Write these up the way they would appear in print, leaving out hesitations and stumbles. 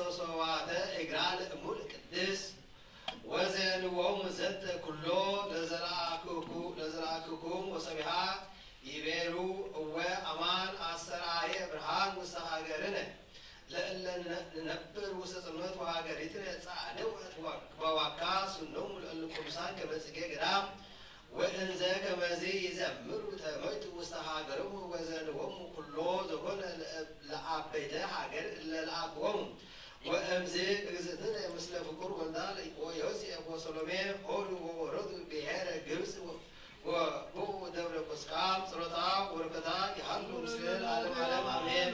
ወሰዋተ እግራል እሙል ቅድስ ወዘንወሙ ዘንተ ኩሎ ለዘራክኩም ወሰቢሃ ይቤሩ እወ አማን አሰራየ ብርሃን ውስተ ሀገርነ ለእለ ነነብር ውስተ ጽልመት ወሀገሪትነ ጻዕደው በዋካ ሱኖሙ ለእልቁምሳን ከመጽጌ ገዳም ወእንዘ ከመዚ ይዘምሩ ተመይቱ ውስተ ሀገርሙ ወዘንወሙ ኩሎ ዘኮነ ለአበይተ ሀገር እለ ለአክዎሙ ወእምዝ እግዝእትነ ምስለ ፍቁር ወልዳ ወዮሴፍ ወሰሎሜ ሆሩ ወወረዱ ብሔረ ግብፅ ወቦኡ ደብረ ቁስቋም ጸሎታ ወበረከታ ይሃሉ ምስለ ለዓለመ ዓለም አሜን።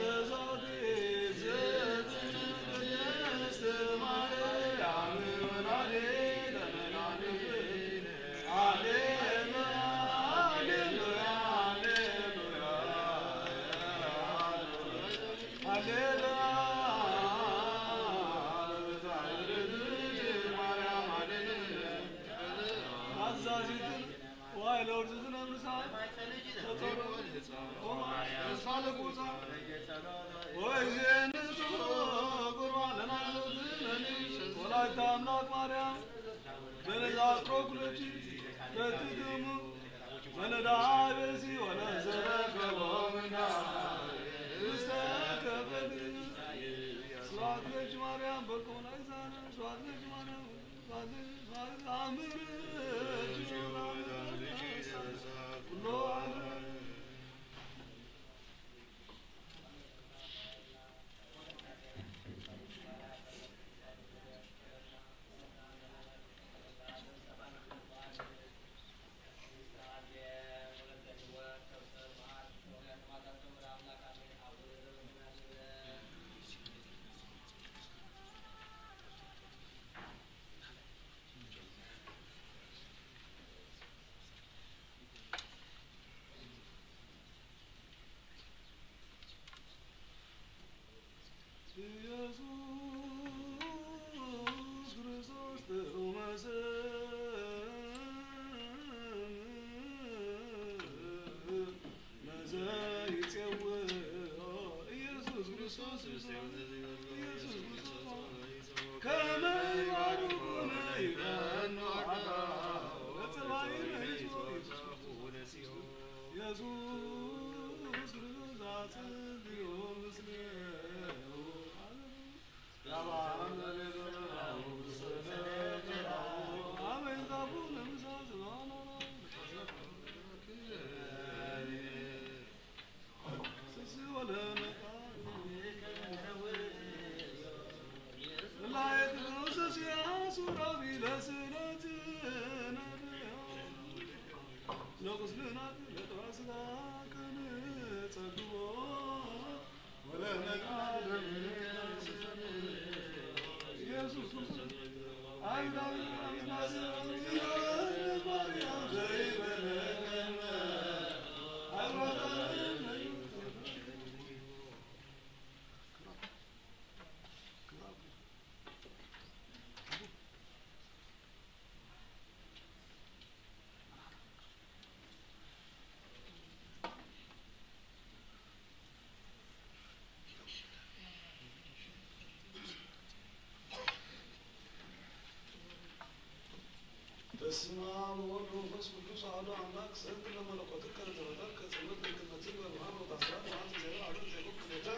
በስመ አብ ወወልድ ወመንፈስ ቅዱስ አሐዱ አምላክ ሰንክ ለመለኮትከ ለተፈጠርከ ጽልመት ለቅድመትህ በብርሃን ወታስራት ወአንተ እግዚአብሔር አብ ዘእኩል ኩሌታ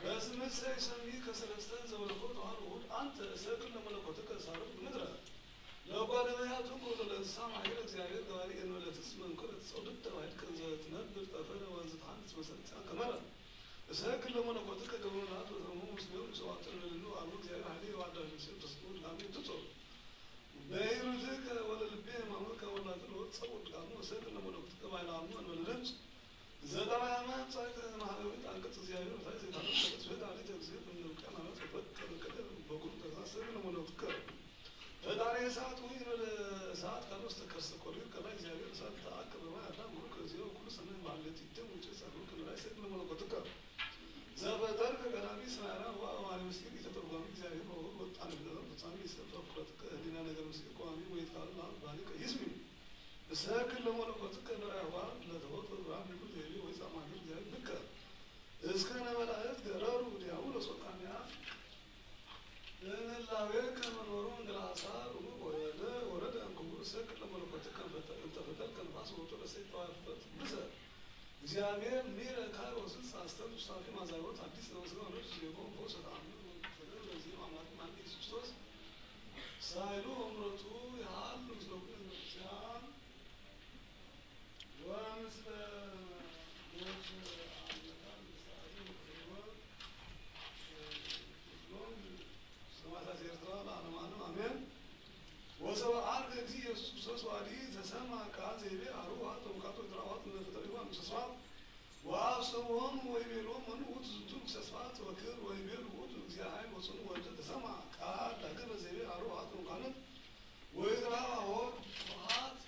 በስምህ ሰይሰሚ ከሰለስተ ዘመለኮት ተዋሕዶ ውእቱ አንተ እሰክል ለመለኮትከ ሳርፍ ምድረ ለጓለ እመሕያቱ ለእንስሳ ማሕበረ እግዚአብሔር ገባሪ እንበለትስ መንክር ትጸውድድ ተባሕድ ከንዘ ትነብር ጠፈረ ወንዝ ተሐንጽ መሰረታ ከመረ እሰክል ለመለኮትከ ገብረ መልአክ በዘመኑ ምስሌው ሰዋዕት ለልሉ አብ እግዚአብሔር ኃይሌ ወአዳኝ ምስል ተስቦ ላሜ ትጾር በይሩትከ ወለልቤ ማሙከ ወላጥሎት ጸውድ ቃሙ እሰክል ለመለኮትከ ባይላሙ እንበልድምፅ ዘጠና ዓመት ጻድቅ ማህበዊት አንቀጽ እግዚአብሔር ታይ ዘይታለ ተስፈት አለች እግዚአብሔር በሚልቀና ማለት ተፈቀደ ከደ በቁም ተሳሰብ ለመለኮትከ ፈጣሪ እሳት ወይ ለእሳት ካሎስ ተከርሰ ቆሪ ከላይ እግዚአብሔር እሳት ተአከበ ማለት ነው ከዚያው ሁሉ ሰማይ ማለት ይተም ውጭ ጸሩ ከላይ ሰግ ለመለኮትከ ዘፈጠርከ ገራቢ ሰማራ ወአማሪ ምስኪን የተጠርጓሚ እግዚአብሔር ወጣን ብለው ፍጻሜ ይሰጠው ኩረትከ ህሊና ነገር ምስኪን ቋሚ ወይ ታላ ባሊከ ይስሚ እሰክል ለመለኮትከ ለራዋ ለተወጥ ብርሃን ይሁን ዘይ ወይ ሰማይ እግዚአብሔር ብከ እስከ ነበላእት ገረሩ ዲያው ለሶቃሚያ አስወጡ ለሰይጣ ያፈት ብሰ እግዚአብሔር ሚረ ካይወስስ አስተር ሳፊ ማዛወት አዲስ ነው ስለሆነ ነው ቦሰታ ፈደር ለዚህ ማማት ማን ኢየሱስ ሳይሉ እምረቱ ያሉ ስለሆነ ሲያን ወምስለ ወጭ አለካል ሳይሉ ሰማዕታት ኤርትራ ለዓለማንም አሜን። ወሰብአ አርገ እግዚእ ኢየሱስ ክርስቶስ ዋዲ ተሰማ ቃል ዘይቤ አሩዋ ተውካቶ ድራዋት ለተጠሪዋ ምስስፋት ወአብስሮም ወይቤሎም መኑ ውእቱ ዝንቱ ምስስፋት ወክብር ወይቤሉ ውእቱ እግዚአ ኃይል ወጽኑ ወልደ ተሰማ ቃል ዳግመ ዘይቤ አሩዋ ተውካነት ወይድራዋ ወሀት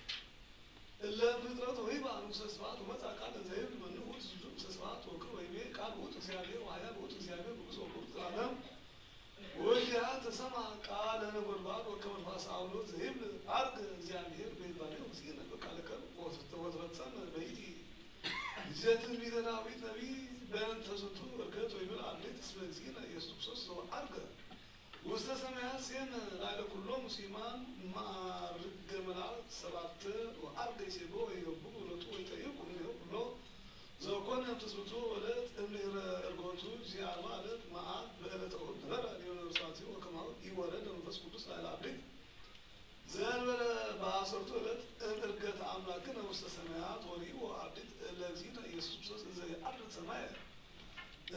እለ ፍጥረት ወይባ ምስስፋት ወመጻ ቃል ዘይቤ መኑ ውእቱ ዝንቱ ምስስፋት ወክብር ወይቤ ቃል ውእቱ እግዚአብሔር ወኃያል ውእቱ እግዚአብሔር ንጉሥ ወኩሉ ዘላለም ወያ ተሰማ ቃል ነጎድጓድ ወከመ ንፋስ አውሎ ዘይብል አርግ እግዚአብሔር በይባለው ምስኪን በቃለከ ወተፈጸመ በይቲ ዘትንቢተ ዳዊት ነቢይ በእንተ ዝንቱ እርገት ወይብል አሌት እስመ እግዚእነ ኢየሱስ ክርስቶስ ዘወአርገ ውስተ ሰማያት ሴነ ላዕለ ኩሎም ሙስሊማን ማዕርገ መላእክት ሰባተ ወአርገ ይሴቦ ወይገቡ ሁለቱ ወይጠይቁ እምኔሁ ኩሎ ዘኮነ ትስብእቱ ዕለት እምድኅረ ዕርገቱ ዚአርባ ዕለት መዓልት በዕለተ እሑድ ነበረ ዲዮናስዮስ ወከማሁ ኢወረደ መንፈስ ቅዱስ ላዕለ አብድንት ዘእንበለ በአሰርቱ ዕለት እምዕርገተ አምላክነ ውስተ ሰማያት ወሪኡ አብድንት ለእግዚእነ ኢየሱስ ክርስቶስ እንዘ ይዐርግ ሰማየ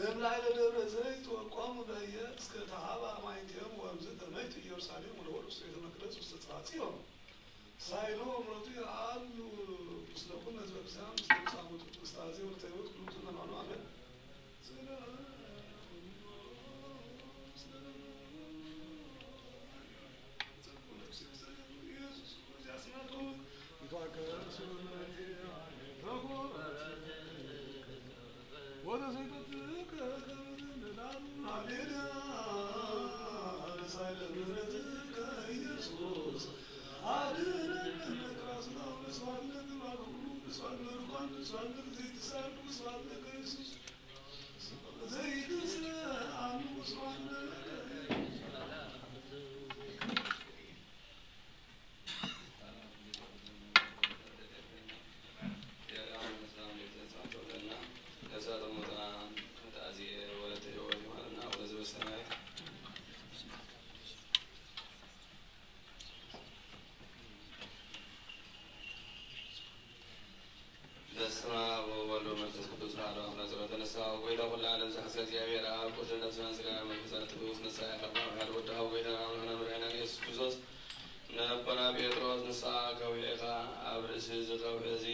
እምላዕለ ደብረ ዘይት ወቆሙ በህየ እስከ ተሃባ ማይቴም ወእምዝ ተመይቱ ኢየሩሳሌም ወለወሉ ውስተ ቤተ መቅደስ ውስተ ጽርሐ ጽዮን ሳይሉ እምረቱ ያሉ ምስለ ኩሉ ሕዝበ ክርስቲያን ምስለ ጻሙቱ ውስተ አዜ ወለተ ሕይወት ኩሉ ትመናኑ አሜን። እግዚአብሔር አብ ቁጥር ነፍስን ስጋ መንፈሳት ቅዱስ ንስሐ ያቀርባል ያለ ወደው ጌታ አምላክና መድኃኒታችን ኢየሱስ ክርስቶስ ነበር ጴጥሮስ ንስሐ ከውየካ አብርስ ዘተውዚ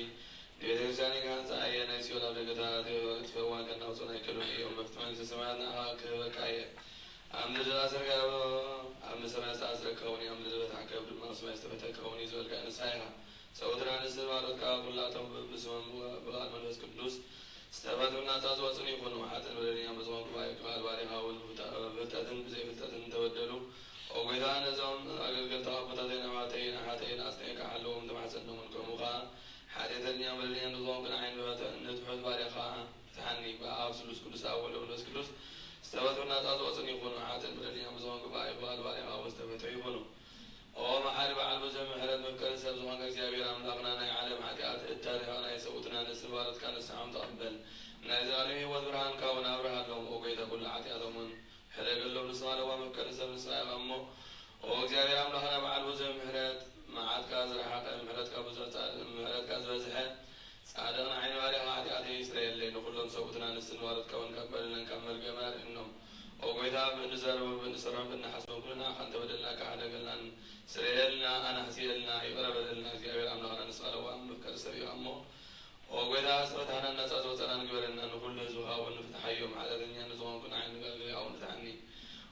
ቤተክርስቲያን ካንጻ የነይ ሲወላ ደገታ ተፈዋን ከናው ጾና ይከሉን ይው መፍትማን ተሰማና ከበቃየ አምድ አዘርጋ አምሰማስ አዝረከውን አምድ በታከብ ድማ ሰማስ ተፈተከውን ይዘልካ ንስሐ ሰውትራንስ ማለት ካቡላተው በስመም በቃል መንፈስ ቅዱስ ስተፈቱና ታዟጽን ይሁኑ ሀጥን በለኛ በጾም ጉባኤ ቃል ባሪያውን በፍጥረትን ብዙ ፍጥረትን ተበደሉ ኦጌታ ነዛውን አገልግሎታ ቦታቴና ማቴና ሀቴና አስጠየቃ አለውም ተማጸነውን ከሙኻ ሀቴተኛ በለኛ ነዛውን ግን አይን ነትሑት ባሪያኻ ተሐኒ በአብ ስሉስ ቅዱስ አወለ መንፈስ ቅዱስ ስተፈቱና ታዟጽን ይሁኑ ሀጥን በለኛ በጾም ጉባኤ ቃል ባሪያውን ስተፈቱ ይሁኑ ኦ መሐሪ በዓል በዘ ምህረት መከረ ሰብ ዝሆንከ እግዚአብሔር አምላክና ናይ ዓለም ኃጢአት እታሪኻ ናይ ሰውትና ንስባረትካ ንስሓም ተቐበል ናይ ዛሬ ህይወት ብርሃንካ እውን አብርሃሎም ኦ ጌታ ኩሉ ኃጢአቶምን ሕረገሎም ንስማለዋ መከረ ሰብ ንስሓ እሞ ኦ እግዚአብሔር አምላክና በዓል በዘ ምህረት መዓትካ ዝረሓቐ ምህረትካ ዝበዝሐ ጻድቕን ዓይኒ ባሪኻ ኃጢአት ይስረየለይ ንኩሎም ሰውትና ንስንባረትካ እውን ቀበልለን ካብ መርገመ ርእኖም ኦ ጌታ ብንዘርብ ብንሰራም ብናሓስበን ኩልና ካንተ በደልና ካሓደገላን ስርየልና አናህሲልና ይቅረበልና እግዚአብሔር አምላክና ንስማለዋ መከረ ሰብ እሞ ኦ ጌታ ስበታና ነጻ ዘወፀና ንግበረና ንኩሉ ህዝብኻ እውን ንፍትሓዮም ኃጢአተኛ ንዝኾንኩን ዓይኒ ንጋግል አሁን ንታሕኒ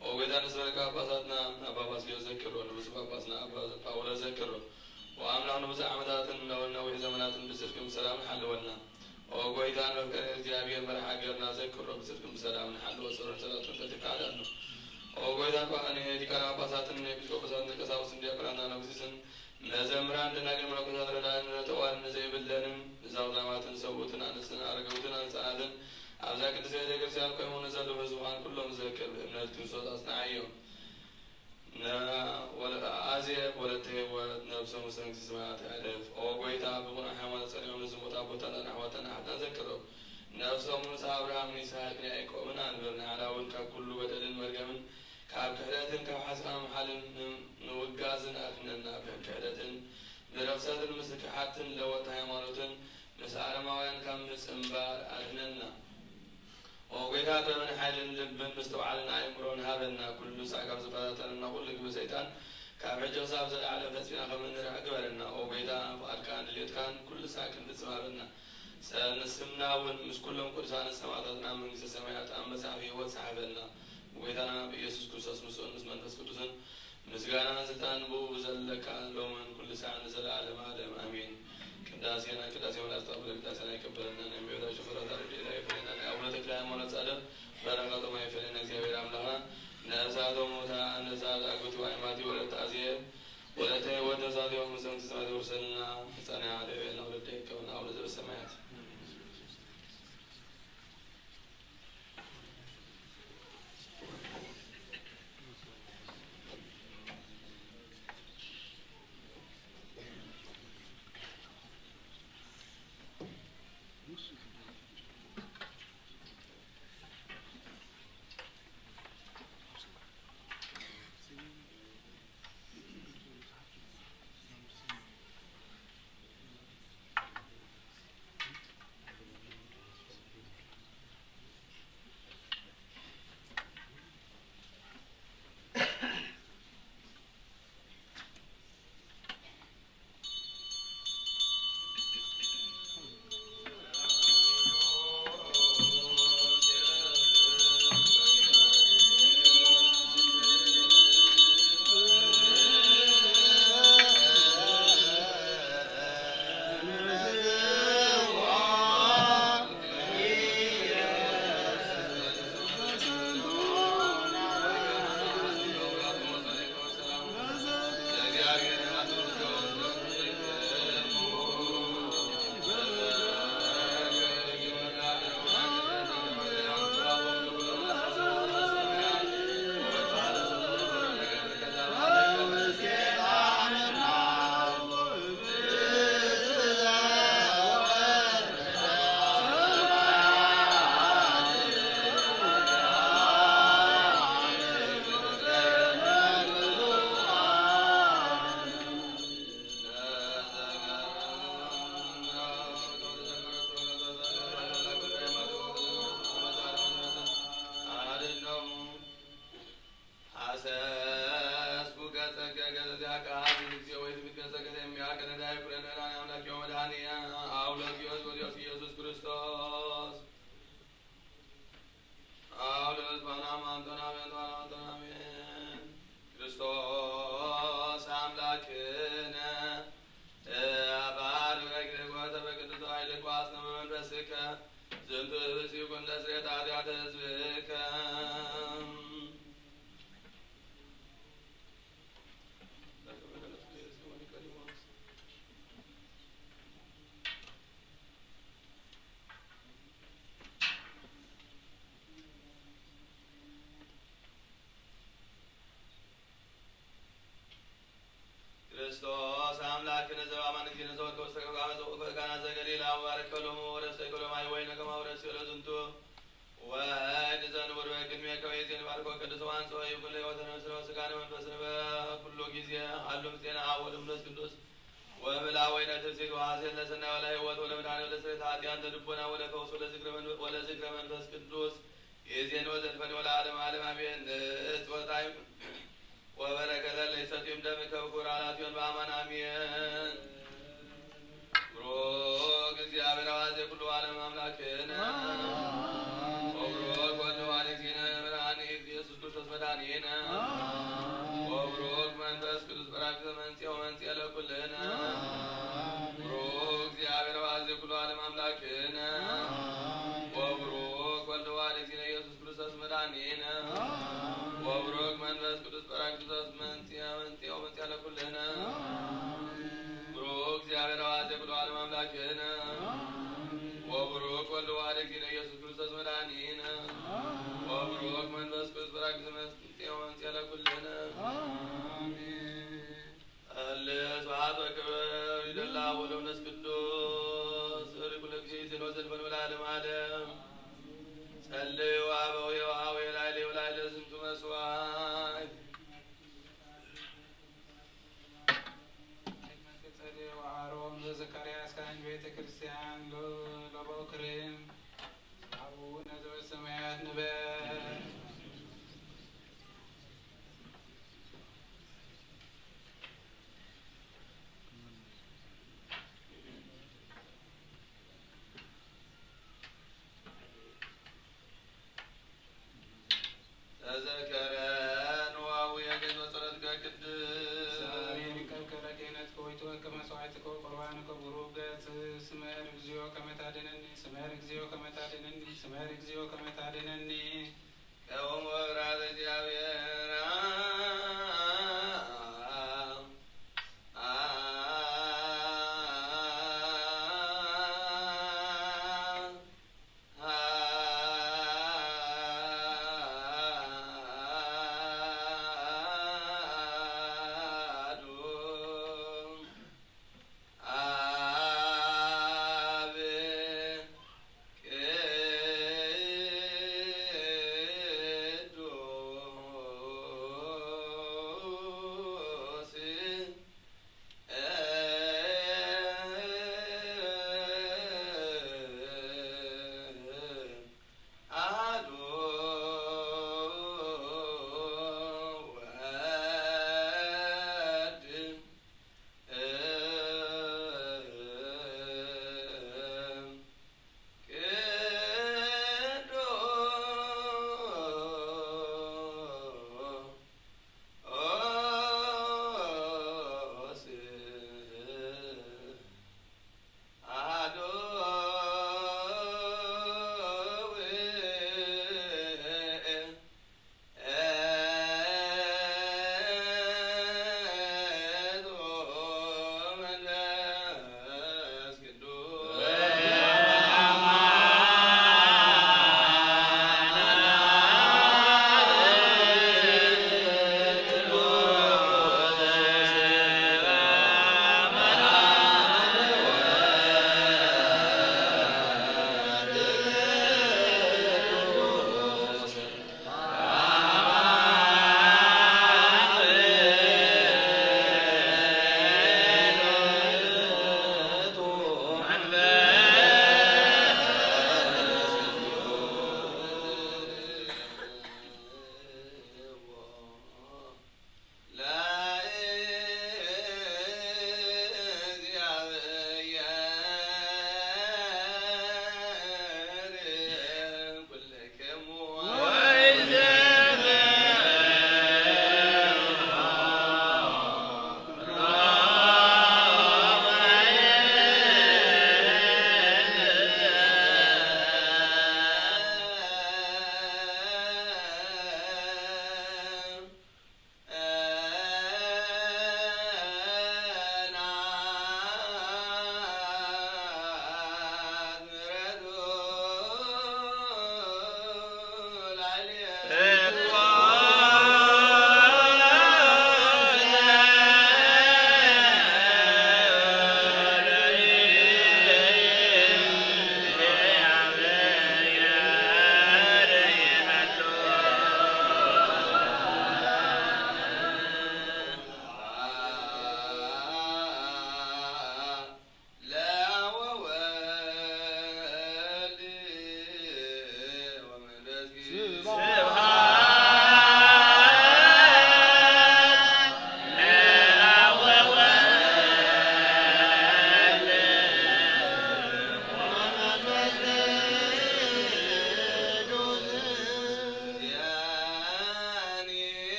ኦ ጌታ ንስበለካ አባታትና አባ ባስልዮ ዘክሮ ንብፁዕ ጳጳስና አባ ጳውሎስ ዘክሮ ወአምላክ ንብዙሕ ዓመታትን ነዊሕ ዘመናትን ብጽድቅም ሰላም ሓልወልና ኦ ጌታ መፍቀሬ እግዚአብሔር መርሓ ገርና ዘክሮ ብጽድቅም ሰላም ሓልወ ጸሎት ጸሎትን ተተካዳሉ ኦ ጌታ ቋኒ ሊቃነ ጳጳሳትን ኤጲስቆጶሳትን ቀሳውስትን ዲያቆናትና ነግሲስን መዘምራን ደናግል መነኮሳት ረዳን ተዋን ዘይብለንም ዛውዛማትን ሰውትን አንስትን አረጋውትን ህፃናትን አብዛ ቅዱስ ቤተ ክርስቲያን ኮይኖ ዘለዉ ህዝባን ኩሎም ዘክር እምነት ክርስቶስ አጽናዕዮም አዜብ ወለተ ህይወት ነብሰ ሙሰንግ ስማት ያለፍ ኦጎይታ በቁና ሃይማኖት ጸሪውን ዝሞታ ቦታና ናዋተና ሀዳን ዘክረው ነብሰ ሙሳ አብርሃም ይስሐቅ ያዕቆብን አንብርና አላውን ከኩሉ በደልን መርገምን ካብ ክህደትን ካብ ሓስራም ሓልን ንውጋዝን አክነና ክህደትን ብረብሰትን ምስክሓትን ለወት ሃይማኖትን ምስ አረማውያን ካብ ምፅምባር አድነና ኦጎይታ ጥበብን ሓይልን ልብን ምስተውዓልን አእምሮን ሃበና ኩሉ ሳዕብ ዝፈታተልና ኩሉ ግብ ሰይጣን ካብ ሕጂ ክሳብ ዘለዓለ ፈፂና ከም እንርሕ ግበረና ኦጎይታ ፍቃድካን ድሌትካን ኩሉ ሳዕ ክንፍፅም ንስምና እውን ምስ ኩሎም ቅዱሳን ሰማዕታትና መንግስተ ሰማያት ኣብ መጽሓፍ ህይወት ፀሓፈልና ጎይታና ኢየሱስ ክርስቶስ ምስኡን ምስ መንፈስ ቅዱስን ምስጋና ስልጣን ብኡ ዘለካ ሎምን ኩሉ ሳዕ ንዘለዓለም ዓለም አሜን። ቅዳሴና ቅዳሴ መላእክት አቡነ ቅዳሴና ይቀበለና የሚወዳቸው ፍረታ ርዴታ ይፈለና አቡነ ተክለ ሃይማኖት ጻድቅ በረከቶማ ይፈለና እግዚአብሔር አምላክና ነፍሳቶ ሙታን ነፍሳት አግብቶ ሃይማኖት ወለተ አዜብ ወለተ ህይወት ነፍሳት የሆኑ ሰንት ስማት ይወርሰልና ህፃና ለቤና ወለደ ይከውና አቡነ ዘበሰማያት ክርስቶስ አምላክነ ዘባማን ጊዜ ዘወት ወሰቀ ጋና ዘገሊላ ወባረከሎሙ ወረሰ ኮሎማይ ወይነ ከማውረስ ለዝንቱ ወድ ዘን ወደ ግድሜ ከወይዘን ባርኮ ቅዱስ ዋንሶ ይኩለ ወተነስሮ ስጋነ መንፈስ በኩሉ ጊዜ አሉም ጤና አወልም ለስ ቅዱስ ወብላ ወይነ ተሲል ዋዘን ለሰና ወላ ህይወት ወለምዳን ለስረት ኃጢአን ተድቦና ወለ ፈውስ ወለ ዝክረ መንፈስ ቅዱስ የዜን ወዘልፈን ወላ ዓለም ዓለም አሜን። ጾታይ ወበረከተ ለይሰቲም ደምከ በኩራላትዮን በአማን አሜን። ብሩክ እግዚአብሔር አዋዜ ኩሉ ዓለም አምላክነ ወብሩክ ወልድ ዋሕድ መድኃኒት ኢየሱስ ክርስቶስ መድኃኒነ ወብሩክ መንፈስ ቅዱስ በራክተ መንጽኤ ወመንጽኤ ለኩልነ ብሩክ እግዚአብሔር አዋዜ ኩሉ ዓለም አምላክነ ወብሩክ ወልድ ዋሕድ ኢየሱስ ክርስቶስ መድኃኒነ ወብሩክ መንፈስ ቅዱስ በራክተ መንጽኤ ወመንጽኤ ለኩልነ ብሩክ እግዚአብሔር አዋዜ ኩሉ ዓለም አምላክነ ወብሩክ ወልድ ዋሕድ ኢየሱስ ክርስቶስ መድኃኒነ ወብሩክ መንፈስ ቅዱስ በራክተ መንጽኤ ወመንጽኤ ለኩልነ ወይን ወዘልፈን ወለዓለመ ዓለም ጸልዩ አበዊየ ወኀበየ ላዕሌየ ወላዕለ ዝንቱ መስዋዕት ወአሮን ዘዘካርያስ ካህን ቤተ ክርስቲያን ለበክርም አቡነ ዘበሰማያት ንበል ተዘከረን ወአቡየ ገጽ ወጸሎትከ ቅድስ ከመስዋዕትከ ቁርባንከ ቡሩክ ገጽ ስመር እግዚኦ ከመ ታድኅነኒ ስመር እግዚኦ ከመ ታድኅነኒ ስመር እግዚኦ ከመ ታድኅነኒ ከሆሙ ወብርሃተ እግዚአብሔር አብ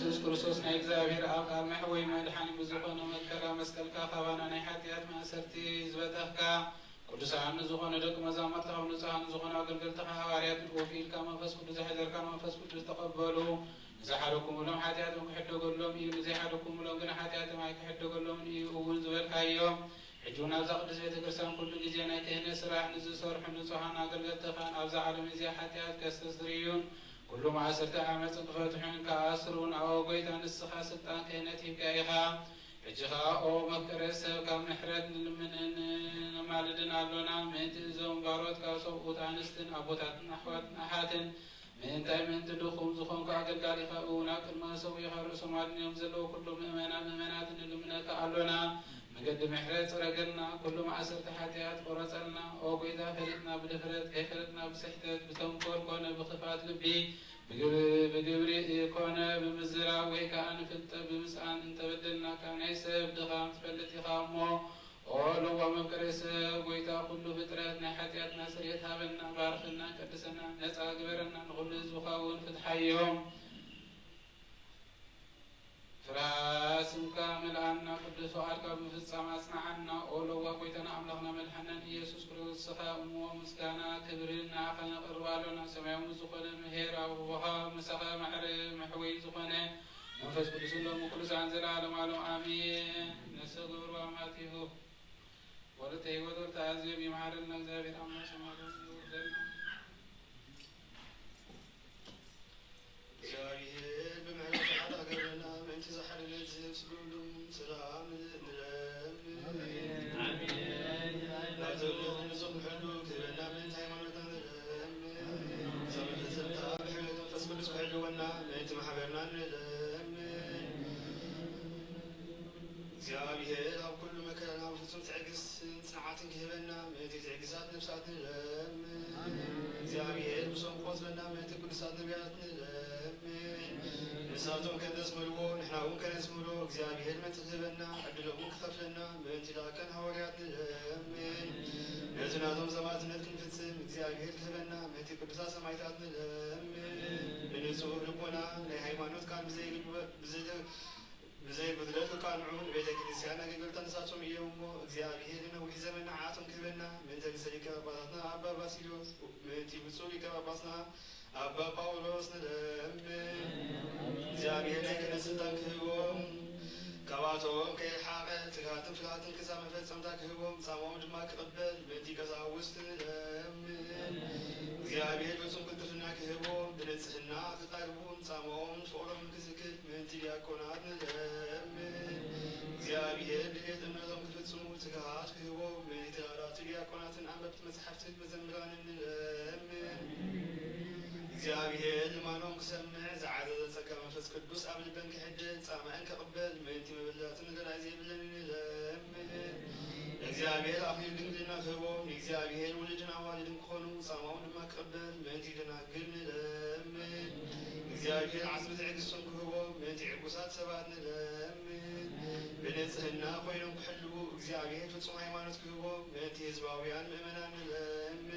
ኢየሱስ ክርስቶስ ናይ እግዚአብሔር ኣብ ቃል መሕወይ መድኃኒት ብዝኾነ መከራ መስቀልካ ኻባና ናይ ሓጢአት ማእሰርቲ ዝበተኽካ ቅዱሳን ዝኾነ ደቂ መዛሙርትኻ ንጹሃን ዝኾነ ኣገልገልትኻ ሐዋርያት ወኪልካ መንፈስ ቅዱስ ዘሕዘርካ መንፈስ ቅዱስ ተቐበሉ ንዝሓደኩምሎም ሓጢአቶም ክሕደገሎም እዩ ንዘይሓደኩምሎም ግን ሓጢአቶም ኣይክሕደገሎም እዩ እውን ዝበልካዮም ሕጂ እውን ኣብዛ ቅዱስ ቤተ ክርስቲያን ኩሉ ግዜ ናይ ክህነት ስራሕ ንዝሰርሑ ንጹሃን ኣገልገልትኻን ኣብዛ ዓለም እዚኣ ሓጢአት ከስተስርዩን ኩሉ ማእሰርቲ ዓመፅን ክፈትሑን ከኣስሩን ኣብ ጎይታ ንስኻ ስልጣን ክህነት ሂብካ ኢኻ ሕጂ ኸ ኦ መፍቀሬ ሰብ ካብ ምሕረት ንልምንን ነማልድን ኣሎና ምእንቲ እዞም ባሮት ካብ ሰብኡት ኣንስትን ኣቦታትን ኣሕዋትን ኣሓትን ምእንታይ ምእንቲ ድኹም ዝኾንኩ ኣገልጋሊኻ እውን ኣብ ቅድመ ሰብኡኻ ርእሶም ኣድንዮም ዘለዉ ኩሉ ምእመናትን ንልምነካ ኣሎና መገዲ ምሕረት ፅረገልና ኩሉ ማእሰርቲ ሓጢአት ቆረፀልና ኦ ጎይታ ፈሊጥና ብድፍረት ከይፈለጥና ብስሕተት ብተንኮል ኮነ ብኽፋት ልቢ ብግብሪ ኮነ ብምዝራብ ወይ ከዓ ንፍልጠት ብምስኣን እንተበደልና ካብ ናይ ሰብ ድኻም ትፈልጥ ኢኻ እሞ ኦ ልዋ መፍቀሬ ሰብ ጎይታ ኩሉ ፍጥረት ናይ ሓጢአትና ስርየት ሃበና ባርኽና ቀድሰና ነፃ ግበረና ንኩሉ ህዝብኻ እውን ፍትሓዮም ፍርሃት ስምካ ምልኣና ቅዱስ ፈቃድካ ብምፍፃም ኣጽናዓና ኦ ለዋ ጎይታና ኣምላኽና መድሓኒና ኢየሱስ ክርስቶስ ስኻ እሞ ምስጋና ክብሪ ንዓኻ ነቕርብ ኣሎና ሰማያዊ ዝኾነ ምሄር ኣብቦኻ ምሳኻ መሕወይ ዝኾነ መንፈስ ቅዱስ ሎሙ ቅዱሳን ዘለዓለም ዓለም ኣሜን ነፍሰ ገብሩ ኣማት ይሁብ ወለተ ህይወት ወለተ ኣዝዮም ይመሃረልና እግዚአብሔር ኣምላክ ሰማያዊ ይወርደልና እግዚአብሔር በምሕረቱ ሓዳገረና ምእንቲ ዝሓደነት ዝህብ ስሉሉም ሰላም ንለምን ናብ ዘብልኽ ንጹህ ምሕሉ ክህበና ምእንቲ ሃይማኖትና ንለምን ሰብሕዝብታ ብሕብረት መንፈስ ቅዱስ ክሕልወና ምእንቲ ማሕበርና ንለምን እግዚአብሔር ኣብ ኩሉ መከራና ብፍጹም ትዕግስትን ጽንዓትን ክህበና ምእንቲ ትዕግሳት ነፍሳት ንለምን እግዚአብሔር ብሶም ቆፅለና ምእንቲ ቅዱሳት ነቢያት ንለምን ንሳቶም ከነስምልዎ ንሕና እውን ከነስምሎ እግዚአብሔር መንቲ ክህበና ዕድሎምን ክኸፍለና ምእንቲ ላከን ሐዋርያት ንለምን ነቲ ናቶም ሰማዕትነት ክንፍጽም እግዚአብሔር ክህበና ምእንቲ ቅዱሳት ሰማዕታት ንለምን ንንጹህ ልቦና ናይ ሃይማኖት ቃል ብዘይ ጉድለት ክቃንዑ ንቤተ ክርስቲያን ኣገልገልታ ንሳቶም እዮም እሞ እግዚአብሔር ነዊሕ ዘመን ንዓቶም ክህበና ምእንቲ ርእሰ ሊቀ ጳጳሳትና ኣባ ባሲልዮስ ምእንቲ ብፁዕ ሊቀ ጳጳስና ኣባ ጳውሎስ ንለምን እግዚአብሔር ናይ ክህነት ስልጣን ክህቦም ካብኣቶም ከይርሓቐ ትግሃትን ፍልሃትን ክሳብ መፈጸምታ ክህቦም ጻምኦም ድማ ክቕበል ምእንቲ ቀሳውስት ንለምን እግዚአብሔር ፍጹም ቅልጥፍና ክህቦም ብንጽህና ክቐርቡን ጻምኦም ፍቕሮም ክዝክር ምእንቲ ዲያቆናት ንለምን እግዚአብሔር ድሌት እምነቶም ክፍጽሙ ትግሃት ክህቦም ምእንቲ ተራዳእቲ ዲያቆናትን ኣንበብቲ መጽሓፍትን መዘምራንን ንለምን እግዚአብሔር ልማኖም ክሰምዕ ዝዓዘዘ ጸጋ መንፈስ ቅዱስ ኣብ ልበን ክሕድር ጻምዐን ክቕበል ምእንቲ መበላትን ገዳይ ዘይብለን ንለምን እግዚአብሔር ኣክሊል ድንግልና ክህቦም ንእግዚአብሔር ውልድን ኣዋልድን ክኾኑ ጻምኦም ድማ ክቕበል ምእንቲ ደናግል ንለምን እግዚአብሔር ዓጽቢ ትዕግስቶም ክህቦም ምእንቲ ዕጉሳት ሰባት ንለምን ብንጽህና ኮይኖም ክሕልው እግዚአብሔር ፍጹም ሃይማኖት ክህቦም ምእንቲ ህዝባውያን ምእመናን ንለምን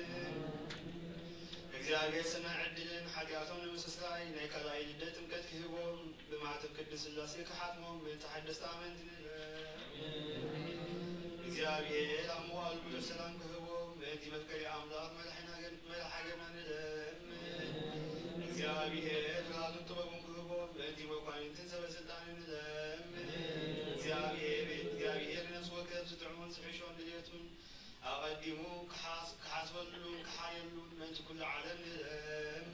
እግዚአብሔር ሰናይ ዕድልን ሓጢአቶም ንምስስራይ ናይ ካልኣይ ልደት ጥምቀት ክህቦም ብማዕተብ ቅድስ ሥላሴ ክሓትሞም ምእንቲ ሓደስቲ ኣመንቲ ንለምን እግዚአብሔር ኣብ ምዋዕሉ ብዙሕ ሰላም ክህቦም ምእንቲ መፍቀሪ ኣምላኽ መላሓገና ንለምን እግዚአብሔር ፍርሃቱን ጥበቡን ክህቦም ምእንቲ መኳንንትን ሰበስልጣንን ንለምን እግዚአብሔር ነፍሲ ወከፍ ዝጥዕሙን ዝሕሾን ድልየቱን ኣቐዲሙ ክሓስበሉን ክሓየሉን ምእንቲ ኩሉ ዓለም ንለምን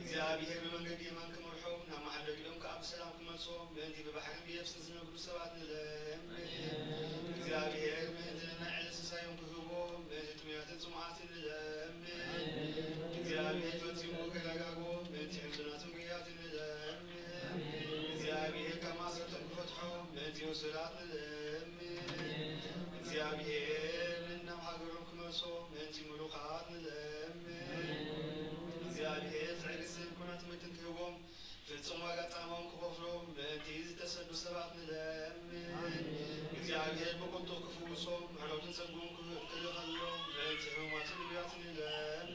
እግዚአብሔር ብመንገዲ የማን ክመርሖም ናብ ማሕደግኦም ከዓ ብሰላም ክመልሶም ምእንቲ ብባሕርን ብየብስን ዝነብሩ ሰባት ንለምን እግዚአብሔር ምእንቲ ነናይ ዕለት ስሳዮም ክህቦም ምእንቲ ጥሙያትን ጽሙዓትን ንለምን እግዚአብሔር ፈጺሙ ከረጋግቦም ምእንቲ ሕምስናትን ጉያትን ንለምን እግዚአብሔር ካብ ማእሰረቶም ክፈትሖም ምእንቲ ወስራት ንለምን እግዚአብሔር ንናብ ሃገሮም ክመልሶም ምእንቲ ምሉኻት ንለምን እግዚአብሔር ትዕግስትን ኩናት ምድን ክህቦም ፍጹም ዋጋ ጻምኦም ክኸፍሎም ምእንቲ ዝተሰዱ ሰባት ንለምን እግዚአብሔር ብቁልጡ ክፍውሶም ምሕረቱን ጸጉም ክልኸሎም ምእንቲ ሕሙማትን ንብያትን ንለምን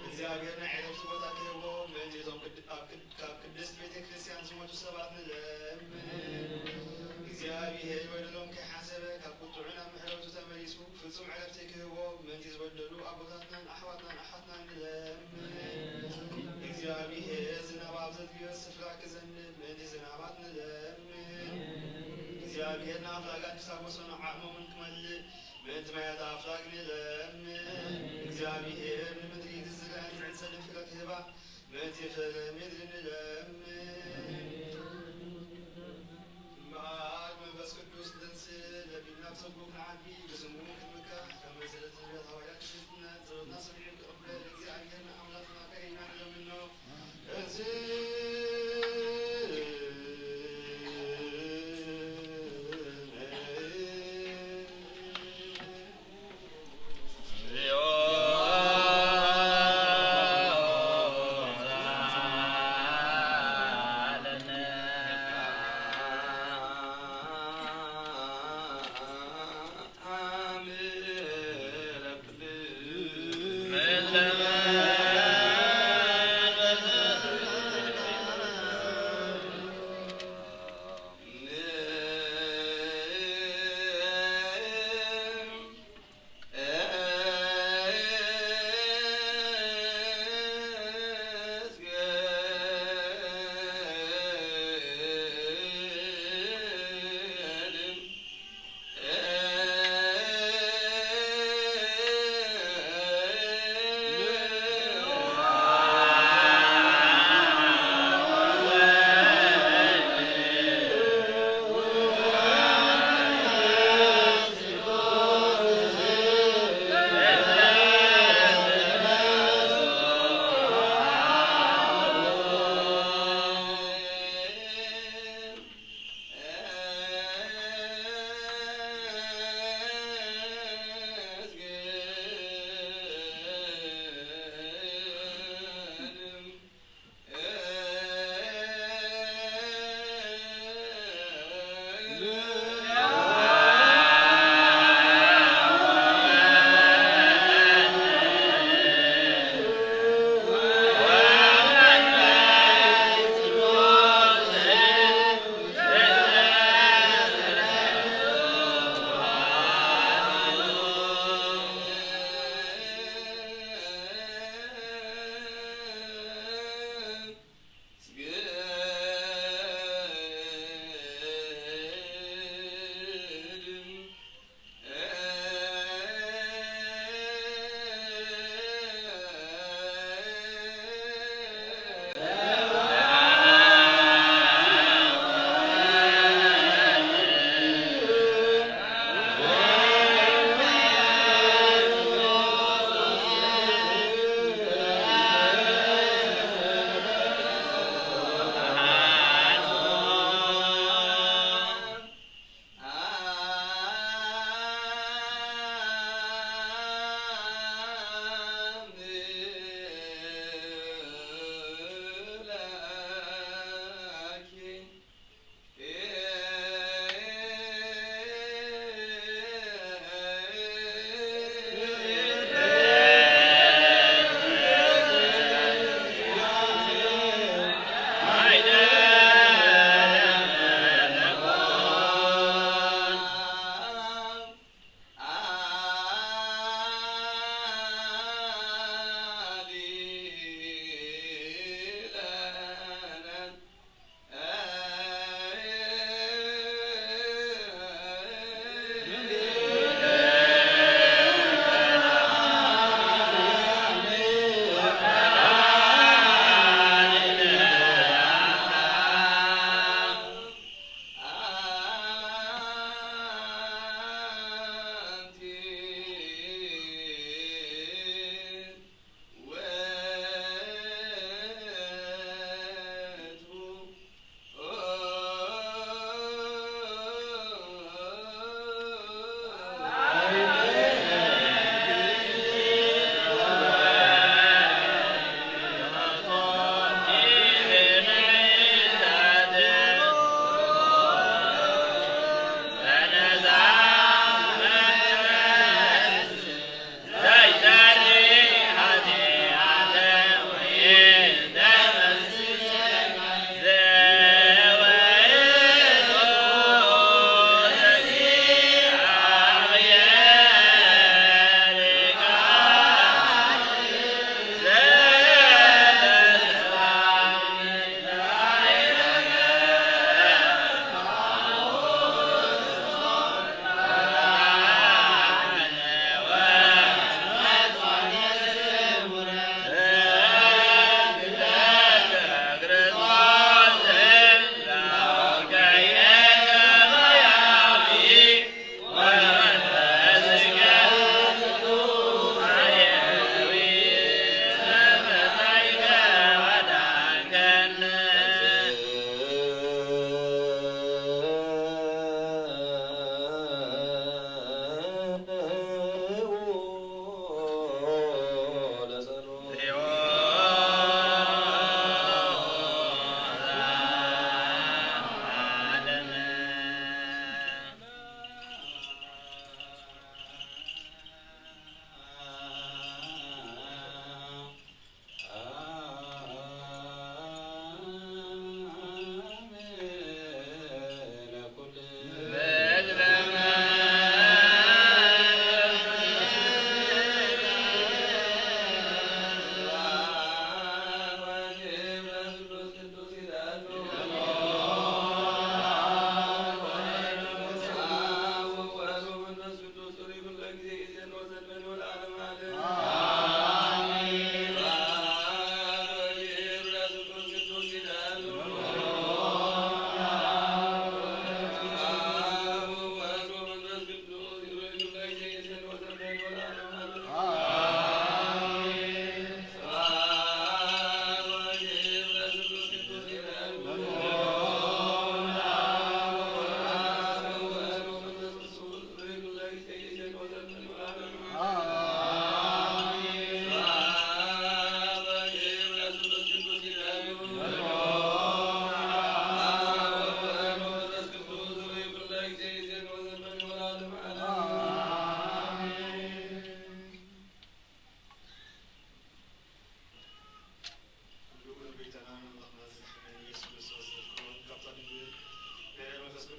እግዚአብሔር ናይ ዕረፍቲ ቦታ ክህቦም መንዚቶም ቅድስት ቤተ ክርስቲያን ዝሞቱ ሰባት ንለምን እግዚአብሔር በደሎም ከሐሰበ ከቁጥዑና ምሕረቱ ተመሊሱ ፍጹም ዕረፍቲ ክህቦ ምንቲ ዝበደሉ አቦታትናን አሕዋትናን አሓትናን ንለምን እግዚአብሔር ዝናብ ኣብ ዘድልዮ ስፍራ ክዘንብ ምንቲ ዝናባት ንለምን እግዚአብሔር ንኣፍላጋት ክሳወሶን ዓቕሞምን ክመልእ ምንቲ ማያት ኣፍላግ ንለምን እግዚአብሔር ንምድሪ ዝዝርአን ዝዕፀድን ፍረ ክህባ ምንቲ ፍረ ምድሪ ንለምን እምበኣር መንፈስ ቅዱስ ድንስል ለቢና ብሰጉ ክዓቢ ብስሙ ክምካሕ ከም መሰረት ንብረት ሃዋርያት ክርስትነት ጸሎትና ሰሚዑ ክቕበል እግዚአብሔርና ኣምላኽና ከይና ንለምኖ እዚ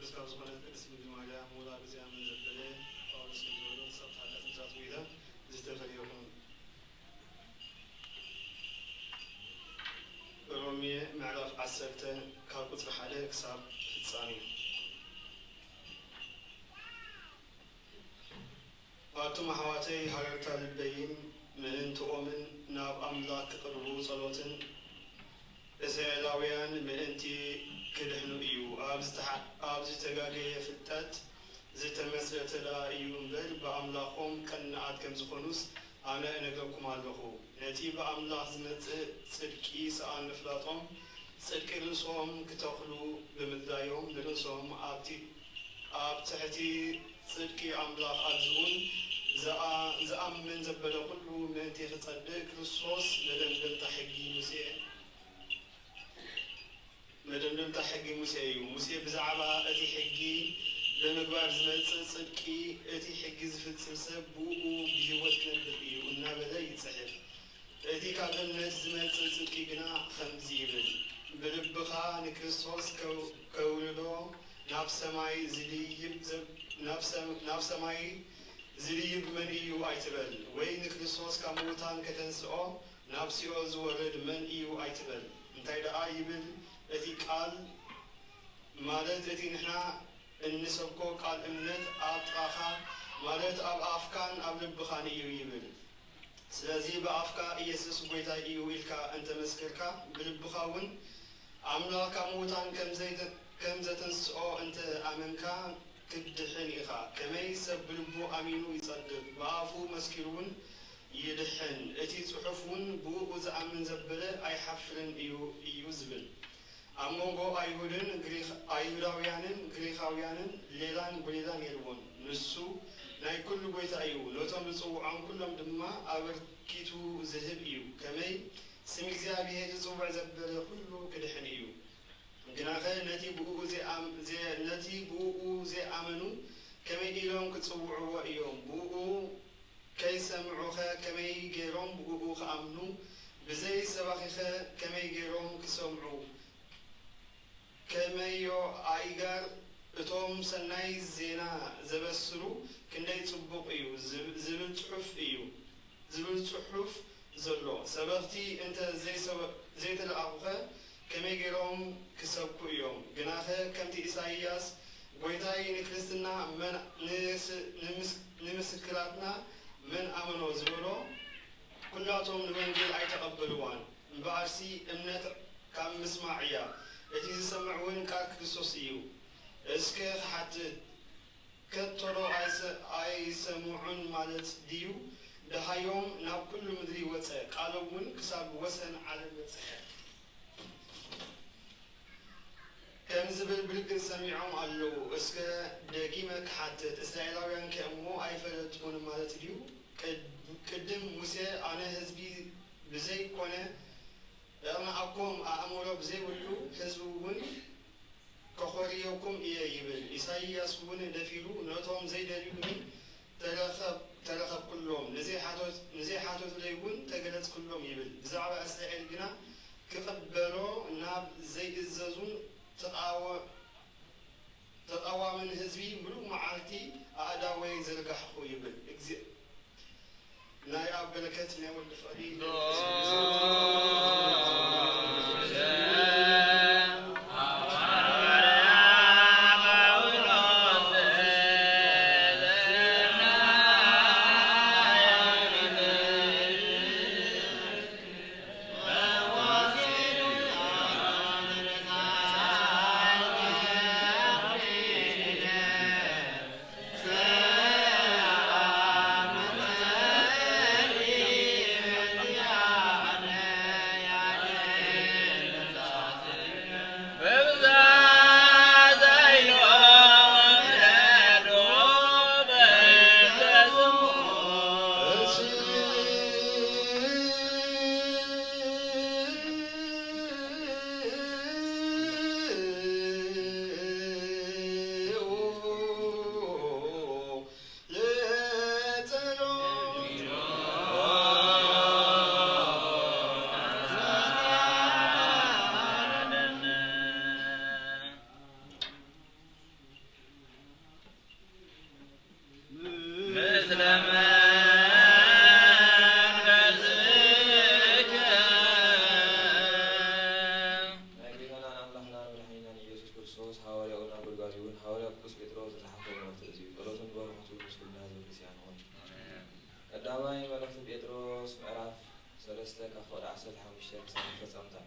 ክርስቶስ ካብ ዝኾነ ቅድስት ድንግል ማርያም ወላዲተ እግዚአብሔር ዘበለ ጳውሎስ ከንዘበሎ ሰብታለ ትንሳት ወይታ ዝተፈለየኹም ሮሜ ምዕራፍ 10 ካብ ቁፅሪ 1 ክሳብ ፍጻሜ ኣቱም ኣሕዋተይ ሃረርታ ልበይን ምእንትኦምን ናብ ኣምላክ ክቅርቡ ጸሎትን እስራኤላውያን ምእንቲ ክድሕኑ እዩ ኣብ ዝተጋገየ ፍልጠት ዝተመስረተ እዩ እምበር ብኣምላኾም ቀናኣት ከም ዝኾኑስ ኣነ እነግረኩም ኣለኹ ነቲ ብኣምላኽ ዝመጽእ ጽድቂ ሰኣን ምፍላጦም ጽድቂ ርእሶም ክተኽሉ ብምድላዮም ንርእሶም ኣብ ትሕቲ ጽድቂ ኣምላኽ ኣዝኡን ዝኣምን ዘበለ ኩሉ ምእንቲ ክጸድቅ ክርስቶስ መደምደምታ ሕጊ ሙሴ እዩ ሙሴ ብዛዕባ እቲ ሕጊ ብምግባር ዝመጽእ ጽድቂ እቲ ሕጊ ዝፍጽም ሰብ ብኡ ብህይወት ክነብር እዩ እናበለ ይጽሕፍ እቲ ካብ እምነት ዝመጽእ ጽድቂ ግና ከምዚ ይብል ብልብኻ ንክርስቶስ ከውልዶ ናብ ሰማይ ዝልይብ መን እዩ ኣይትበል ወይ ንክርስቶስ ካብ ሙታን ከተንስኦ ናብ ሲኦል ዝወርድ መን እዩ ኣይትበል እንታይ ደኣ ይብል እቲ ቃል ማለት እቲ ንሕና እንሰብኮ ቃል እምነት ኣብ ጥቓኻ ማለት ኣብ ኣፍካን ኣብ ልብኻን እዩ ይብል ስለዚ ብኣፍካ ኢየሱስ ጐይታ እዩ ኢልካ እንተመስክርካ ብልብኻ እውን ኣምላኽ ካብ ሙታን ከም ዘተንስኦ እንተ ኣመንካ ክድሕን ኢኻ ከመይ ሰብ ብልቡ ኣሚኑ ይጸድቕ ብኣፉ መስኪሩ እውን ይድሕን እቲ ጽሑፍ እውን ብኡ ዝኣምን ዘበለ ኣይሓፍርን እዩ ዝብል ኣብ መንጎ ኣይሁዳውያንን ግሪካውያንን ሌላን ጉሌላን የልዎን ንሱ ናይ ኩሉ ጐይታ እዩ ነቶም ዝጽውዖም ኩሎም ድማ ኣበርኪቱ ዝህብ እዩ ከመይ ስም እግዚኣብሔር ዝጽውዕ ዘበለ ኩሉ ክድሕን እዩ ግናኸ ነቲ ብኡ ዘይኣመኑ ከመይ ኢሎም ክጽውዕዎ እዮም ብኡ ከይሰምዑኸ ከመይ ገይሮም ብኡ ክኣምኑ ብዘይ ሰባኺኸ ከመይ ገይሮም ክሰምዑ ከመዮ ኣይጋር እቶም ሰናይ ዜና ዘበስሩ ክንደይ ጽቡቕ እዩ ዝብል ጽሑፍ ዘሎ ሰበኽቲ እንተ ዘይተለኣኹኸ ከመይ ገይሮም ክሰብኩ እዮም ግናኸ ከምቲ ኢሳይያስ ጐይታይ ንክርስትና ንምስክራትና መን ኣመኖ ዝበሎ ኩላቶም ንወንጌል ኣይተቐበልዋን እምበኣርሲ እምነት ካብ ምስማዕ እያ እቲ ዝሰምዕ እውን ቃል ክርስቶስ እዩ እስከ ክሓትት ከቶሎ ኣይሰምዑን ማለት ድዩ ደሃዮም ናብ ኩሉ ምድሪ ወፀ ቃሎም እውን ክሳብ ወሰን ዓለም በጽሐ ከም ዝብል ብልግን ሰሚዖም ኣለዉ እስከ ደጊመ ክሓትት እስራኤላውያን ከእሞ ኣይፈለጡን ማለት ድዩ ቅድም ሙሴ ኣነ ህዝቢ ብዘይኮነ እቕንዓኩም ኣእምሮ ብዘይብሉ ህዝቢ እውን ከኾርየኩም እየ ይብል ኢሳይያስ እውን ደፊሩ ነቶም ዘይደልዩኒ ተረኸብኩሎም ንዘይሓተቱለይ እውን ተገለጽኩሎም ይብል ብዛዕባ እስራኤል ግና ክቕበሎ ናብ ዘይእዘዙን ተቃዋምን ህዝቢ ምሉእ መዓልቲ ኣእዳወይ ዘርጋሕኹ ይብል ናይ ኣብ በረከት ናይ ወልድ ፍቕሪ ፈጸምታ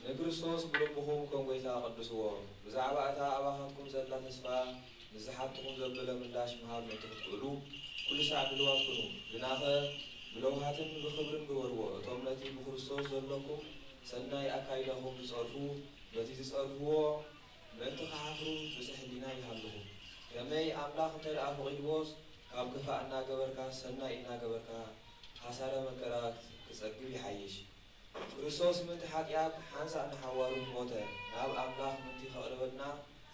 ንክርስቶስ ብልብኹም ከም ጎይታ ቅድስዎ ብዛዕባ እታ ኣባኻትኩም ዘላ ተስፋ ንዝሓትኩም ዘበለ ምላሽ ምሃብ እንትትኽእሉ ኩሉ ሰዓት ድልዋት ኩኑ ግናኸ ብለውሃትን ብክብርን ግበርዎ እቶም ነቲ ብክርስቶስ ዘለኩም ሰናይ ኣካይዳኹም ዝጸርፉ በቲ ዝጸርፍዎ ምእንቲ ከሓፍሩ ብፅሕ ህሊና ይሃልኹ ከመይ ኣምላኽ እንተደኣ ፈቒድዎስ ካብ ግፋእ እናገበርካ ሰናይ እናገበርካ ሓሳረ መከራ ክጸግብ ይሓይሽ ክርስቶስ ምእንቲ ሓጢኣት ሓንሳእ ንሓዋሩ ሞተ ናብ ኣምላኽ ምእንቲ ከቕርበና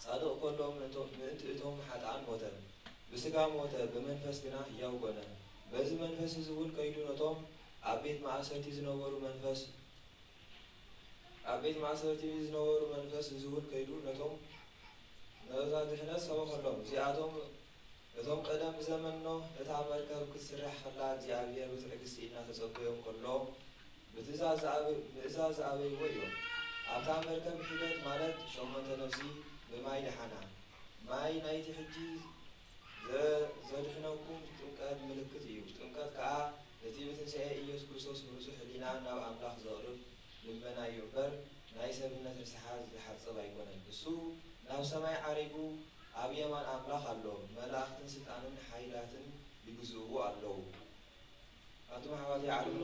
ጻድቕ ከሎ ምእንቲ እቶም ሓጥኣን ሞተ ብስጋ ሞተ ብመንፈስ ግና ሕያው ኮነ በዚ መንፈስ እዚ እውን ከይዱ ነቶም ኣብ ቤት ማእሰርቲ ዝነበሩ መንፈስ እዚ እውን ከይዱ ነቶም ነዛ ድሕነት ሰበኸሎም እዚኣቶም እቶም ቀደም ብዘመኖ እታ መርከብ ክትስራሕ ከላ እግዚኣብሔር ብትዕግስቲ እናተጸበዮም ከሎ ምእዛዝ ዝኣበይዎ እዮም ኣብታ መርከብ ሒደት ማለት 8 ነፍሲ ብማይ ድሓና ማይ ናይቲ ሕጂ ዘድሕነኩም ጥምቀት ምልክት እዩ ጥምቀት ከዓ ነቲ ብትንሣኤ ኢየሱስ ክርስቶስ ብንጹሕ ህሊና ናብ ኣምላኽ ዘቕርብ ልመና እዩ እምበር ናይ ሰብነት ርስሓት ዝሓጽብ ኣይኮነን እሱ ናብ ሰማይ ዓሪጉ ኣብ የማን ኣምላኽ ኣሎ መላእኽትን ስልጣንን ሓይላትን ይግዝእዎ ኣለዉ ኣቱም ኣሕዋት ዓለም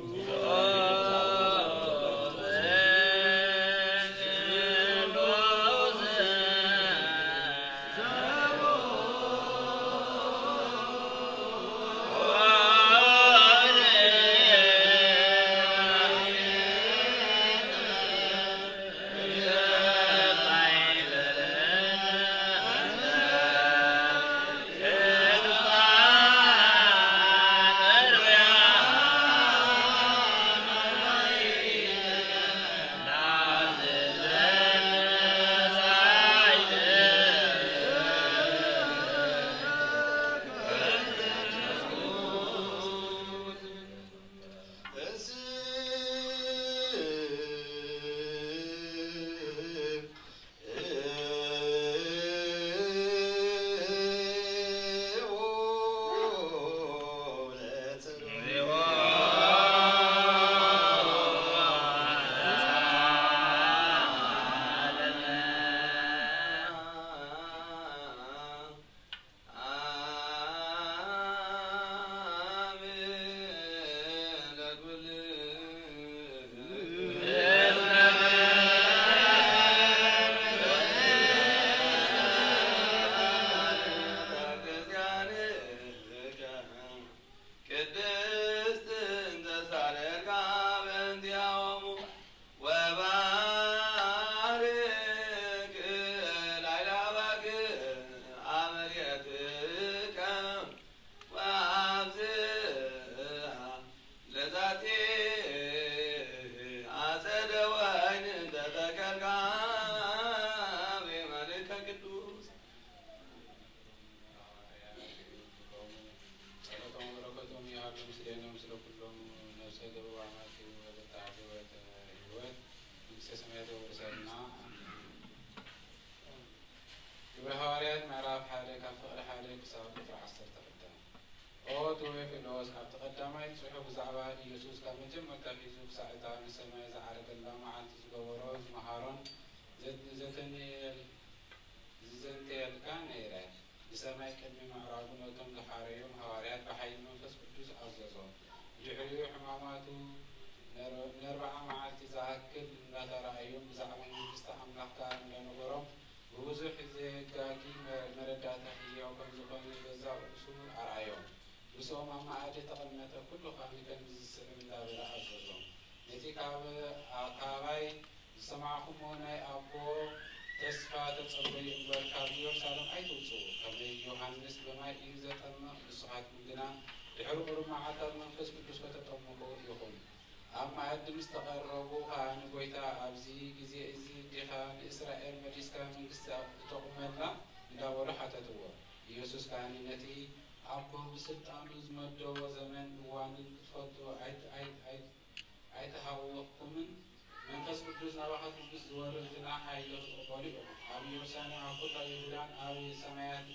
بسماء كلمة معراض وتم ظهاريهم حواريات بحي المنفس قدوس عززهم جحيو حماماتو نربع معالتي زاكل لا رأيهم بزعم منفس أملاك كان لنغرم بوزح زيكاكي مرداتا هي وكم زبان الغزاء وصول أرأيهم بسوما ما عادي تقلمة كل خامكا بزيسلم لا بلا عززهم نتي كاباي سمعكم هنا أبو تسفى تصبي بالكابيو سالم أي توصو كمي يوحنس بما ينزتنا بصحات مدنا يحرقوا مع عطر منفس بدوس وتطمقوا يخون أما عد مستقربوا خان قويتا أبزي جزي إزي دخان إسرائيل مجلس كان من قصة تقمنا ندور حتى توا يسوس كان نتي أبو بسلطان زمدو وزمن وان تفضو عيد تهوقكم منفس قدوس نباحت قدوس ورزنا حيل قولي أبي وسان عقود يهودان أبي سمايات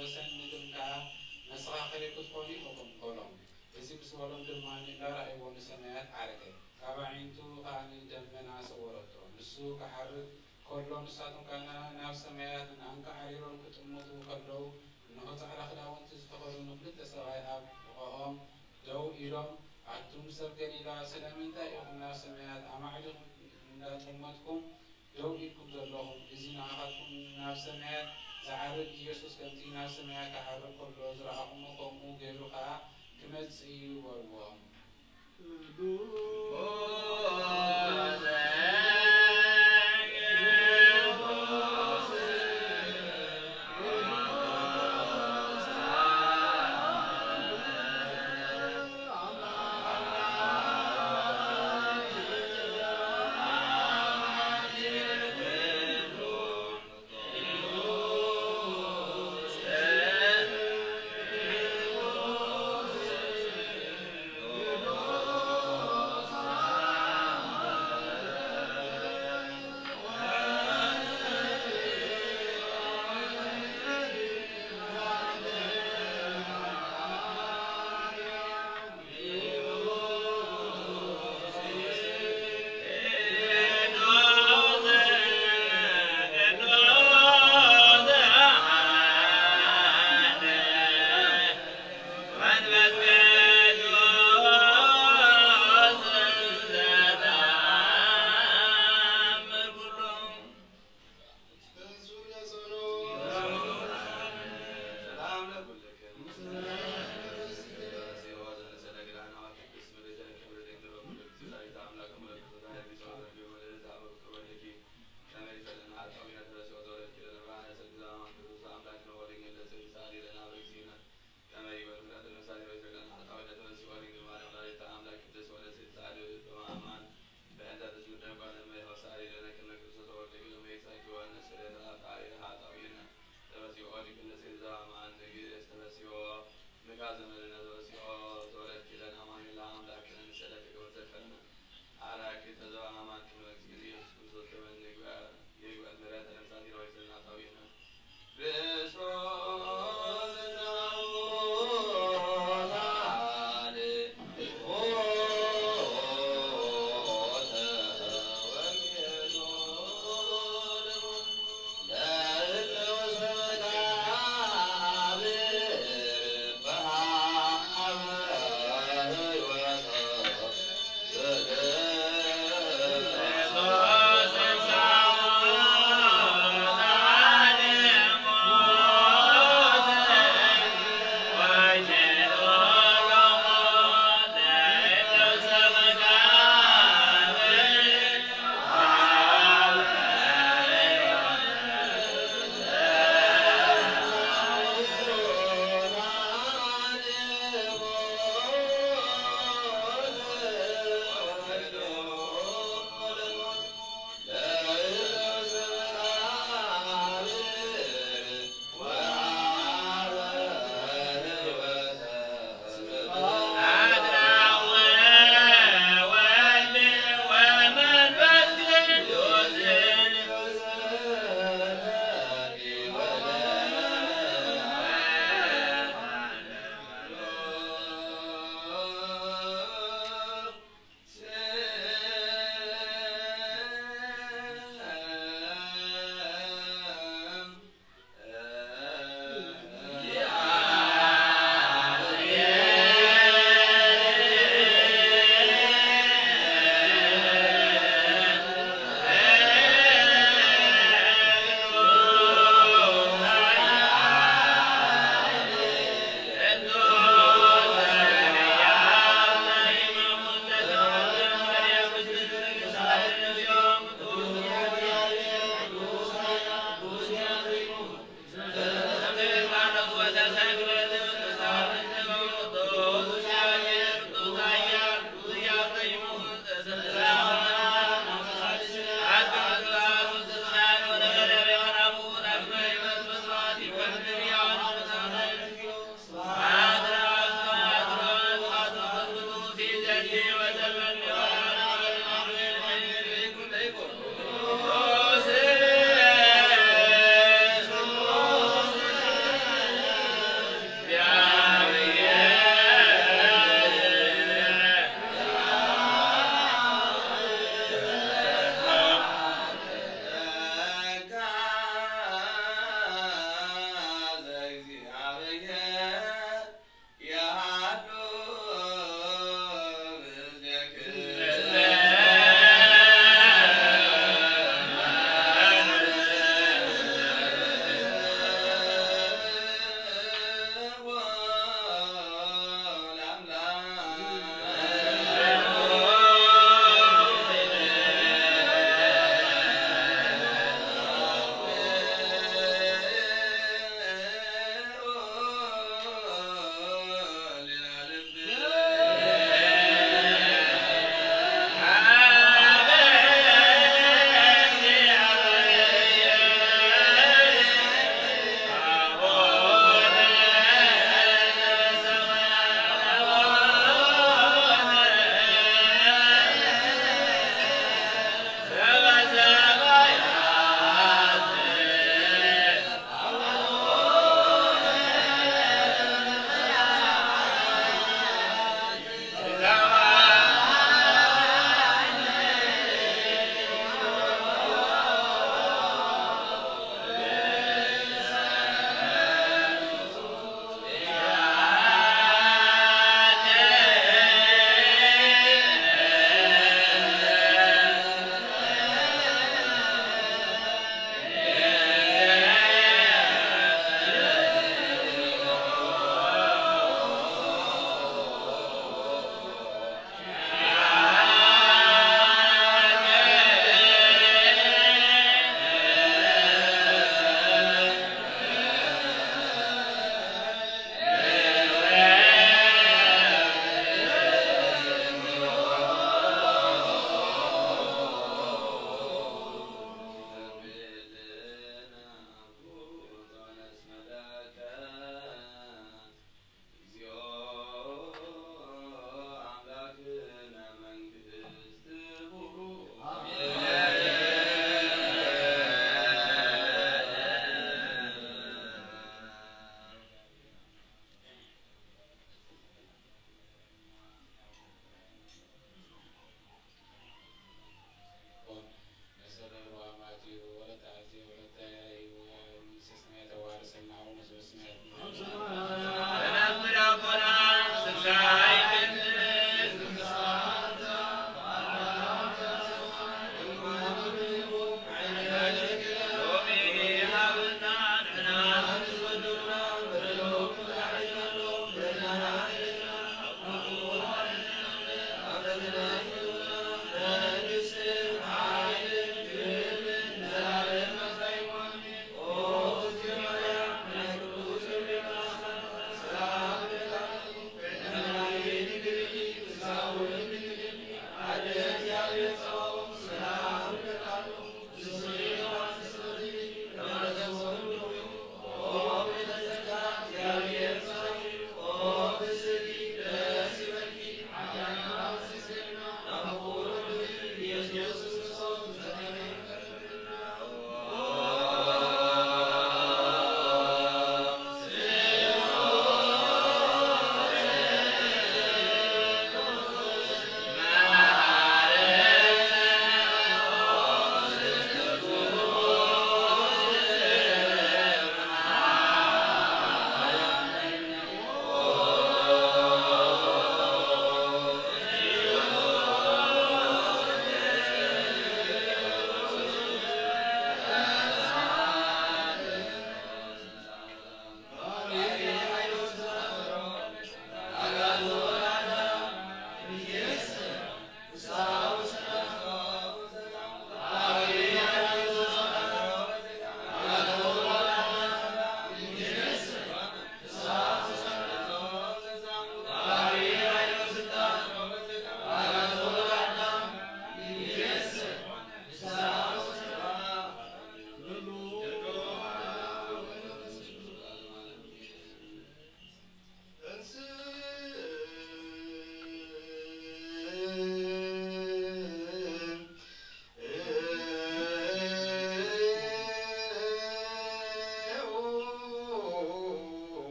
وسن ندم كا نسخة خليك قولي قولهم إذا بس ولهم دماني لا رأي ون سمايات عركة ካባዒንቱ ካኒ ደመና ሰወረቶ ንሱ ክሓርግ ከሎ ንሳቶም ካና ናብ ሰማያት አንቃዓሪሮም ክጥምቱ ከለው እነሆ ጻዕዳ ክዳውንቲ ዝተኸደኑ ክልተ ሰብኣይ ኣብ ጥቕኦም ደው ኢሎም ኣቱም ሰብ ገሊላ ስለምንታይ ኢኹም ናብ ሰማያት ኣማዕዲኹም እንዳጠመትኩም ደው ኢልኩም ዘለኹም እዚ ንዓኻትኩም ናብ ሰማያት ዝዓርግ ኢየሱስ ከምቲ ናብ ሰማያት ክዓርግ ከሎ ዝረኣኹሞ ከምኡ ገይሩ ከዓ ክመጽእ እዩ በልዎም።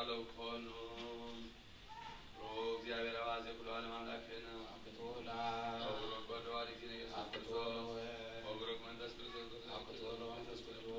ባለው ኮኑ እግዚአብሔር አዋዜ ብሎ ዓለም አምላክና አክቶላ ወጎዶ አዲስ ኢየሱስ ክርስቶስ ወግሮክ መንፈስ ክርስቶስ አክቶላ መንፈስ ቅዱስ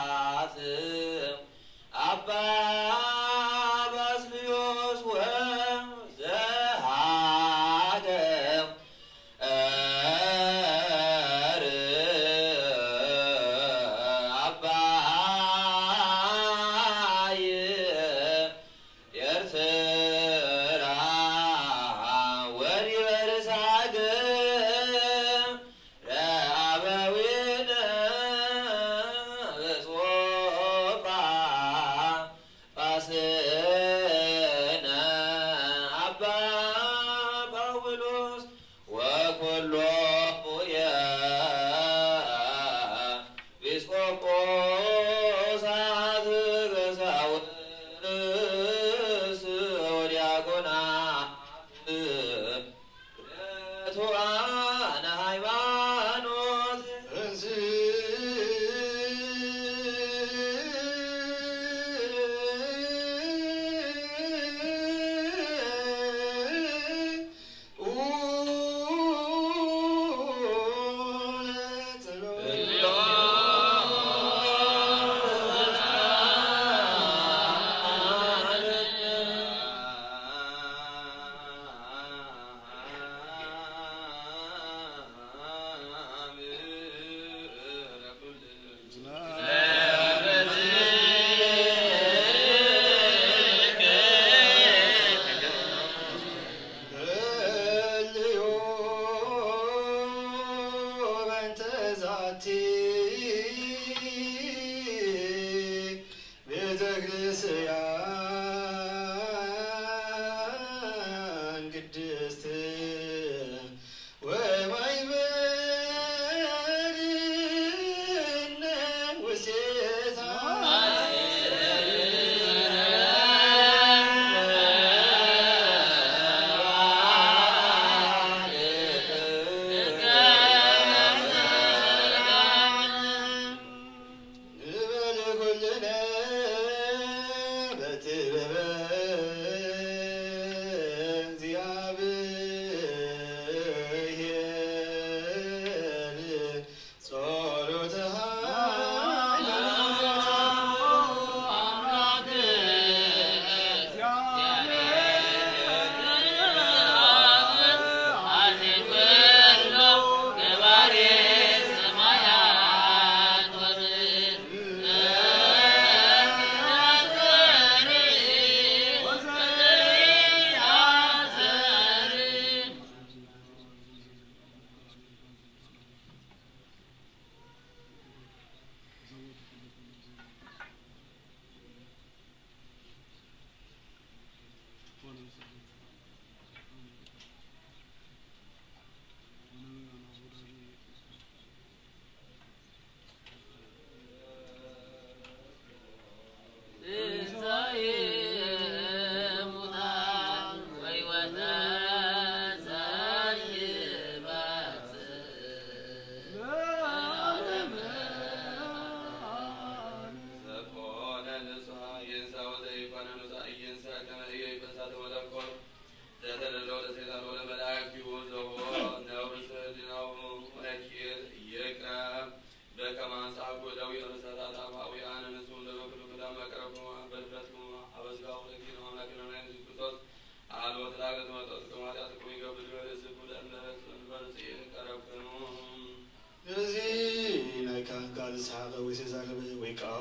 ጳጳሳት አባ ባስልዮስ ወዘሃገር አባይ የኤርትራ ወዲበርስ ሀገር ለአበዊነ በጾፋ ጳስነ አባ ጳውሎስ ወኩሎሙ ኤጲስቆጶሳት ቀሳውስት ወዲያቆናት ርቱዓነ ሃይማኖት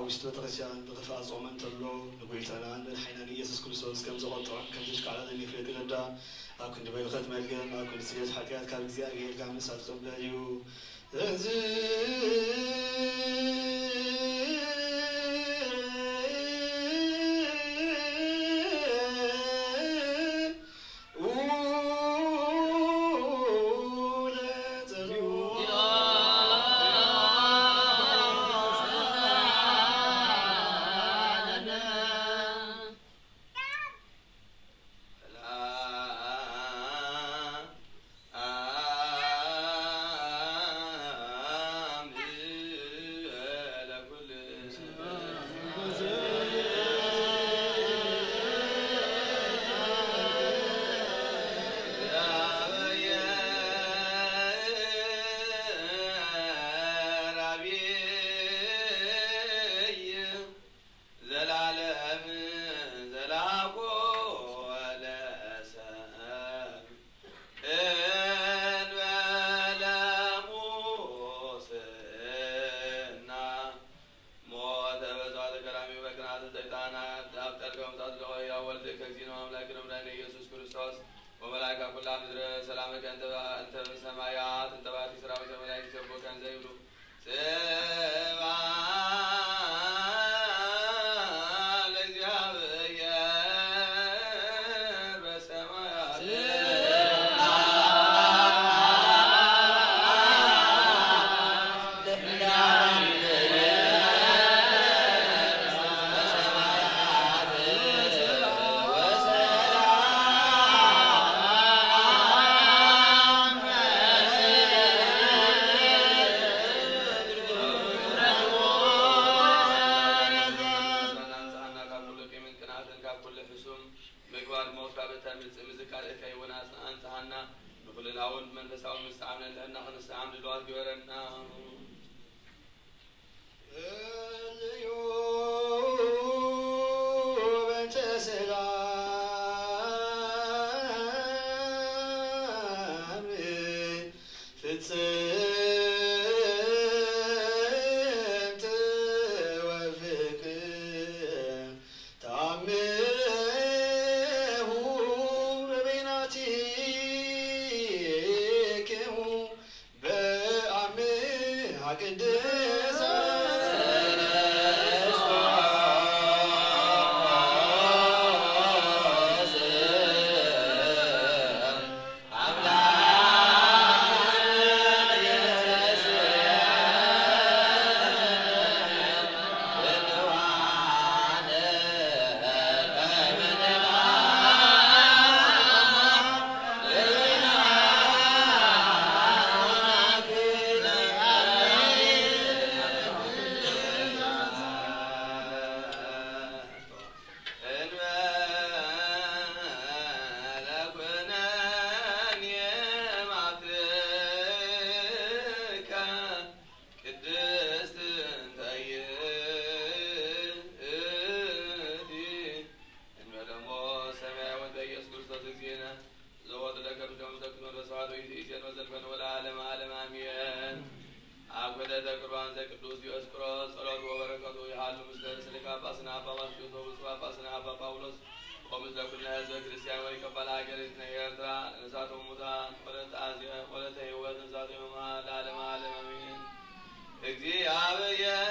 ውስጥ ቤተክርስቲያን በተፈጽሞ ተብሎ ንጉይተና ንሓይናን ኢየሱስ ክርስቶስ ከም ዝቆጥዖን ከም ዝሽቃላን ይፍለጥ ይረዳ ኣብ ክንዲ በረኸት መልገም ኣብ ክንዲ ስርየት ሓጢኣት ካብ እግዚኣብሔር ጋር ምሳት ቅብለ እዩ እዚ እግዚአብሔር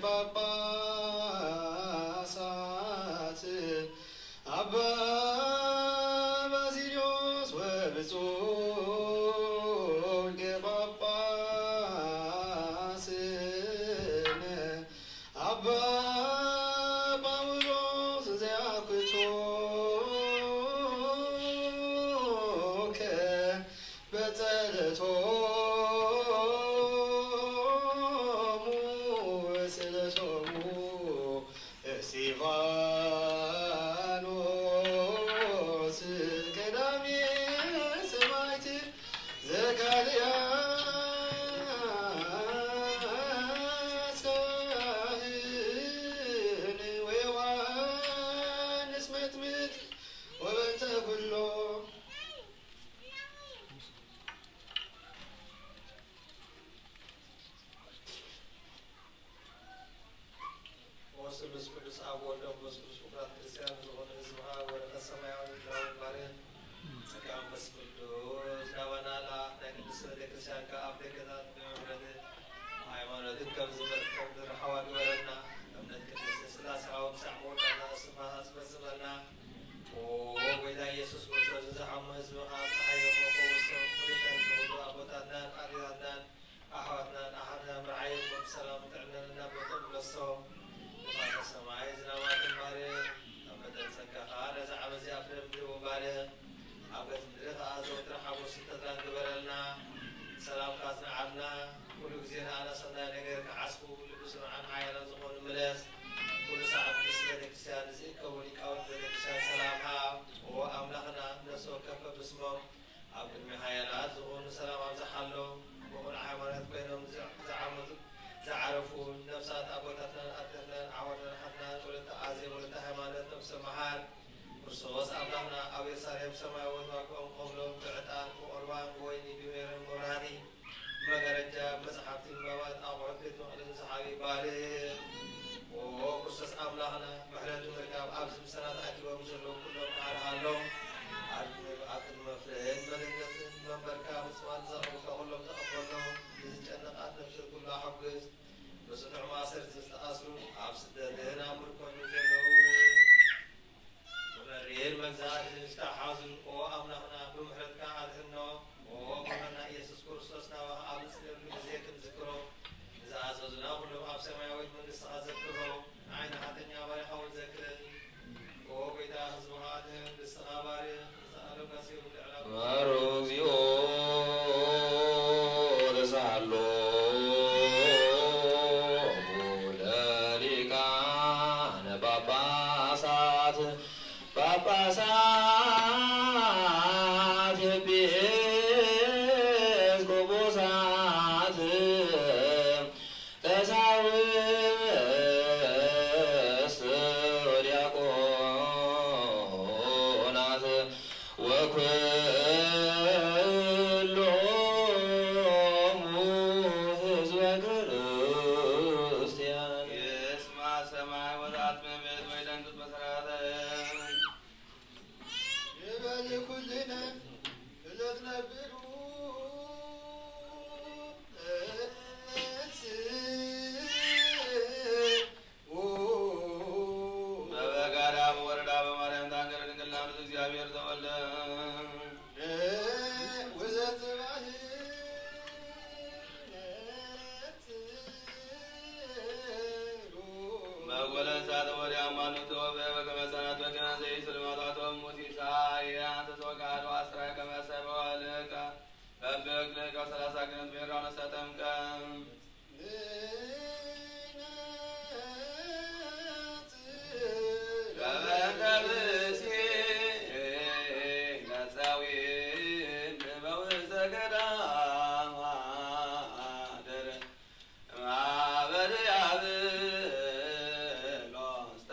ጳጳሳት አባ ባሲልዮስ ወብፁዕ ሊቀ ጳጳስነ አባ ጳውሎስ ዘያክቶከ በጸለቶሙ ወስእለቶሙ እስጢፋኖስ ቀዳሜ ሰማዕት ዘካርያስ ካህን ወዮሐንስ መጥምቅ ወበንተ ኩሎ ወስሉስ ቅዱስ አብ ወወልድ ወመንፈስ ቅዱስ ፍቁራት ክርስቲያን ዝኾነ ህዝብሃ ወረቀት ሰማያዊ ምድራዊ ባርህ ጸጋ መንፈስ ቅዱስ ናባና ናይ ቅድስት ቤተክርስቲያን ከአብ ደገታት ብምሕረት ሃይማኖትን ከም ዝመርከብ ዝረሓዋ ግበረና እምነት ቅድስት ስላሴያዊ ክሳዕ መወዳእታ ስፋሃ ዝፈጽመና ጎይታ ኢየሱስ ክርስቶስ ዝሓሙ ህዝብኻ ፀሓዮም መፈወሶም ፍሉጠን ዝኽእሉ ኣቦታትናን ኣዴታትናን ኣሕዋትናን ኣሓትናን ብርዓዮም ብሰላም ጥዕነንና ቦቶም ብለሶም ንፋተ ሰማይ ዝናባትን ባርኽ ኣብ መጠን ጸጋኻ ነዚ ዓመት እዚ ኣብ ምድሪ ባርኽ ኣብ ገጽ ምድሪ ከዓ ዘወትረ ሓጎስ ተድላን ግበረልና ሰላምካ ዝነዓብና ኩሉ ግዜ ንኣና ሰናይ ነገር ክዓስቡ ልቢ ስምዓን ሓያላን ዝኾኑ ምለስ ኩሉ ሰዓት ቅድስት ቤተክርስትያን ዝእከቡ ሊቃውንት ቤተክርስትያን ሰላምሃ ኣምላኽና ነፍሲ ወከፍ ብስሞም ኣብ ቅድሚ ሓያላት ዝኾኑ ሰላም ኣብዝሓሎም ብቑል ሃይማኖት ኮይኖም ዝዓመቱ ዝዓረፉ ነፍሳት ኣቦታትናን ኣዴታትናን ኣሕዋትናን ሓትናን ወለተ ኣዜብ ወለተ ሃይማኖት ነፍሰ መሃር ክርስቶስ ኣምላኽና ኣብ ኢየሩሳሌም ሰማያዊት ዋግኦም ከብሎም ብዕጣን ብቁርባን ብወይኒ ብሜሮን መብራህቲ ብመጋረጃ መፅሓፍቲ ንባባት ኣቑሑት ቤት መቕደስ ሰሓቢ ባርኽ ክርስቶስ ኣምላኽና ምሕረቱ ምርካብ ኣብዚ ምሰናት ኣኪቦም ዘለዉ ኩሎም ኣርሃሎም ኣብ ቅድሚ መፍልሕን መደገስን መንበርካ ምፅዋት ዘቕርቡካ ኩሎም ተቐበሎም ንዝጨነቓት ነፍሲ ኩሉ ኣሐግዝ ብጽኑዕ ማእሰርቲ ዝተኣስሩ ኣብ ስደትን ኣብ ምርኮን ዘለዉ ብመሪር መግዛእትን ዝተሓዙ ኣምላኽና ብምሕረትካ ኣድህኖ መምህርና ኢየሱስ ክርስቶስ ናባኻ ኣብ ዝፅለሉ ግዜ ክንዝክሮ ዝኣዘዙና ኩሎም ኣብ ሰማያዊት መንግስትኻ ዘክሮ ንዓይኒ ሓተኛ ባሪኻ እውን ዘክረኒ ጎይታ ህዝብኻ ኣድህን ንስኻ ባርኽ ዝኣለምካ ሲሩ ልዕላ ማሮ እግዚኦ ረሳሎ ለሊቃነ ጳጳሳት ጳጳሳት ኤጲስቆጶሳት ቀሳውስት ዲያቆናት ወኩሎሙ ህዝበ ክርስቲያን የስማ ሰማይ ወዛት መምት ወይ ደንግጥ መሰራተ ይበል ኩልነ እለትነብሩ በበጋዳ በወረዳ በማርያም ታንገረ ድንግል ናምት እግዚአብሔር ተወልደ ውዘት መጎለሳ ተወዲያ ማኑ ተወበ በከመሰናት በከመ ዘይስልማታቶም ሙሲሳ ያንተ ተወቃዶ አስራ ከመሰበ ወልቃ በበግለቀ 30 ቀን ብሔራውን ሰተምከ ገበንተብሲ ገጸዊን በውስተ ገዳም አደረ ማበርያብሎስ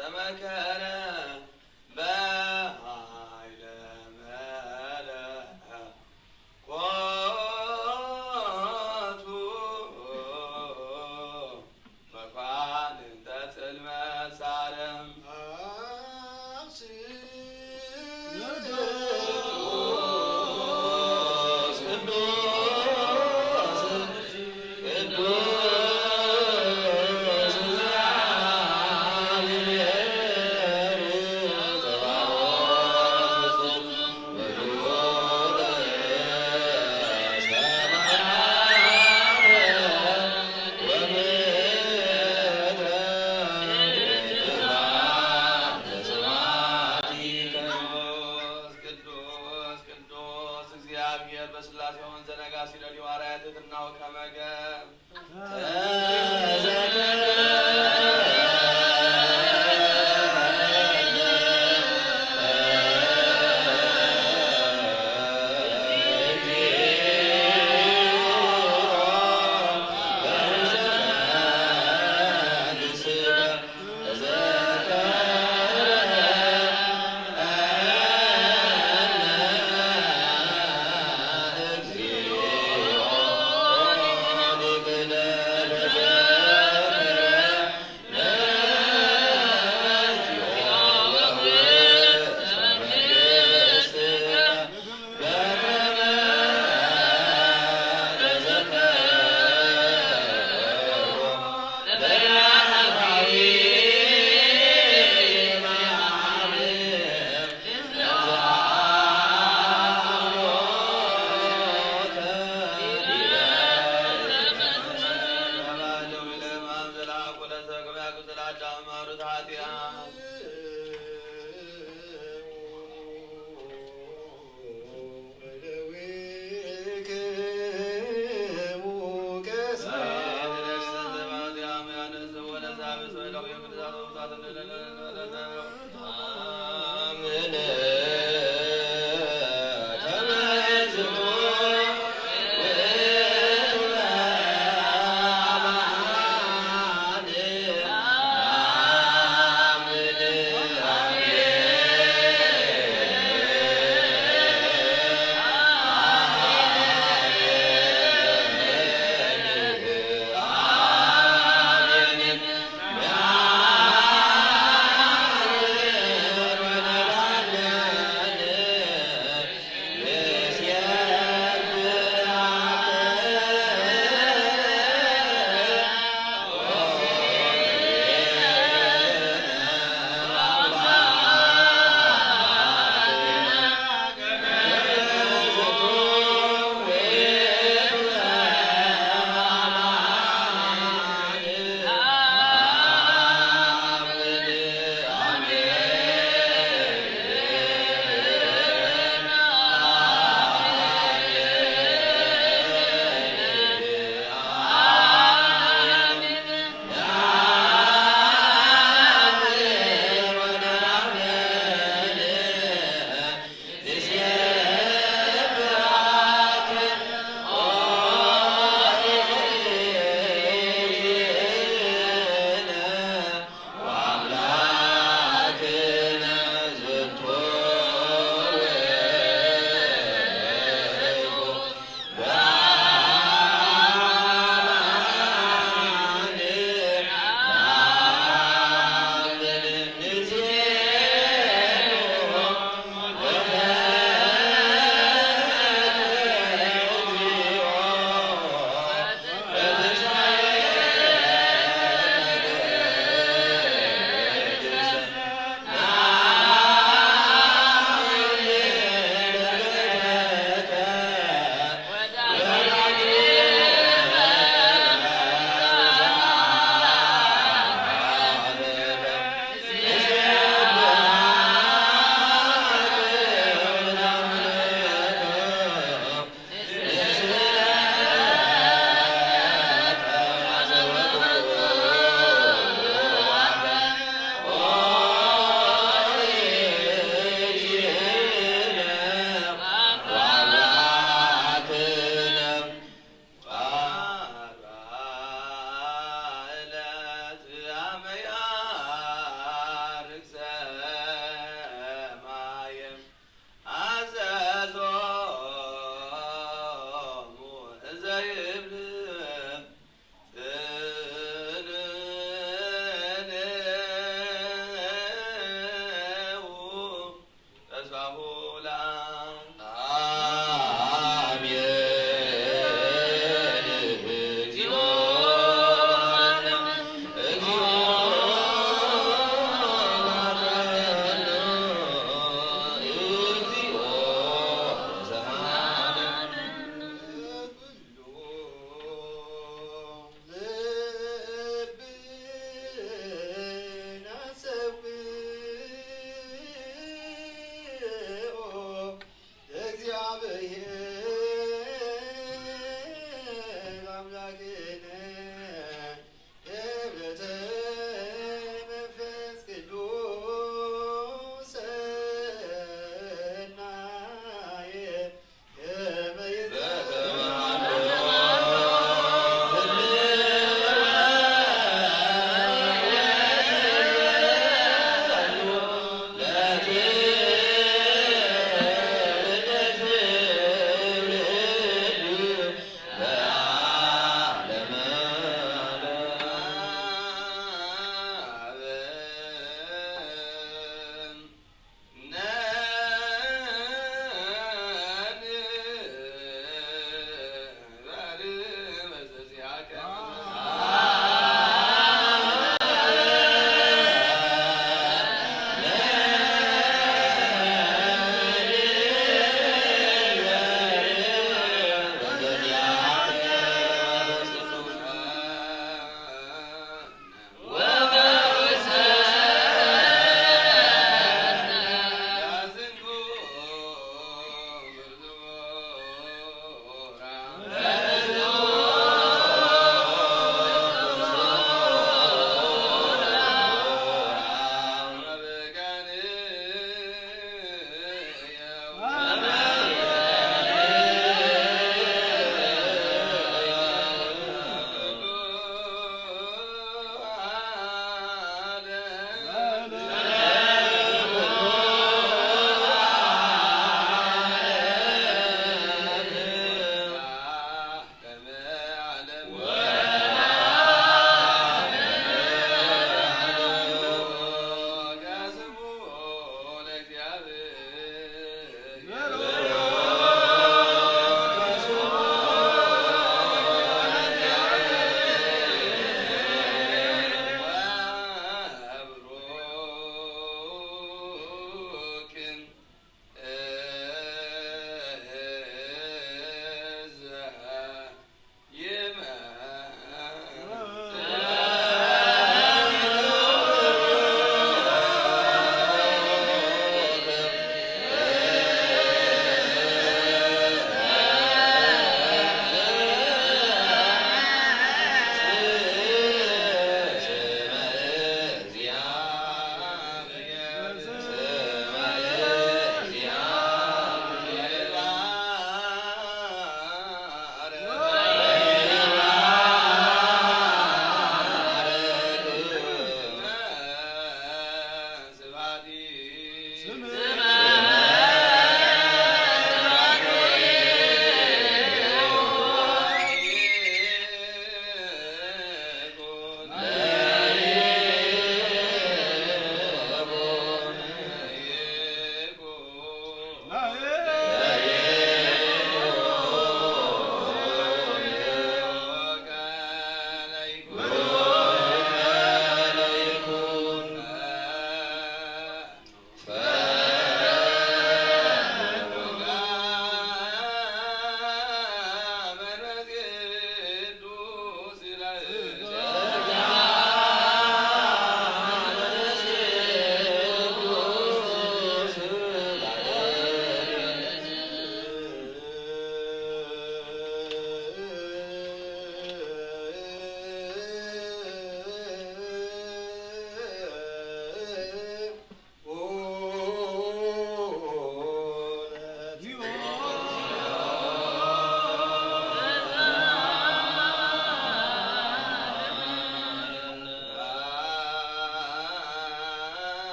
Yeah.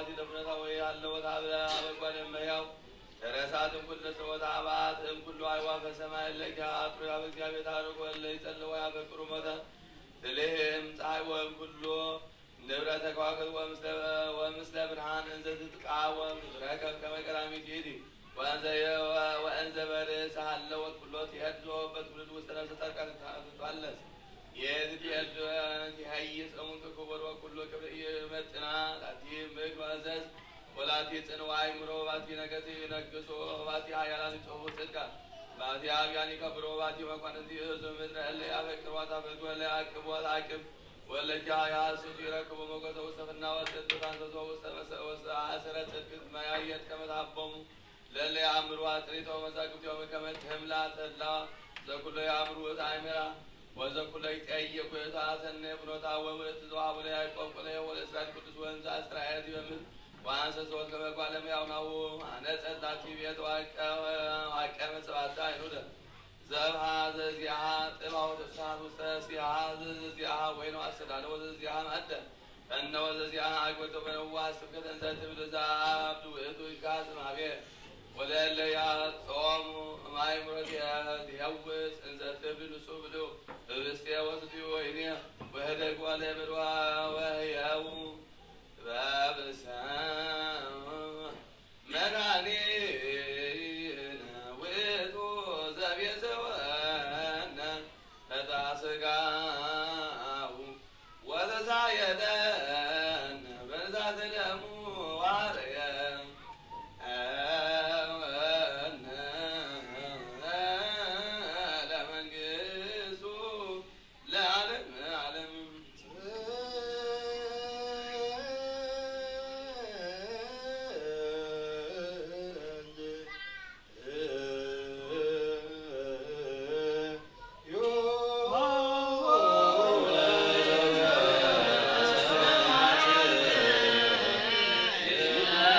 ባቲ ደፍነታ ወይ ያለው ታብለ አበጓን መያው ተረሳትም ኩለ ሰወታ አባት ኩሉ አይዋፈ ሰማይ ለካ አጥሩ እግዚአብሔር ታርቆ ለይ ጸልዋ ያበቅሩ ሞተ ትልህም ፀሐይ ወም ኩሎ ንብረተ ከዋክብት ወምስለ ብርሃን እንዘ ትትቃወም ረከብ ከመ ቀዳሚት ይእቲ ወእንዘ በርእስ ሀለወት ኩሎት የህድዞ በትውልድ ውስጥ ነፍሰ ጻድቃን ትፋለስ የትሄድ ትሀይስ እሙንከ ክቡር ወኩሎ ክብር ይመጥና ላቲ ምግብ መእዘዝ ወላቲ ጽንዋ አይምሮ ባቲ ነገት ይነግሶ ባቲ ሀያላን ይጾሙ ጽድቃ ባቲ አብያን ይከብሮ ባቲ መኳንንት ይእዙ ምድረ እለ ያፈቅሯታ በጎ እለ ያቅቧት አቅብ ወለጃ ያሱስ ይረክቡ ሞገሰ ውስተ ፍና ወስጥ ታንሰሶ ውስተ አስረ ጽድቅ መያየት ከመታቦሙ ለለ ያምሩ አጥሪቶ መዛግብቶ ከመት ህምላ ተላ ዘኩሎ ያምሩ ታይመራ ወዘኩሎ ይጠይቁ የታሰነ ብኖታ ወምረት ዘዋቡ ላይ ያቆቆለ ወለስራት ቅዱስ ወንዛ እስራኤል ይመም ዋንሰ ሶት ከመጓለም ያውናው አነጸታቲ ቤት ዋቀመ ሰባታ ይኑደ ዘብሃ ዘዚያ ጥባው ተሳቱ ተሲያ ዘዚያ ወይኑ አሰዳነ ወዘዚያ ማደ እነ ወዘዚያ አግበቶ በነዋስ ከተንዘት ብዛብዱ እቱ ይካስ ማቤ ወለለ ያ ጾም ማይምሮት ያውስ እንዘት ብሉሱ ብሉ እስቲ ወስቲ ወይኔ ወህደግ ወለ ብርዋ ወያው ባብሳ መራኒ ወቶ ዘቤዘወነ ተታስጋው ወተሳየደን በዛት ደሙ ዋርየ Yeah.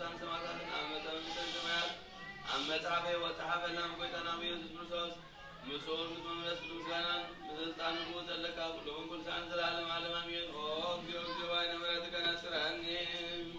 ቅዱሳን ሰማዕታትን አመተ መንግሥተ ሰማያት አመጽሐፈ ወጸሐፈና መቆይታና ኢየሱስ ክርስቶስ ምስል መመለስ ቅዱስ ምስጋናን በስልጣን ንጉሥ ዘለካ ሁሉም ቅዱሳን ዘላለም ዓለም አሜን። ኦ እግዚኦ እግዚኦ አይነ ምሕረትከ ነስረኒ አሜን።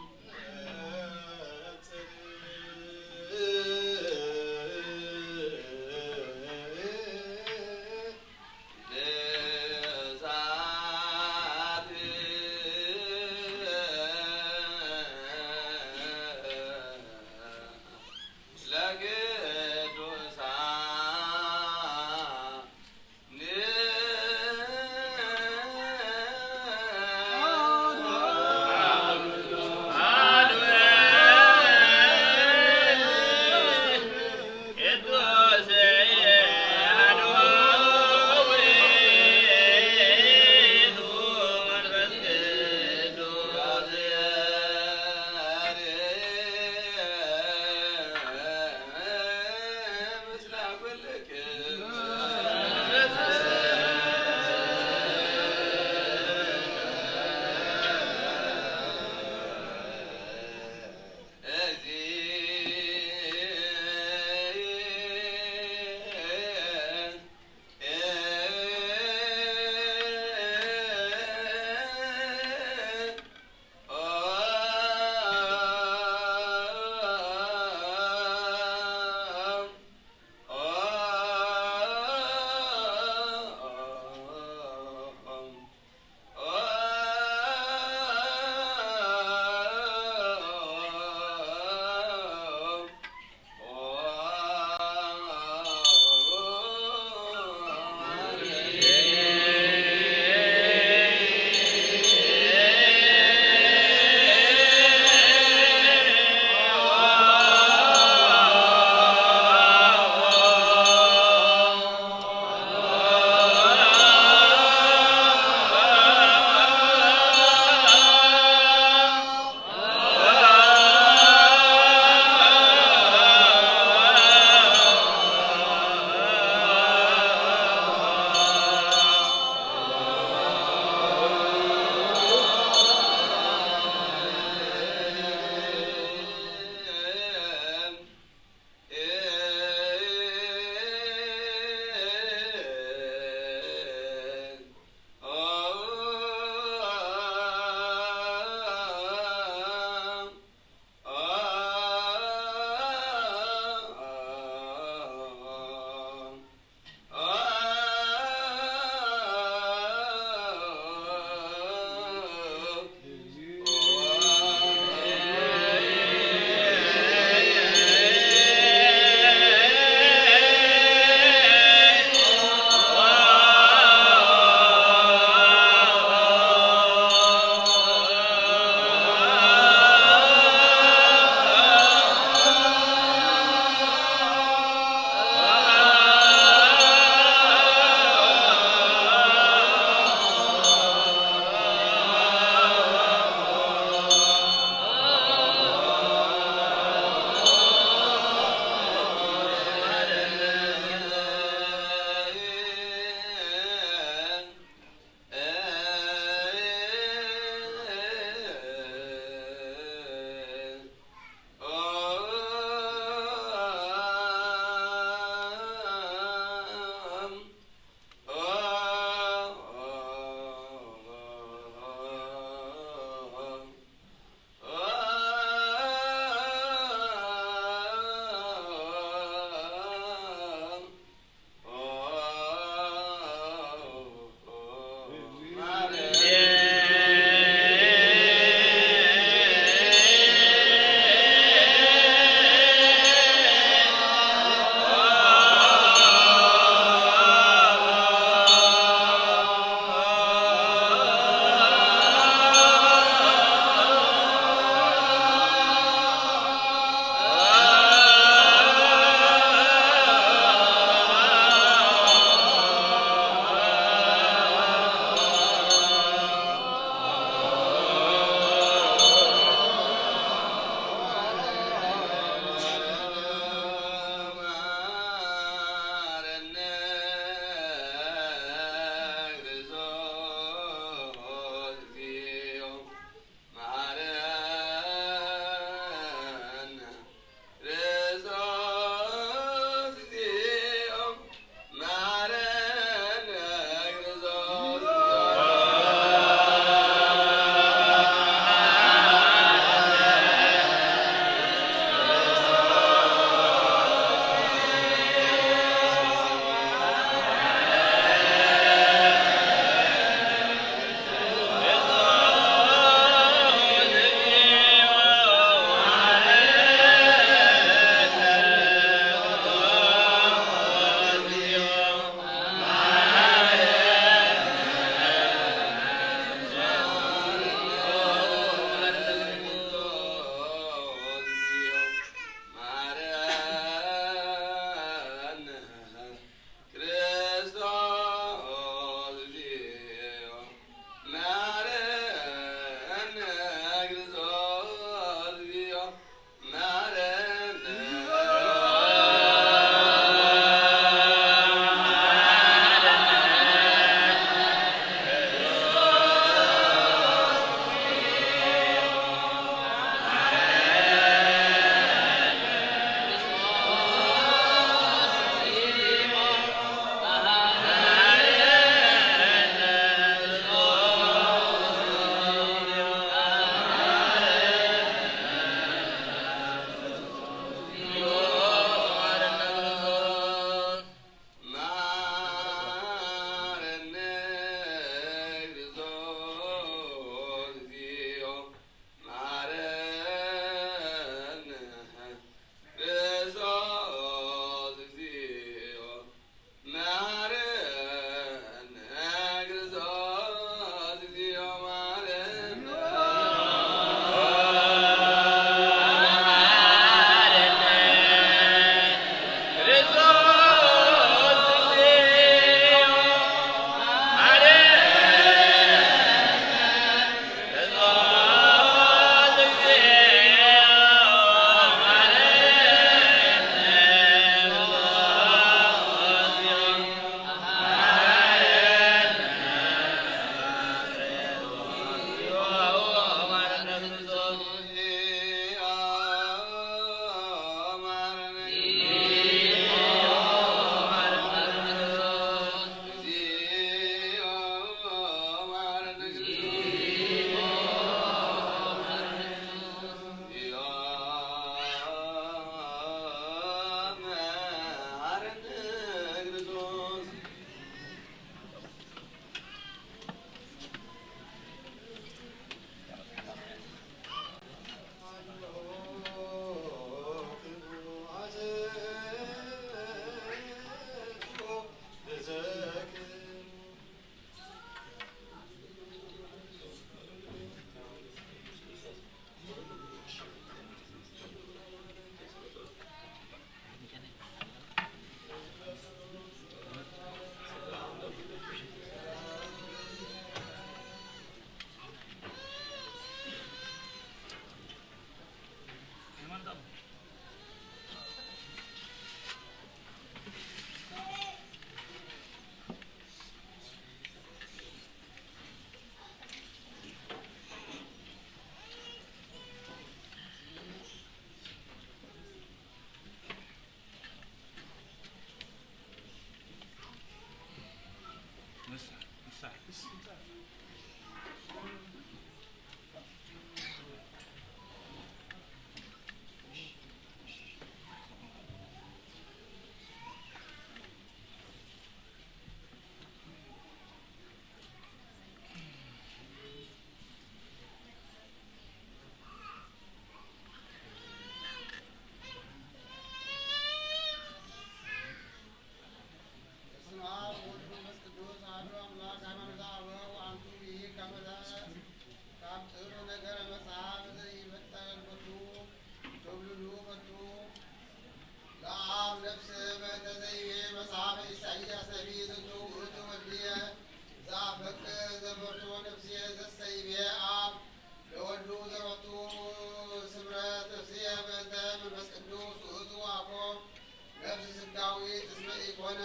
ዳዊት እስመ ኢኮነ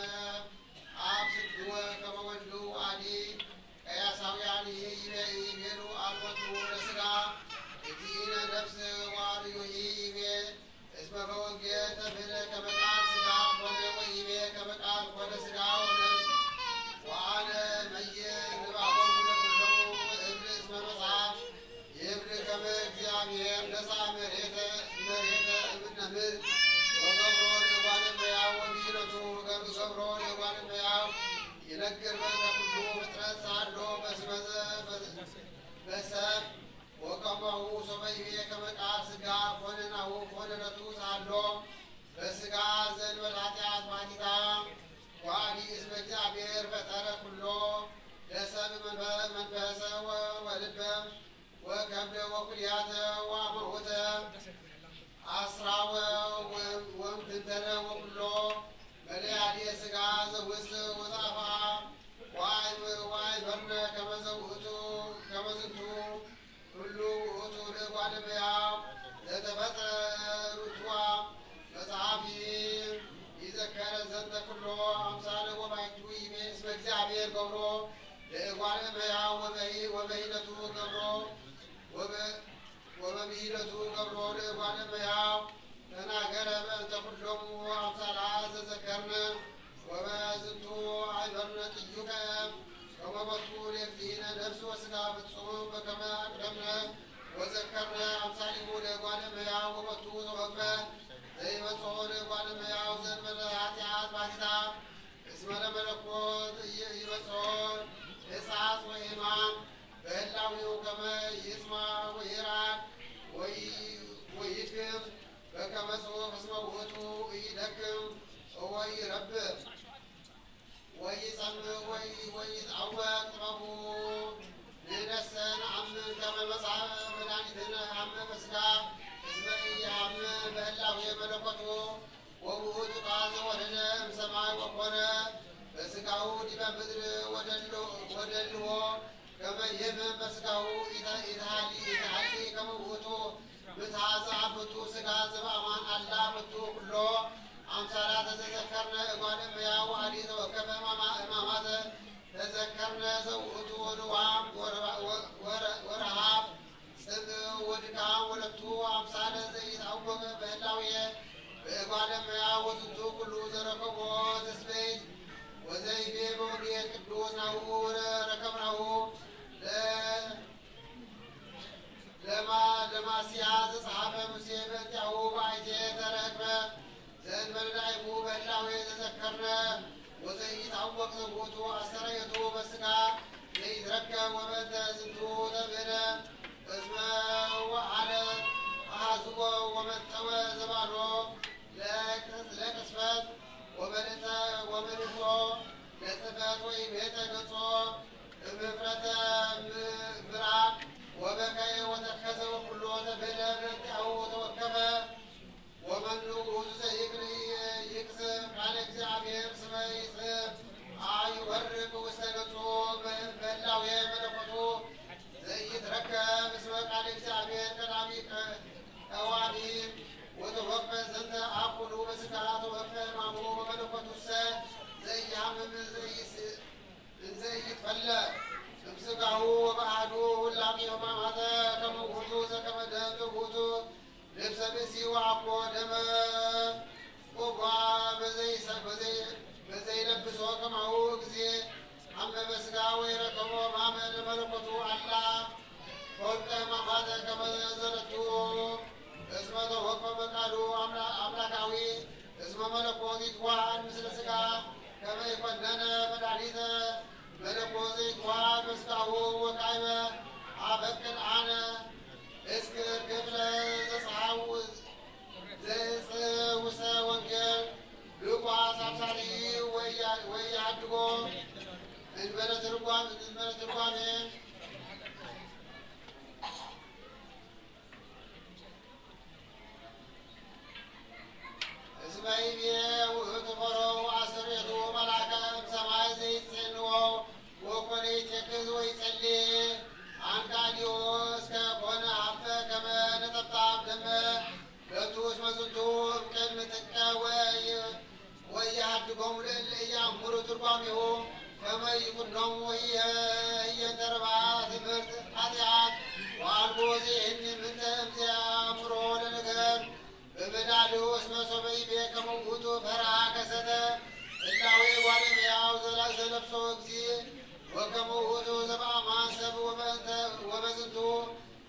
አብ ስድወ ከመ ወልዱ አዲ ቀያሳውያን ይቤሉ አልቦቱ ለሥጋ እግዚእነ ነፍስ ዋርዩሂ ይቤ እስመ በወንጌል ተብህለ ከመ ቃል ሥጋ ኮነ ወይቤ ከመ ቃል ኮነ ሥጋ ወነፍስ ወአነ መይእ ንባቦሙ ለኵሎሙ እብል እስመ መጽሐፍ ይብል ከመ እግዚአብሔር ነሣ መሬተ እምነ ምድር ወገብሮ ለእጓለ እመሕያው ወብሂለቱ ገብሮ ለእጓለ እመሕያው ይነግር በእንተ ኩሉ ፍጥረት ዛሎ በስመ በሰብ ወከማሁ ሶበ ይቤ ከመ ቃል ሥጋ ኮነ ናሁ ኮነ ለቱ ዛሎ በሥጋ ዘእንበለ ኃጢአት ባሕቲታ ወአዲ እስመ እግዚአብሔር ፈጠረ ኩሎ ለሰብእ መንፈሰ ወልበ ወከብደ ወኩልያተ ወአመዑተ አስራወ ወእምትንተነ ወኩሎ መለያልየ ሥጋ ዘውስጥ ወጻፋ ወአይበርነ ከመ ዘውእቱ ከመ ዝንቱ ሁሉ ውእቱ ለእጓለ እመሕያው ዘተፈጥረ ርቱዐ መጽሐፍ ይዘከረ ዘንተ ኩሎ አምሳለ ወባሕቱ ይቤ እስመ እግዚአብሔር ገብሮ ለእጓለ እመሕያው ወበሂለቱ ገብሮ ወበብሂለቱ ገብሮ ለእጓለ እመሕያው ተናገረ በእንተ ኩሎሙ አምሳላት ዘዘከርነ ወበዝንቱ አይበርነ ጥዩቀ ከመ ቦቱ ለእግዚእነ ነፍስ ወሥጋ ፍጹም በከመ አቅደምነ ወዘከርነ አምሳሊሁ ለእጓለ እመሕያው ወቦቱ ተወክፈ ዘይበጽሖ ለእጓለ እመሕያው ዘእንበለ ኃጢአት ባሕቲታ እስመ ለመለኮት ይበጽሖ ሕጻጽ ወኢማን በህላዊሁ ከመ ይስማ ወይራድ ወይድክም በከመ ጽሑፍ እስመ ውእቱ ኢይደክም ወይረብብ ወይጸምዕ ወይትዐወቅ ጥበቡ ንሕነሰ ነአምን ከመ መጽሐፈ መድኃኒትነ ሐመ በሥጋ እስመ ኢያሐምም በህላዌ መለኮቱ ወውእቱ ቃል ዘወረደ እምሰማይ ወኮነ በሥጋሁ ዲበ ምድር ወደልዎ ከመ ይህብም በሥጋሁ ኢትሐሊ ከመ ውእቱ ምትሐዘ አብቱ ሥጋ ዘበአማን አላ ቦቱ ኩሎ አምሳላት ተዘከርነ እጓለ እመሕያው ወአዲ ተወከፈ ሕማማተ ተዘከርነ ዘውእቱ ወድዋም ወረሃብ ጽምዕ ወድካም ወለቱ አምሳለ ዘይትዐወቅ በህላዌ በእጓለ እመሕያው ወዝንቱ ኩሉ ዘረከቦ ተስበይት ወዘይቤ በወንጌል ቅዱስ ናሁ ረከብናሁ ለማስያ ዘጸሐፈ ሙሴ በእንቲአሁ ባሕቴ ተረክበ ዘእንበለ ዳይሙ በህላዌ ተዘከርነ ወዘይትዐወቅ ዘውእቱ አስተርእየቱ በሥጋ ዘይትረከብ ወበእንተ ዝንቱ ተብህለ እስመ ወአለ አሐዝዎ ወመጠወ ዘባኖ ለቅስፈት ወመልጦ ለጽሕፈት ወይቤተ ገጾ እምፍረተ ምራቅ ወበከየ ወተከዘ ወኩሎ ተብህለ በእንቲአሁ ተወከፈ ወመኑ ውእቱ ዘይክል ይቅስም ቃለ እግዚአብሔር እስመ ይጽሕፍ አይወርቅ ውስተ ገጹ በህላዌ መለኮቱ ዘይትረከብ እስመ ቃለ እግዚአብሔር ቀዳሚ ቀዋሚ ወተወክፈ ዘንተ አኩሉ በሥጋ ተወክፈ ሕማሙ በመለኮቱሰ ዘኢያሐምም እንዘይትፈለጥ እምሥጋሁ ወበአሐዱ ውላቄ ሕማማተ ከመ ውእቱ ዘከመ ደም ዘውእቱ ልብሰ ብእሲ ወአኮ ደመ ቁርባ በዘይለብሶ ከማሁ ጊዜ ሐመ በሥጋ ወይረከቦ ሕማመ ለመለኮቱ አላ ኆልቀ ሕማማተ ከመ ዘለቱ እስመ ተወክፈ በቃሉ አምላካዊ እስመ መለኮት ይትዋሃድ ምስለ ሥጋ ከመ ይኰነነ መድኃኒተ መለኮት ዘይትዋሃድ በሥጋሁ ወካዕበ አበቅል አነ እስክር ክፍለ ዘጽውሰ ወንጌል ሉቃስ አምሳሊ ወያድጎ እንበለ ትርጓሜ እስመ ይቤ ውእቱ ፈሮ አስርየቱ መልአከ እምሰማይ ዘይጼንዎ ወኮነ ይቴክዝ ወይጸልይ አንቃዲዮ እስከ ኮነ ሀፈ ከመ ነጠብጣብ ደመ ለቱ እስመ ዝንቱ እምቅድመ ጥቀ ወያ ይኩኖሙ እየተርባ ትምህርት ኃጢአት ዋልቦ ዜህኒ ምንተ እምዚአምሮ ለነገር በመዳልዮስ መሶበ ይቤ ከመውቱ ፈርሃ ከሰተ እላዌ ዋለመያው ዘለብሶ እግዚእ ወከመውቱ ዘበአማን ሰብ ወበዝንቱ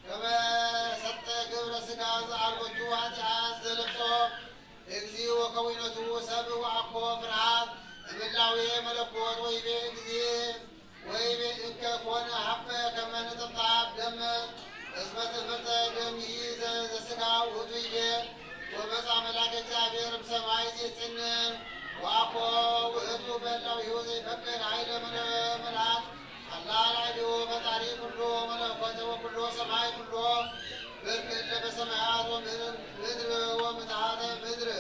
ከመሰጠ ግብረ ሥጋ ዘአልቦቱ ኃጢአት ዘለብሶ እግዚእ ወከዊነቱ ሰብ ወአኮ ፍርሃት እምላዌ መለኮት ወይቤ እግዚእ ወይቤ እንከ ኮነ ሀፈ ከመ ነጠብጣብ ደመ እስመ ትምህርተ ደምሂ ዘሥጋ ውእቱ ይቤ ወመጻ መልአከ እግዚአብሔር እምሰማይ ዘጽንን ወአኮ ውእቱ በእላዊሁ ዘይፈቅድ ኃይለ መልአክ አላ ላዕሌሁ ፈጣሪ ኩሎ መለኮተ ወኩሎ ሰማይ ኩሎ ብርክለ በሰማያት ወምድር ወምትሐተ ምድር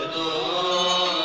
ቅዱስ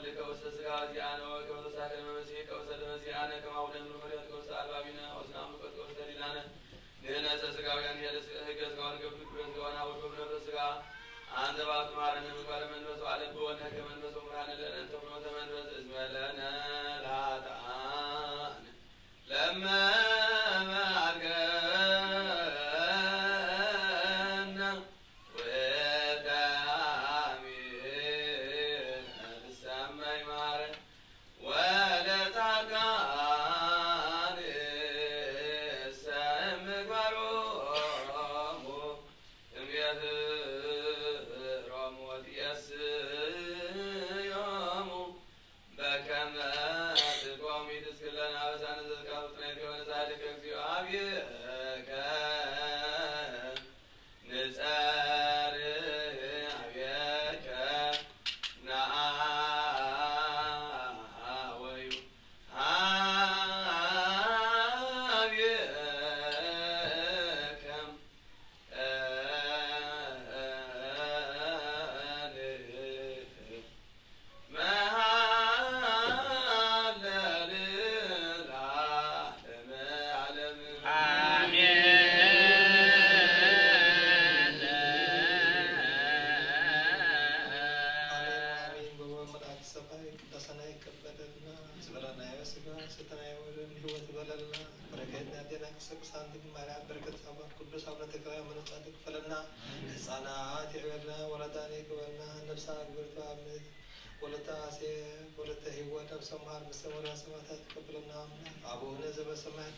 ወልድከ ውስተ ሥጋ ወዚአነ ወከመ ተሳከረ በመሲሕከ ውስተ ደመ ዚአነ ከማሁ ደምር ፍሬትከ ውስተ አልባቢነ ወስናም ፍቅርከ ውስተ ሊላነ ንሕነሰ ሥጋውያን ሕገ ሥጋውን ገብር ሥጋውን አውድ በፍኖተ ሥጋ አንተ ባቱ ማረነ ምግባረ መንፈስ አለብወነ ከመንፈስ ምራነ ለነ እንተ ፍኖተ መንፈስ እዝመለነ ላጣን ለመ አቡነ ዘበሰማያት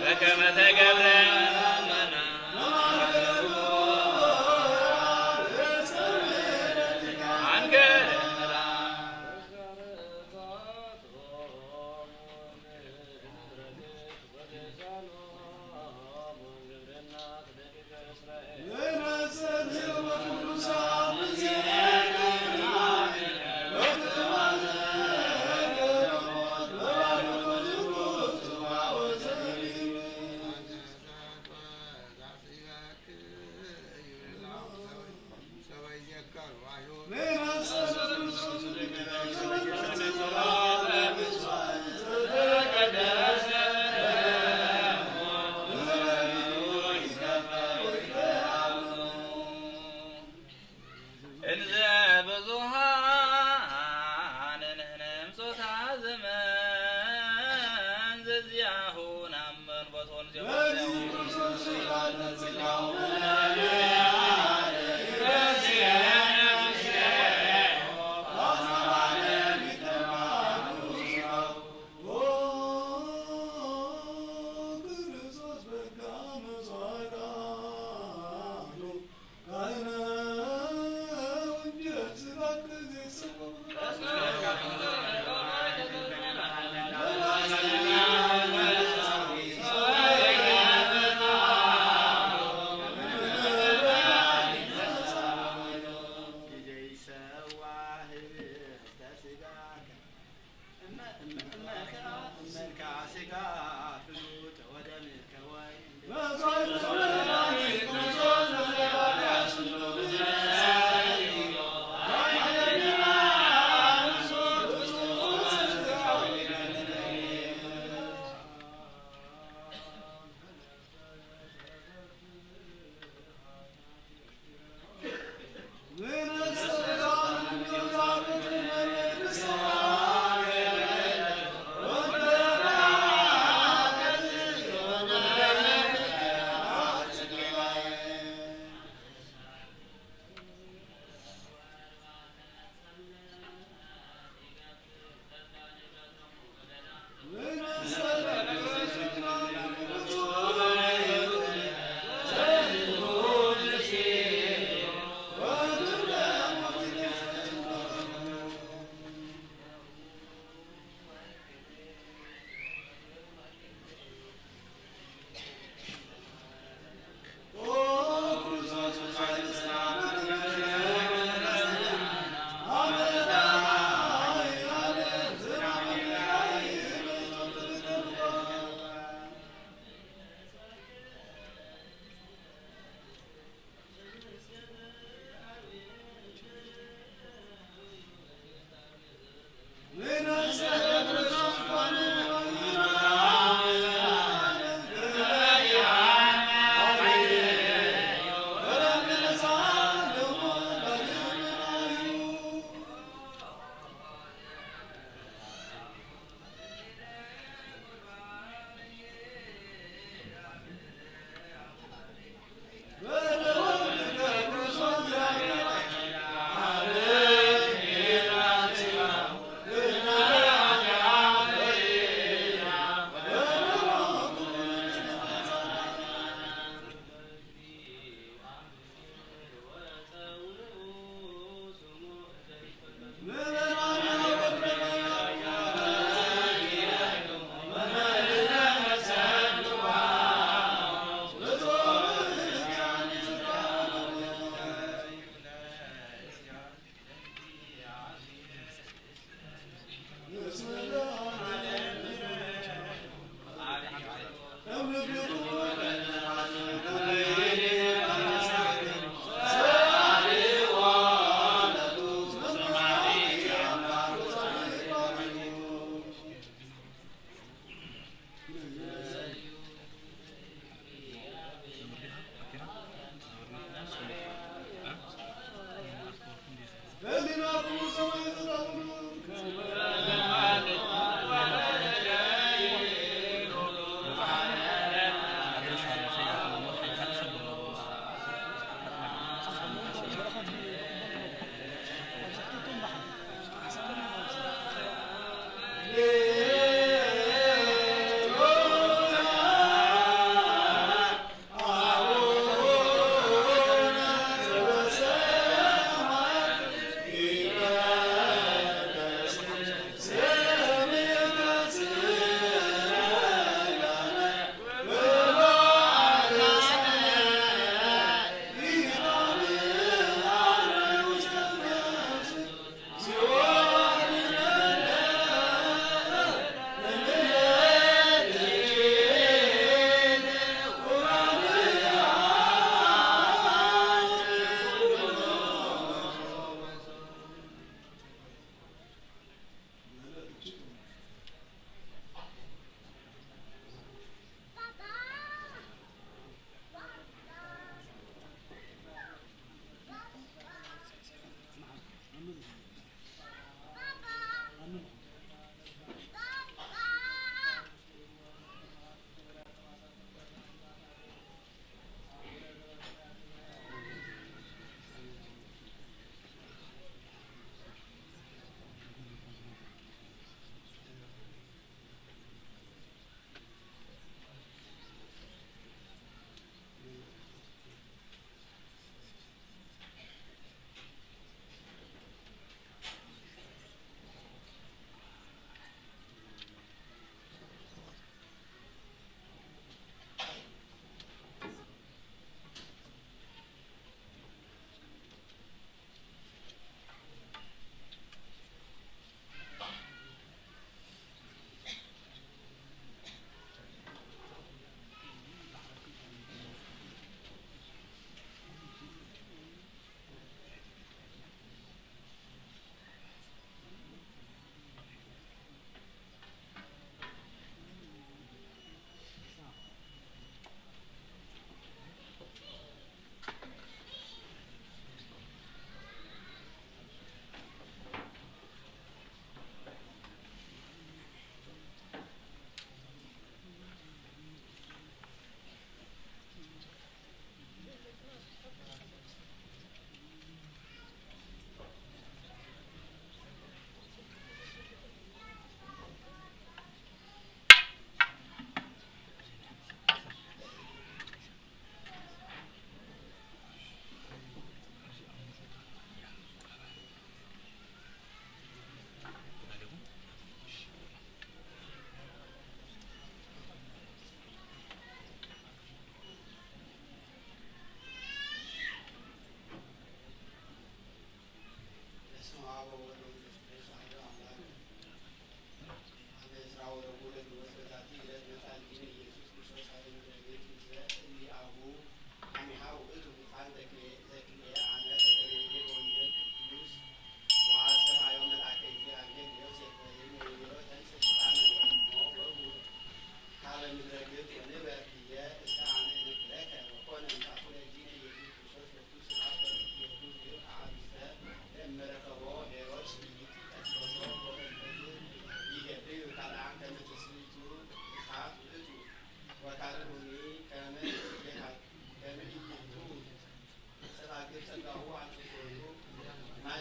በከመ ተገብረ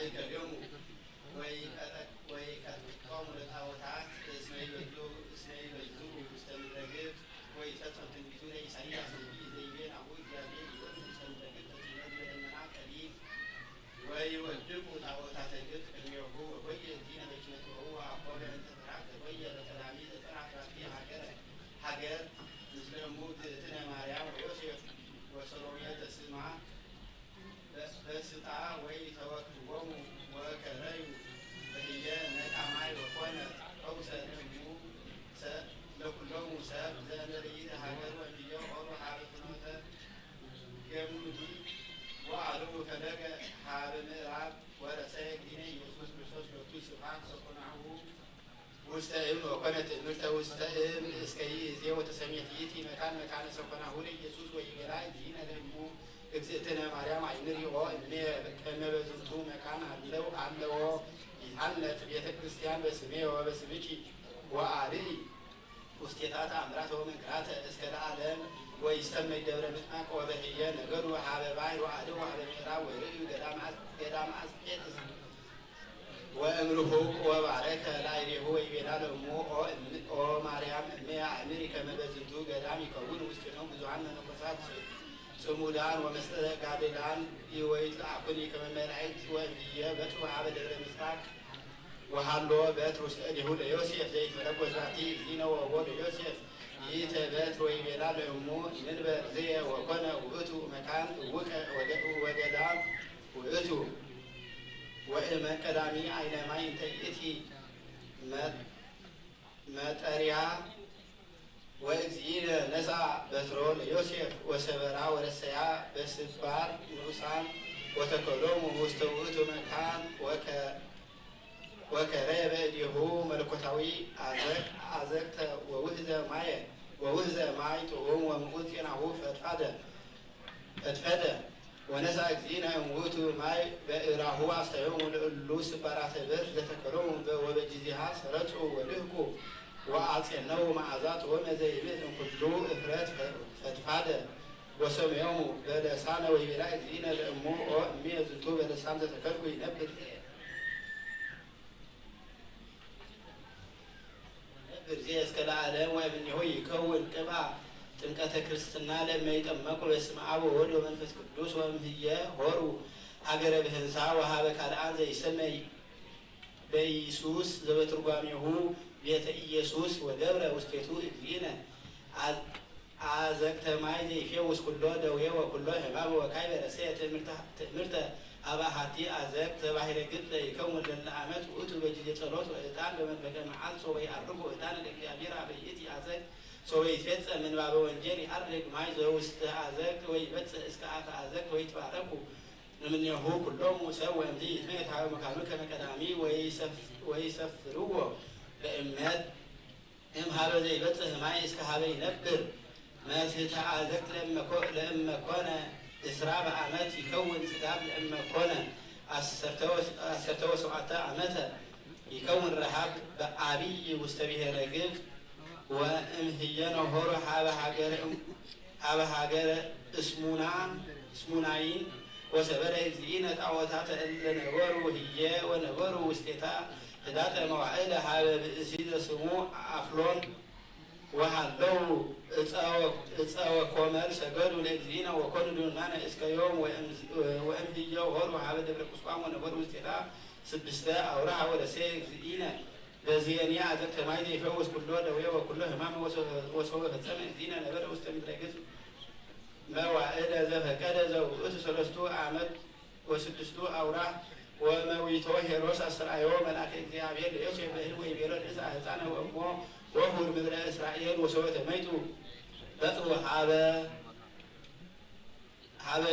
ማእከሎሙ ወይቀጥቀሙ ለጣዖታት እስመ ይበሉ ውስተ ምድረ ግብፅ ወይፈጽሙ ትንቢቱ ለኢሳይያስ ነቢይ ዘይቤ ናሁ እግዚአብሔር ይወርድ ውስተ ምድረ ግብፅ በጽልመት በደመና ቀሊል ወይወድቁ ጣዖታተ ግብፅ ቅድሜሁ ወኮየ ዲነ በኪነትሁ ወአኮበ እንተ ፍርሃት ተኮየ በተላሚ ዘጠራት ራፊ ሀገር ምስለ እሙ ትእትነ ማርያም ወዮሴፍ ወሰሎሜ ተስማ በስጣ ወይ ተወክቦሙ ወከረዩ በህየ ነቃማይ ወኮነ ፈውሰ ለኩሎሙ ሰብ ዘእንበይእተ ሀገር ወእንዲየ ሆሩ ሀበ ፍኖተ ገሙዲ ወአልዉ ፈለገ ሀበ ምዕራብ ወረሰየ ዲነ ኢየሱስ ክርስቶስ ሎቱ ስብሐት ወኮናሁ ውስተ እም ወኮነት ትምህርተ ውስተ እም እስከ ይእዜ ወተሰሜት ይእቲ መካነ ሰኮናሁ ለኢየሱስ ወይቤላ ዲነ ለእሙ እግዝእትነ ማርያም አይንሪኦ እኔ ከመ በዝንቱ መካን አለዎ ይሃንጽ ቤተ ክርስቲያን በስሜ ወበስምኪ ወአርኢ ውስቴታ ተአምራተ ወመንክራተ እስከ ለዓለም ወይሰመይ ደብረ ምጥማቅ ወበህየ ነገሩ ሀበ ባሕር ወአድው ሀበ ምዕራብ ወርእዩ ገዳመ አስቄጥስ ወእምርሁቅ ወባረከ ላዕሌሁ ወይቤላ ለእሙ ኦ ማርያም እሜ አእምሪ ከመ በዝንቱ ገዳም ይከውን ውስቴቱ ብዙኃን መነኮሳት ጽሙዳን ወመስተጋድላን ይወይትለአኩኒ ከመ መላእክት ወእምየ በጽሑ ሀበ ደብረ ምስራቅ ወሃሎ በትር ውስተ እዴሁ ለዮሴፍ ዘይትመለኮት ዛቲ እግዚእነ ወቦ ለዮሴፍ ይእተ በትር ወይቤላ ለእሙ ንንበር ዝየ ወኮነ ውእቱ መካን እውቀ ወገዳም ውእቱ ወእመ ቀዳሚ አይነ ማይ እንተ ይእቲ መጠርያ ወእግዚእነ ነሣ በትሮ ለዮሴፍ ወሰበራ ወረሰያ በስባር ንዑሳን ወተከሎሙ ውስተ ውእቱ መካን ወከረየ በእዴሁ መለኮታዊ አዘቅተ ወውህዘ ማይ ጥዑም ወምዑት ጤናሁ ፈትፈደ ወነሣ እግዚእነ እሙእቱ ማይ በእራሁ አስተዮሙ ለእሉ ስባራተ በትር ዘተከሎሙ ወበጊዜሃ ሰረጹ ወልህቁ ወአጼነው መዓዛት ወመዘይቤት እምኩሉ እፍረት ፈትፋደ ወሰምዮሙ በለሳነ ወይቤላ እግዚእነ ለእሙ ኦ እሜ ዝንቱ በለሳን ዘተከልኩ ይነብር ዜ እስከ ለዓለም ወእምኔሁ ይከውን ቅብአ ጥምቀተ ክርስትና ለእመይጠመቁ በስመ አብ ወወልድ ወመንፈስ ቅዱስ ወእምኅየ ሆሩ ሀገረ ብህንሳ ወሀበ ካልአን ዘይሰመይ በኢየሱስ ዘበትርጓሜሁ ቤተ ኢየሱስ ወገብረ ውስቴቱ እግዚእነ አዘቅተ ማይ ዘይፌውስ ኩሎ ደዌ ወኩሎ ሕማም ወካዕበ ረሰየ ትእምርተ አባሃቲ አዘቅተ ባሕረ ግብፅ ይከውን ለለ ዓመት ውእቱ በጊዜ ጸሎት ወዕጣን በመንፈቀ መዓልት ወይዐርጉ ዕጣን ለእግዚአብሔር አበ ይእቲ አዘቅት ወይትፌጸም ምንባበ ወንጌል ይዐርግ ማይ ዘውስተ አዘቅት ወይበጽሕ እስከ አፈ አዘቅት ወይትባረኩ እምኔሁ ኩሎሙ ሰብ ወእምዝ ይትመየጥ ሀበ መካኑ ከመ ቀዳሚ ወይሰፍርዎ በእምነት እምኀበ ዘይበጽሕ ማይ እስከ ሀበ ይነብር መስሕተ አዘቅት ለእመ ኮነ እስራ በዓመት ይከውን ጽጋብ ለእመ ኮነ አሰርተ ወሰብዓተ ዓመተ ይከውን ረሃብ በዓቢይ ውስተ ብሔረ ግብፅ ወእምኅየ ነሆሩ ሀበ ሀገረ እስሙናይን ወሰበረ እግዚእነ ጣዖታተ እለ ነበሩ ህየ ወነበሩ ውስቴታ ህዳጠ መዋዕለ ሀበ ብእሲ ዘስሙ አፍሎን ወሃለው እፀ ወኮመር ሰገዱ ለእግዚእነ ወኮኑ ዱናነ እስከ ዮም ወእምኅየ ሆሩ ሀበ ደብረ ቁስቋም ወነበሩ ውስቴታ ስድስተ አውራሃ ወረሰየ እግዚእነ በዚየኒ አዘቅተ ማይ ዘይፈውስ ኩሎ ደዌ ወኩሎ ሕማም ወሶበ ፈጸመ እግዚእነ ነበረ ውስተ ምድረ ግብፅ መዋዕለ ዘፈቀደ ዘውእቱ 3 ዓመት ወስድስቱ አውራህ ወመዊቶ ሄሮስ አስተርአዮ መልአከ እግዚአብሔር ለዮሴፍ በሕልም ወይቤሎ ንዕሣ ሕፃነ ወእሞ ወሁር ምድረ እስራኤል ወሶበ ተመይጡ በጽሑ ሀበ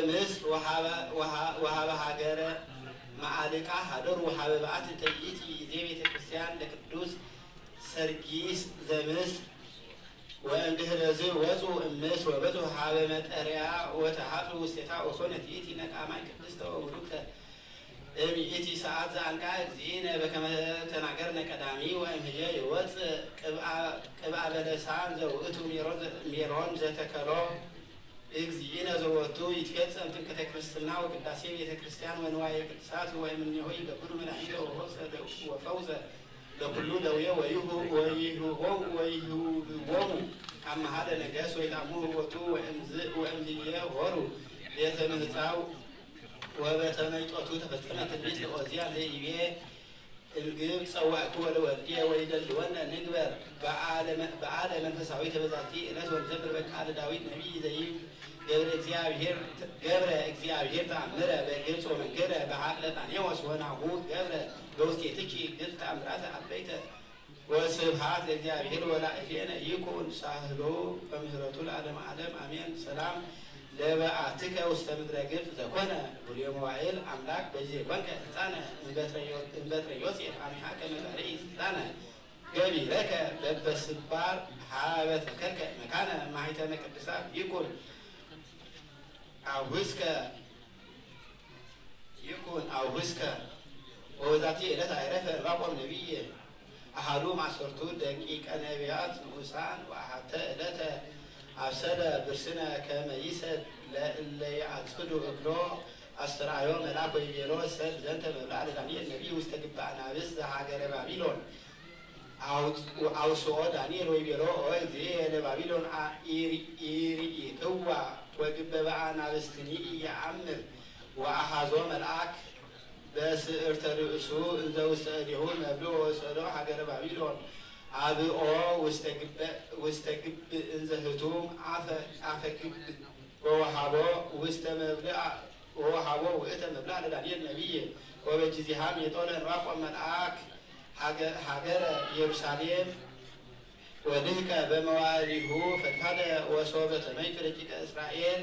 ምስር ወሀበ ሀገረ ማዕልቃ ሀደሩ ሀበ በዓት እንተ ይእቲ ይእዜ ቤተ ክርስቲያን ለቅዱስ ሰርጊስ ዘምስር ወእምድኅረ ዝወፁ እምስር ወበጽሑ ሀበ መጠርያ ወተሃጽኡ ውስቴታ ወኮነት ይእቲ ነቃማይ ቅድስተ ወቡሩክተ እምይእቲ ሰዓት ዘአንቃ እግዚእነ በከመ ተናገርነ ቀዳሚ ወእምኅየ ይወፅእ ቅብአ በለሳን ዘውእቱ ሜሮን ዘተከሎ እግዚእነ ዘወቱ ይትፈጸም ጥምቀተ ክርስትና ወቅዳሴ ቤተ ክርስቲያን ወንዋየ ቅድሳት ወእምኔሆ ይገብሩ መድኃኒተ ወፈውዘ ለኩሉ ደዌ ወይሁቦሙ አመሃደ ነገሥ ወይጣሙ ህወቱ ወእምዝየ ሆሩ ቤተ ምህፃው ወበተመይጦቱ ተፈጸመ ትንቢት ለኦዝያን ዘይቤ እንግብ ጸዋዕኩ ወለወልድየ ወይደልወነ ንግበር በዓለ መንፈሳዊ ተበዛቲ ዕለት ወንዘምር በቃለ ዳዊት ነቢይ ዘይብ ገብረ እግዚአብሔር ተአምረ በግብፅ ወመንገረ በዓቅለ ጣኔዎስ ወናሁ ገብረ በውስቴትኪ ግብፅ ተአምራተ አበይተ ወስብሐት ለእግዚአብሔር ወላእሌነ ይኩን ሳህሎ በምህረቱ ለዓለመ ዓለም አሜን። ሰላም ለበአትከ ውስተ ምድረ ግብፅ ዘኮነ ቡልየ መዋዕል አምላክ በዚህ ኮንከ ሕፃነ እምበትረ ዮሴፍ አሚሃ ከመ ባርኢ ስልጣነ ገቢረከ በበስባር ሀበ ተከልከ መካነ ማኅተመ ቅድሳት ይኩን አውህስከ ወበዛቲ ዕለት አይረፈ ዕንባቆም ነቢይ አሐዱ ማሰርቱ ደቂቀ ነቢያት ንዑሳን ወአሐተ ዕለተ አብሰለ ብርስነ ከመ ይሰድ ለእለ ይዓጽዱ እክሎ አስተርአዮ መልአክ ወይቤሎ ሰድ ዘንተ መብልዐ ለዳንኤል ነቢይ ውስተ ግብረ አናብስት ዘሀገረ ባቢሎን አውስኦ ዳንኤል ወይቤሎ እግዚእ ለባቢሎን ኢርኢክዋ ወግበ አናብስትኒ ኢየአምር ወአሐዞ መልአክ በስዕርተ ርእሱ እንዘ ውስተ እዴሁ መብልዑ ወሰዶ ሀገረ ባቢሎን አብኦ ውስተ ግብ እንዘ ህቱም አፈ ግብ ወወሃቦ ውእተ መብልዐ ለዳንኤል ነቢይ ወበጊዜሃም የጦለ ዕንባቆም መልአክ ሀገረ ኢየሩሳሌም ወልህቀ በመዋዕሊሁ ፈድፋደ ወሶበ ተመይጡ ደቂቀ እስራኤል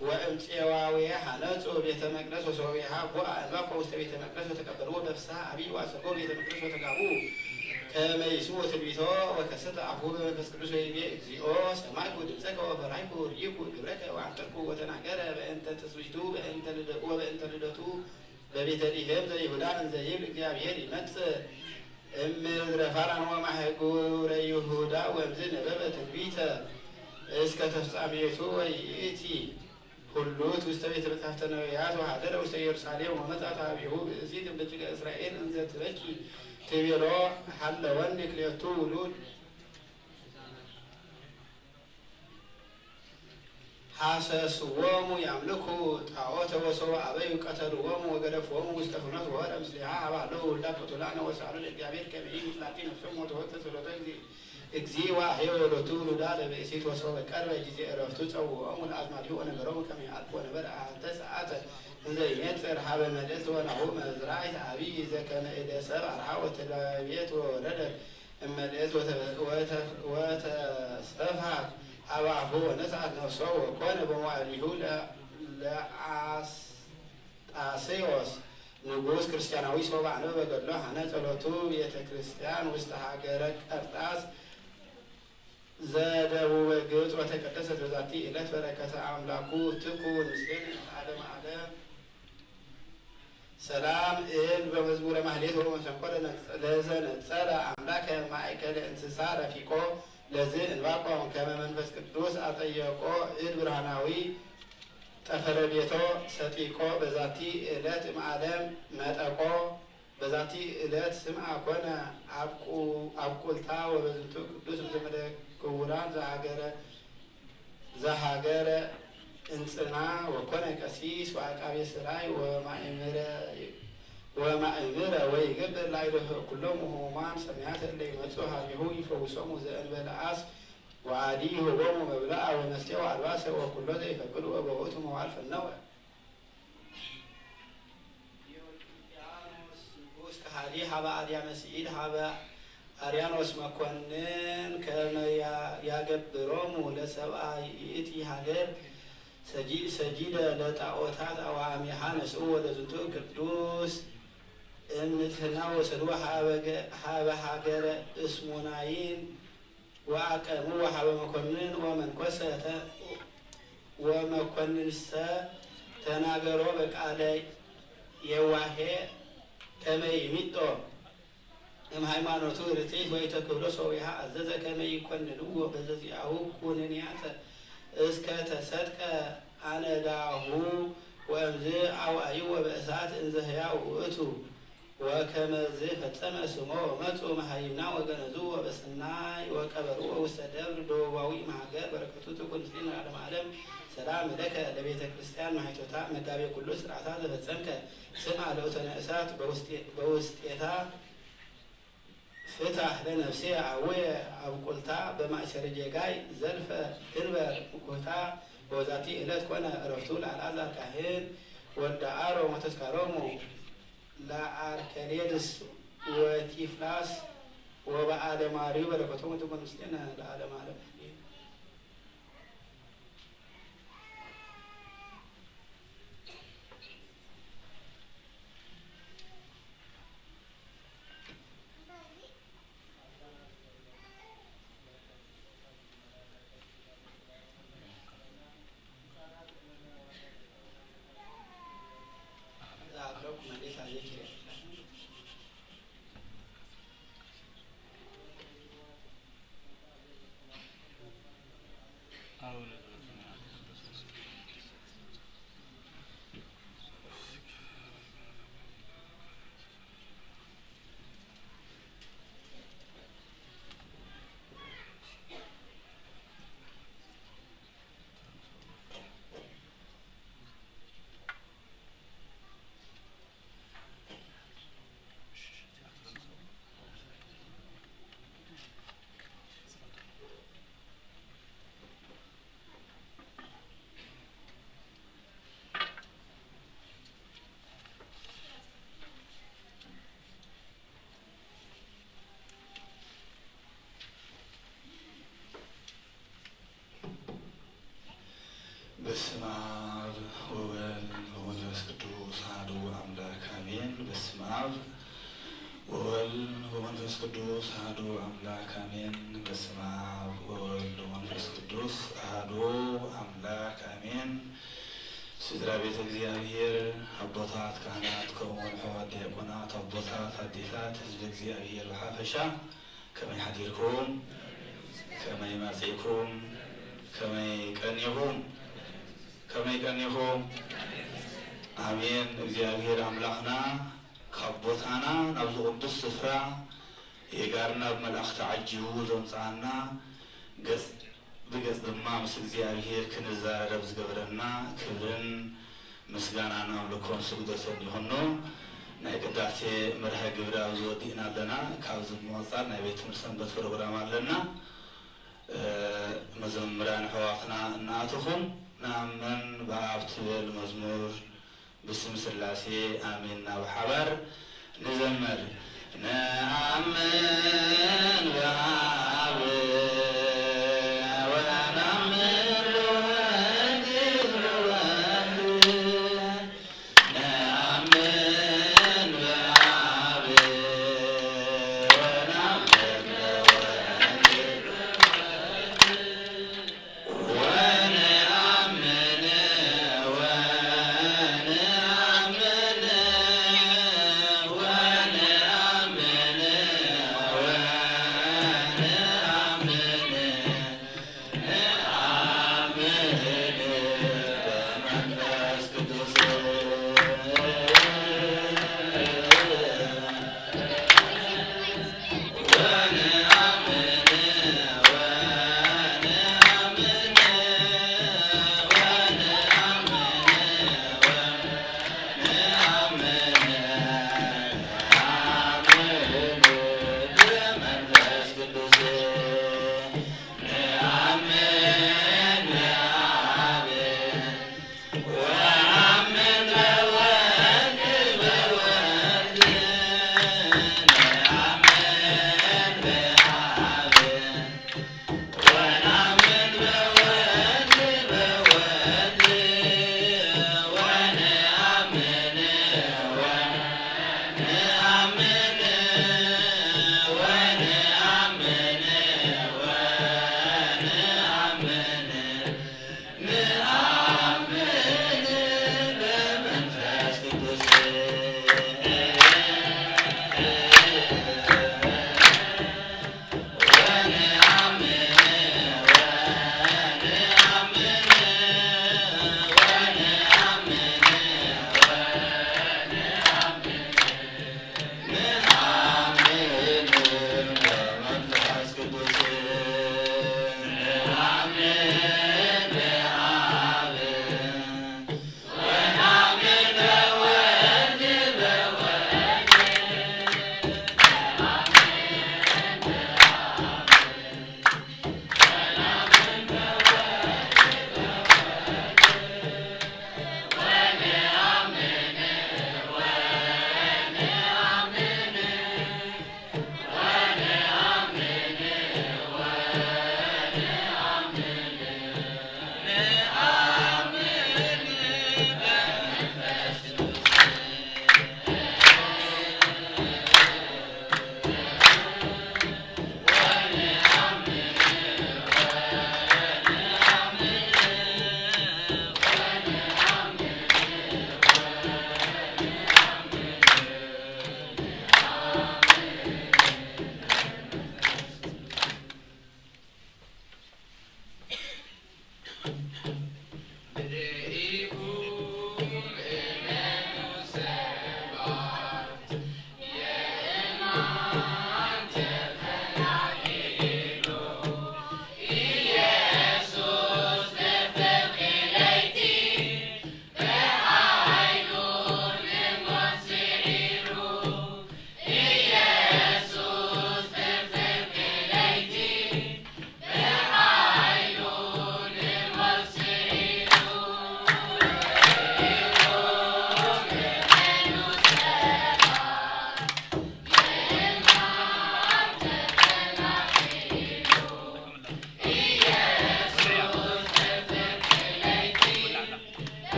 ወእምፄዋውየ ሐነጹ ቤተ መቅደስ ወሶብየሃ ቦአ ዕንባቆም ውስተ ቤተ መቅደስ ወተቀበልዎ በፍስሐ አቢይ ወአሰርጎ ቤተ መቅደስ ወተጋቡ ከመ ይስምዑ ትንቢቶ ወከሰተ አፉሁ በመንፈስ ቅዱስ ወይቤ እግዚኦ ሰማዕኩ ድምፀከ ወፈራይኩ ርኢኩ ግብረከ ወአንቀርኩ ወተናገረ በእንተ ትስብእቱ ወበእንተ ልደቱ በቤተልሔም ዘይሁዳ እንዘ ይብል እግዚአብሔር ይመጽእ እምድረ ፋራን ወማሕጉረ ይሁዳ ወእምዝ ነበበ ትንቢተ እስከ ተፍጻሜቱ ወይእቲ ሁሉት ውስተ ቤተ መጻሕፍተ ነቢያት ወሀደረ ውስተ ኢየሩሳሌም ወመጽአት ኀቤሁ ብእሲት እምደቂቀ እስራኤል እንዘ ትበኪ ትቤሎ ሀለወኒ ክልኤቱ ውሉድ ሐሰስዎሙ ያምልኩ ጣዖተ ወሶበ አበዩ ቀተልዎሙ ወገደፍዎሙ ውስተ ፍኖት ወወረ ምስሌሃ ሀባለው ውልዳት በቱላነ ወሰአሉ ለእግዚአብሔር ከመ ይምጽላቲ ነፍሶሙ ወተወክተ ጸሎተ እግዚእ ወአሕየው ሎቱ ውሉዳ ለብእሲት ወሶበ ቀርበ ጊዜ ዕረፍቱ ጸውዖሙ ለአዝማዲሁ ወነገሮሙ ከመ ይአልፉ ወነበረ አሐተ ሰዓተ እንዘ ይሜጽእ ሀበ መልእክት ወናሁ መዝራዕት አቢይ ዘከመ እደ ሰብእ አርሃ ወተዳቤት ወወረደ እመልእክት ወተሰፍሐት አባሁ ወነስአት ነፍሶ ወኮነ በመዋዕሊሁ ለአስጣሴዎስ ንጉሥ ክርስቲያናዊ ሶበ አነበበ ገድሎ ሀነ ጸሎቱ ቤተ ክርስቲያን ውስተ ሀገረ ቀርጣስ ዘደቡበ ግብፅ ወተቀደሰት በዛቲ ዕለት በረከተ አምላኩ ትኩን ምስሌነ ዓለመ ዓለም። ሰላም እብል በመዝሙረ ማህሌት ወመሰንቆ ለዘነጸረ አምላከ ማእከለ እንስሳ ረፊቆ ለዝ ዕንባቆም ከመ መንፈስ ቅዱስ አጠየቆ እድ ብርሃናዊ ጠፈረ ቤቶ ሰጢቆ በዛቲ ዕለት እምዓለም መጠቆ በዛቲ ዕለት ስምዐ ኮነ አብቁልታ ወበዝንቱ ቅዱስ ዘመደ ክቡራን ዘሀገረ እንጽና ወኮነ ቀሲስ ወአቃቤ ሥራይ ወማእምረ ወይገብር ላዕሌሁ ኩሎሙ ሕሙማን ሰማያት እለ ይመጽኡ ኀቤሁ ይፈውሶሙ ዘእንበለ አስ ወአዲ ይሁቦሙ መብልዐ ወመስተየ ወአልባሰ ወኩሎ ዘይፈቅዱ ወበውእቱ መዋዕል ፈነወ። ዲዮቅልጥያኖስ ንጉሥ ከሃዲ ሀበ አርያመ ስዒድ ሀበ አርያኖስ መኮንን ከመ ያገብሮሙ ለሰብአ ይእቲ ሀገር ሰጂደ ለጣዖታት አዋሚሃ ነስኡ ወለዝንቱ ቅዱስ እምንትሕና ወሰዱ ሀበ ሀገረ እስሙናይን ወአቀሙ ወሀበ መኮንን ወመኮንንሰ ተናገሮ በቃለ የዋሄ ከመ ይሚጦ እምሃይማኖቱ ርትዕት ወኢተክህሎ ሶቢሃ አዘዘ ከመ ይኰንንዎ በዘዚአሁ ኩንንያተ እስከ ተሰጥቀ አነዳሁ ወእምዝ አውአይወ በእሳት እንዘ ሕያው ውእቱ ወከመዝ ፈጸመ ስሞ መጹ መሃይምና ወገነዙ ወበሰናይ ወቀበሩ ውስተ ደብር ደቡባዊ ማሀገር በረከቱ ትኩን ምስሌነ ለዓለመ ዓለም። ሰላም ለከ ለቤተ ክርስቲያን ማኅቶታ መጋቤ ኩሉ ስርዓታ ዘፈጸምከ ስምዐ ለውተነ እሳት በውስጤታ ፍታሕ ለነፍሴ አቡየ አብቁልታ በማእሰረ ጌጋይ ዘልፈ ትንበር ሙኩታ በዛቲ ዕለት ኮነ ዕረፍቱ ለአልዓዛር ካህን ወልደ አሮን ወተስካሮሙ ለአርከሌድስ ወቲፍላስ ወበዓለ ማርዩ በረከቶሙ ትኩን ምስሌነ ለዓለመ ዓለም። በስመ አብ ወወልድ ወመንፈስ ቅዱስ አሐዱ አምላክ አሜን። በስመ አብ ወወልድ ወመንፈስ ቅዱስ አሐዱ አምላክ አሜን። በስመ አብ ወወልድ ወመንፈስ ቅዱስ አሐዱ አምላክ አሜን። ስድራ ቤተ እግዚአብሔር አቦታት ካህናት ከምኡውን ኣሕዋት ዲያቆናት አቦታት አዴታት ህዝቢ እግዚአብሔር ብሓፈሻ ከመይ ሓዲርኩም ከመይ መጺእኩም ከመይ ቀኒኹም ከመይ ቀኒኹም አሜን። እግዚአብሔር አምላኽና ካብ ቦታና ናብ ዝቅዱስ ስፍራ የጋርና ብመላእኽቲ ዓጂቡ ዘምፅአና ብገጽ ድማ ምስ እግዚአብሔር ክንዛረብ ዝገበረና ክብርን ምስጋናን ኣምልኮን ስግደትን ይኹኑ። ናይ ቅዳሴ መርሀ ግብሪ ኣብ ዝወዲእና ኣለና። ካብዚ ብምቕፃል ናይ ቤት ትምህርቲ ሰንበት ፕሮግራም ኣለና። መዘምራን ኣሕዋትና እናኣትኹም نأمن بآب تبل مزمور باسم سلاسي آمين وحبر نزمر نأمن بآب ونأمن روحك روحك نأمن بآب ونأمن روحك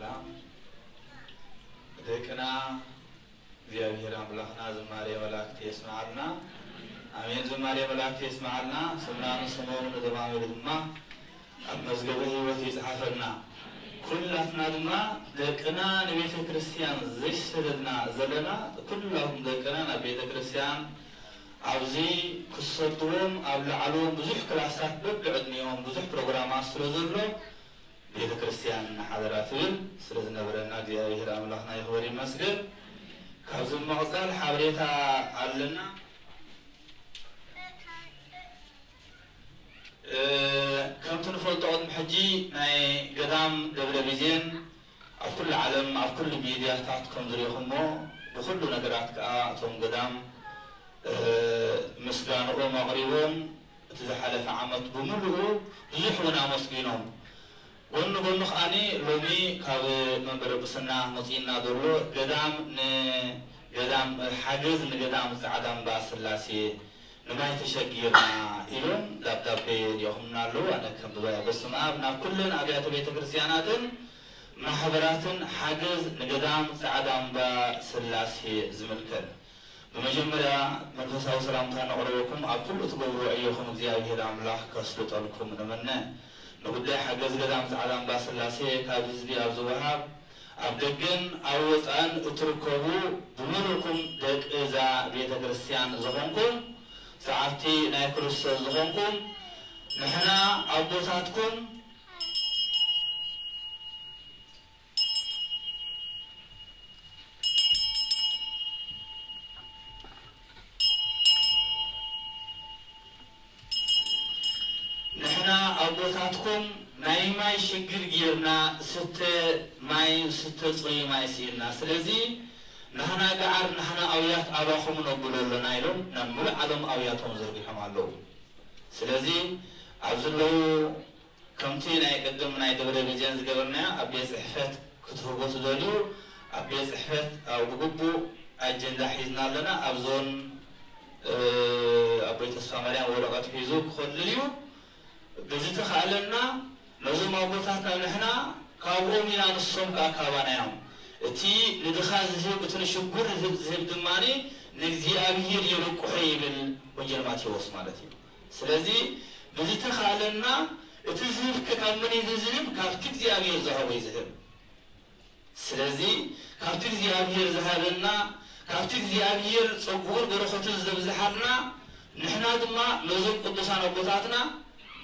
معلا دكنا እግዚአብሔር አምላክና ዝማሬ መላእክት ይስማዓልና አሜን ዝማሬ መላእክት ይስማዓልና ስምናን ስሙን ለማመድ ድማ አመዝገበ ህይወት ይጻፈና ኩላትና ድማ ደቅና ለቤተ ክርስቲያን ዝስለና ዘለና ኩላሁም ደቅና ለቤተ ክርስቲያን አብዚ ክሰጥዎም አብላዓሎም ብዙሕ ክላሳት በብዕድሚዮም ብዙሕ ፕሮግራማት ስለዘሎ ቤተ ክርስቲያን ሓደራትን ስለዝነበረና እግዚአብሔር አምላክና ይኽበር ይመስገን كابز المغزال حبريتا علنا كم تنفرط عود محجي ناي قدام دبل بيزين أو كل عالم أو كل ميديا تاعتكم زريخمو بكل نقرات كأتهم قدام مسكان أو مغربون تزحلف عمت بملو زحونا مسكينهم ونقول أني لومي كاب منبر بسنا مصينا دولو قدام حاجز قدام سعدام باسلاسي نما يتشجيرنا إلهم دبدب يومنا لو أنا كم بوايا بس ما أبنا كلنا أبيات بيت كريستيانات محبرات حاجز قدام سعدام باسلاسي زملكن بمجمرة مرفسا وسلام تانا أقربكم أقول تقولوا أيكم زيادة هذا الله كسلط لكم نمنا نقول حجز قدام سعدام باسلاسي كابز بي أبزوها أبدقن أوزان اتركوه بمركم دك إذا بيت كريستيان زغنكم ساعتي نايكروس زغنكم نحنا أبوساتكم نحنا أبوساتكم ناي ماي شجر جيرنا ست ماي ست صغي ماي سيرنا سلزي نحنا قعر نحنا أويات أباهم نقولوا لنا يلون نقول عدم أوياتهم زرقهم علو سلزي عبزلو كمتي ناي قدم ناي دبر بيجان زقبرنا أبي صحفت كتبوت دوليو أبي صحفت أو بقبو أجندة حيزنا لنا أبزون أبي تسفامريان ورقات بيزوك خلليو بزيت خالنا لازم أبوتاتنا نحنا كابوم ينا نصوم كأكابنا يوم تي ندخل زهيب بتنشجر زهيب دماني نجزي أبيهر يرق حيل وجرمات يوصمالتي سلزي بزيت خالنا تزهيب ككمني تزهيب كابتك زي أبيهر زهوي زهيب سلزي كابتك زي أبيهر زهابنا كابتك زي أبيهر صقور برخوت الزبزحنا نحنا دما لازم قدسان أبوتاتنا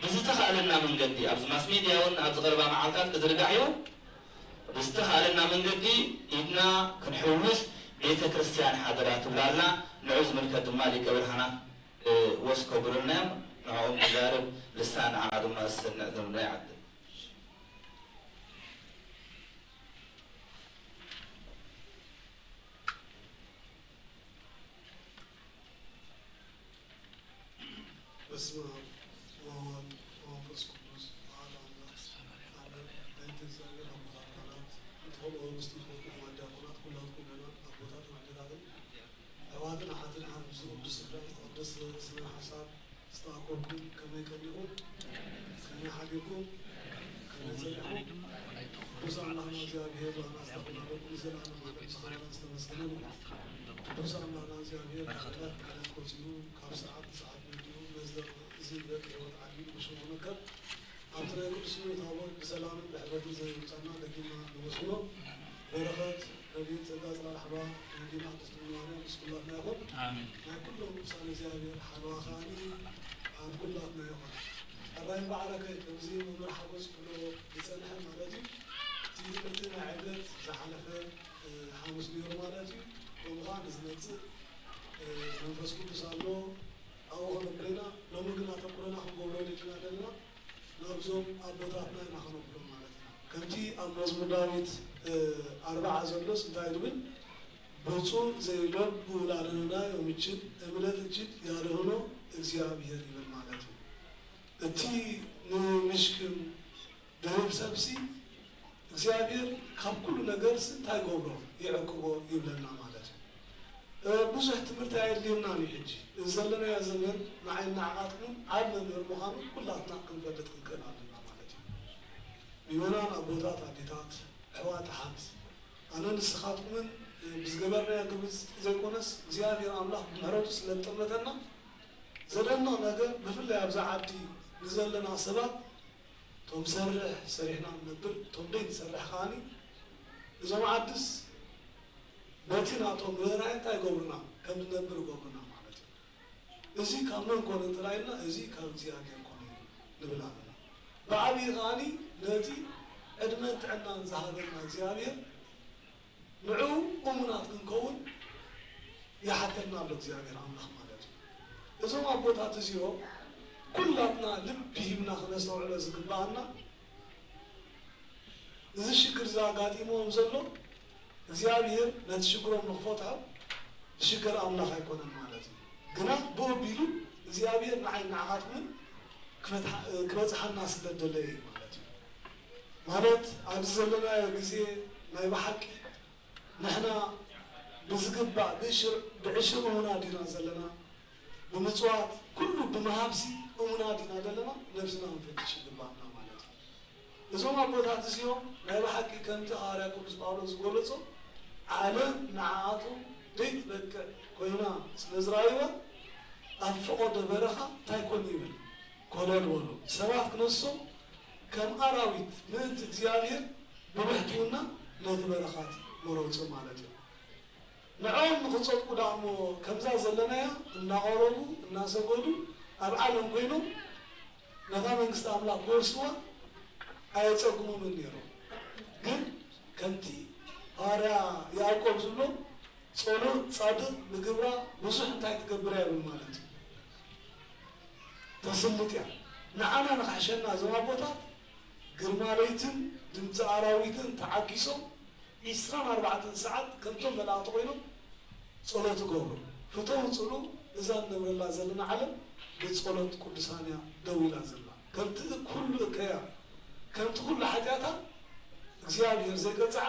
بزتخالنا من قدي أبز ماس ميديا ون أبز غربا معالكات كزرقعيو بزتخالنا من قدي إبنا كنحوس بيت كريستيان حضرات بلالنا نعوز ملك الدمالي قبل هنا وسكو برنام نعوم مجارب لسان عادو ما السنة ذنبنا يعد بسم هذا حاضر عن بس بس سمع حساب استاقوكم كما يكلمون كما حبيبكم كما يزرعون بس الله ما جاب هي الله استغفر لكم زل انا ما بصخر استمسكنون بس الله ما جاب هي كانت كوتيون كاب ساعات مليون نزل زي بك وتعلم بشو نكر أنترى كل شيء تابع بسلام بحبة زي بتاعنا لكن ما نوصله بركات ربيت تجاز الأحباب يمكن أن تستمرون بس كلنا نأخذ آمين ما كلهم سان زيادة حلوة خاني عن كلنا نأخذ الرأي بعدك توزيع ومرحبا كله بسنة مالتي تيجي كلنا عدد زحلفة حمص بيوم مالتي ومغان زنت منفس كل سالو أو خلقنا لو ممكن أتقولنا هم قولوا لنا لنا نبزم أبوتنا نحن نقول مالتي كمتي المزمور داويت 4 زلوس انتايدبن بوصو زي لب ولالنا يوميچن امنت اجد يالهونو እግዚአብሔር ይበል ማለት ነው እቲ ንምሽክም ደህብ ሰብሲ እግዚአብሔር ከኩሉ ነገር ስንታይ ጎብሮ ይዕቅቦ ይብለና ማለት ነው ብዙ ትምህርት አይልምና ነው እንጂ ዘለና ያዘመን ማይና አቃጥም አለመር መሆኑ ሁላትና ክንፈልጥ እንከናልና ማለት ነው ቢሆናን አቦታት አዲታት ሕዋትሓት ኣነ ንስኻትኩምን ብዝገበርናዮ ግብፅ ዘይኮነስ እግዚኣብሔር ኣምላኽ ምሕረቱ ስለጠመተና ዘደንቕ ነገር ብፍላይ ኣብዛ ዓዲ ንዘለና ሰባት ቶም ሰርሕ ሰሪሕና ንነብር ቶም ደይ ንሰርሕ ከዓኒ እዞም ዓድስ በቲ ናቶም ምህራይ እንታይ ገብሩና ከም ንነብር ገብሩና ማለት እዩ እዚ ካብ መን ኮነ እንተላይልና እዚ ካብ እግዚኣብሔር ኮነ ንብል ኣለና ብዓብዪ ከዓኒ ነቲ ዕድመን ጥዕናን ዝሃበና እግዚኣብሔር ንዑ እሙናት ክንከውን ይሓተና ኣሎ እግዚኣብሔር ኣምላኽ ማለት እዩ እዞም ኣቦታት እዚኦም ኩላትና ልቢ ሂብና ክነስተውዕሎ ዝግባአና እዚ ሽግር ዘጋጢሞም ዘሎ እግዚኣብሔር ነቲ ሽግሮም ንክፈትሖ ዝሽገር ኣምላኽ ኣይኮነን ማለት እዩ ግና ብወቢሉ እግዚኣብሔር ንዓይ ንዓኻትኩምን ክበፅሓና ስለደለየ እዩ ማለት እዩ ማለት ኣብዚ ዘለናዮ ግዜ ናይ ብሓቂ ንሕና ብዝግባእ ብዕሽር እሙና ዲና ዘለና ብምፅዋት ኩሉ ብምሃብሲ እሙና ዲና ዘለና ነብስና ክንፈትሽ ይግባአና ማለት እዩ እዞም ኣቦታት እዚኦም ናይ ብሓቂ ከምቲ ሐዋርያ ቅዱስ ጳውሎስ ዝገለፆ ዓለም ንዓኣቱ ደይትበቅዕ ኮይና ስለዝረኣይዋ ኣብ ፈቆዶ በረኻ እንታይ ኮኑ ይብል ኮለል በሉ ሰባት ክነሶም ከም ኣራዊት ምእንቲ እግዚኣብሔር ብብሕትውና ነቲ በረኻት መረፁ ማለት እዩ ንዖም ንክፀድቁ ዳሞ ከምዛ ዘለናያ እናቐረቡ እናሰገዱ ኣብ ዓለም ኮይኖም ነታ መንግስቲ ኣምላኽ ክወርስዋ ኣየፀጉሞምን ነይሮም ግን ከምቲ ሐዋርያ ያዕቆብ ዝብሎ ጸሎት ጻድቅ ምግብራ ብዙሕ እንታይ ትገብራ ይብል ማለት እዩ ተስልጥ እያ ንዓና ንክሕሸና እዞም ኣቦታት ግርማ ለይትን ድምፂ ኣራዊትን ተዓጊሶም 24 ሰዓት ከምቶም መላእክቲ ኮይኖም ጸሎት ገብሩ ፍቶም ጽሉ እዛ ንብረላ ዘለና ዓለም ብጸሎት ቅዱሳን እያ ደው ኢላ ዘላ ከምቲ ኩሉ እከያ ከምቲ ኩሉ ሓጢኣታ እግዚኣብሔር ዘይቀፅዓ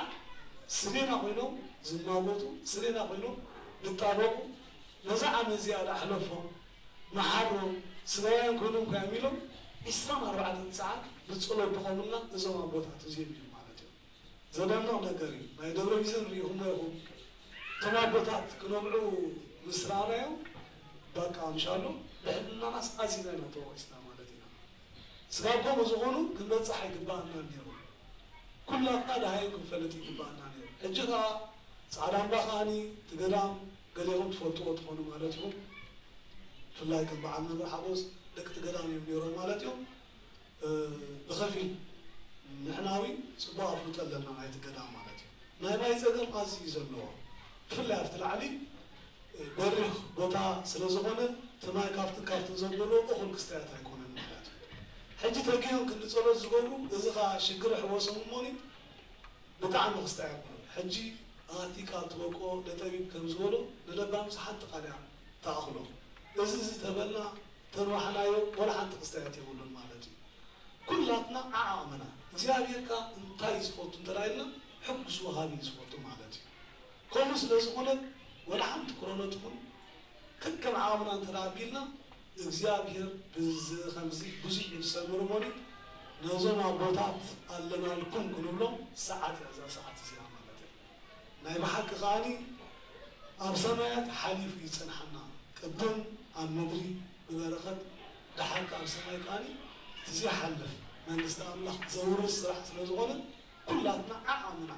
ስሌና ኮይኖም ዝማሞቱ ስሌና ኮይኖም ዝጣበቁ ነዛ ዓመት እዚኣ ላሕለፎም መሓሮም ስጋውያን ኮይኖም ከዮም ኢሎም 24 ሰዓት ብጸሎት ድኾምልና እዞም ኣቦታት እዚኦም እዮም ማለት እዩ ዘደንቕ ነገር እዩ ናይ ደብረ ቢዘን ርኢኹሞ ኢኹም እቶም ኣቦታት ክነምዑ ምስ ረኣናዮም በቃ ምሻሎ ብሕድናናስ ኣዚና ኢና ተወቂስና ማለት ኢና ስጋ ከምኡ ዝኾኑ ክንበፅሕ ይግባአና ነይሩ ኩላትና ድሃይን ክንፈልጥ ይግባአና ነይሩ ሕጂ ከዓ ፃዕዳ እምባ ከዓኒ ትገዳም ገሊኦም ትፈልጥዎ ትኾኑ ማለት እዮም ብፍላይ ከም በዓል መምህር ሓጎስ ደቂ ትገዳም እዮም ነይሮም ማለት እዮም ብኸፊል ንሕናዊ ፅቡቅ ኣፍልጦ ኣለና ናይ ትገዳም ማለት እዩ ናይ ማይ ፀገም ኣዝዩ እዩ ዘለዎ ብፍላይ ኣብቲ ላዕሊ በሪኽ ቦታ ስለ ዝኾነ ትማይ ካብትን ዘበሎ እኹል ክስተያት ኣይኮነን ማለት እዩ ሕጂ ተጊኦም ክንፀሎት ዝገብሩ እዚ ከዓ ሽግር ሕወሶም እሞኒ ብጣዕሚ ክስተያት ሕጂ ኣቲቃ ትበቆ ለጠቢብ ከም ዝበሎ ንለባምስ ሓንቲ ቃልያ ተኣኽሎ እዚ ዝተበልና ተንዋሕናዮ ወላ ሓንቲ ክስተያት የብሉን ማለት እዩ ኩላትና ዓዓቕምና እግዚኣብሔርካ እንታይ ዝፈቱ እንተላይልና ሕጉስ ወሃቢ ዝፈቱ ማለት እዩ ከምኡ ስለ ዝኾነ ወላ ሓንቲ ክረሎት ይኹን ከከም ዓቕምና እንተዳቢልና እግዚኣብሔር ከምዚ ብዙሕ ኢድ ሰምር ሞኒ ነዞም ኣቦታት ኣለናልኩም ክንብሎም ሰዓት እያ እዛ ሰዓት እዚኣ ማለት እዩ ናይ ብሓቂ ከዓኒ ኣብ ሰማያት ሓሊፉ ይፀንሐና ቅድም ኣብ ምድሪ ብበረኸት ድሓቂ ኣብ ሰማይ ከዓኒ ትዘይሓልፍ መንግስቲ ኣምላኽ ዘውርስ ስራሕ ስለ ዝኾነ ኩላትና ዓዓምና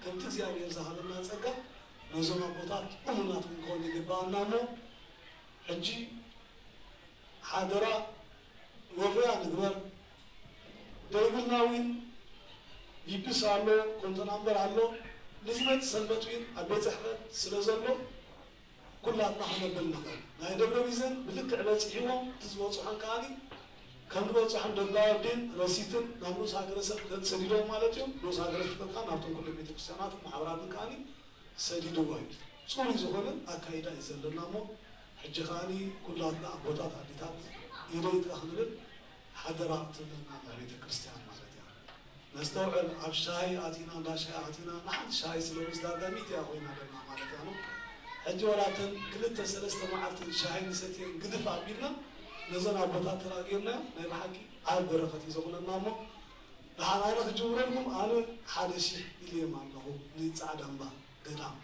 ከምቲ እግዚኣብሔር ዝሃበና ፀጋ ነዞም ኣቦታት እሙናት ክንከውን ይግባአና እሞ ሕጂ ሓደራ ወፍያ ንግበር ደይብልናዊን ቢብስ ኣሎ ኮንተናምበር ኣሎ ንዝመፅእ ሰንበት ውን ኣብ ቤት ፅሕፈት ስለ ዘሎ ኩላትና ክነብል ንኽእል ናይ ደብረ ቢዘን ብልክዕ በፂሒዎም ትዝበፅሖን ከዓኒ ከም ዝበፅሖም ደጋወዴን ረሲትን ናብ ንኡስ ሃገረ ሰብ ሰዲዶም ማለት እዮም ንኡስ ሃገረ ስብከትካ ናብቶም ኩሉ ቤተክርስትያናትን ማሕበራትን ከዓኒ ሰዲድዎ እዩ ፅሩይ ዝኾነ ኣካይዳ እዩ ዘለና እሞ ሕጂ ከዓኒ ኩላትና ኣቦታት ኣዴታት ኢደይጥቃ ክንብል ሓደራ ትብለና ቤተ ክርስቲያን ማለት እያ ነስተውዕል ኣብ ሻሂ ኣቲና እንዳ ሻሂ ኣቲና ንሓንቲ ሻሂ ስለ ምስ ዳርጋ ሚት እያ ኮይና ኣለና ማለት እያ ነው ሕጂ ወላተን 2-3 መዓልቲ ሻሂ ንሰትየን ግድፍ ኣቢልና ነዞን ኣቦታት ተራጊርናዮ ናይ ብሓቂ ዓብ በረኸት እዩ ዘቑነና እሞ أنا خجورنكم أنا حدا شيء اللي ما له نتصعد أمبا قدام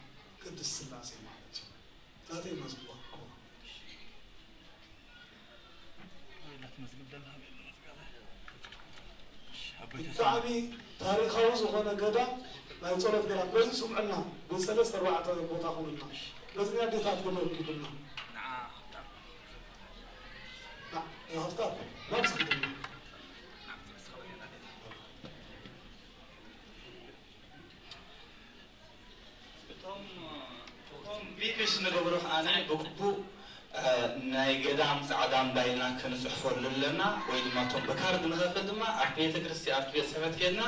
قد السلاسة مالته لا تمزقوا تعبي تاريخ خوز وخنا قدام ما يصير قدام بس سمعنا بثلاث أربعة بوتاخون الناس بس نادي تاتكلم كلنا نعم يا هفتار ما بسكتنا بيكش نقبره أنا بقبو ناي قدام سعدام باينا كنصحفور لنا ويد ما توم بكارد نغفل دما أبيت كريستي أبيت سبت كنا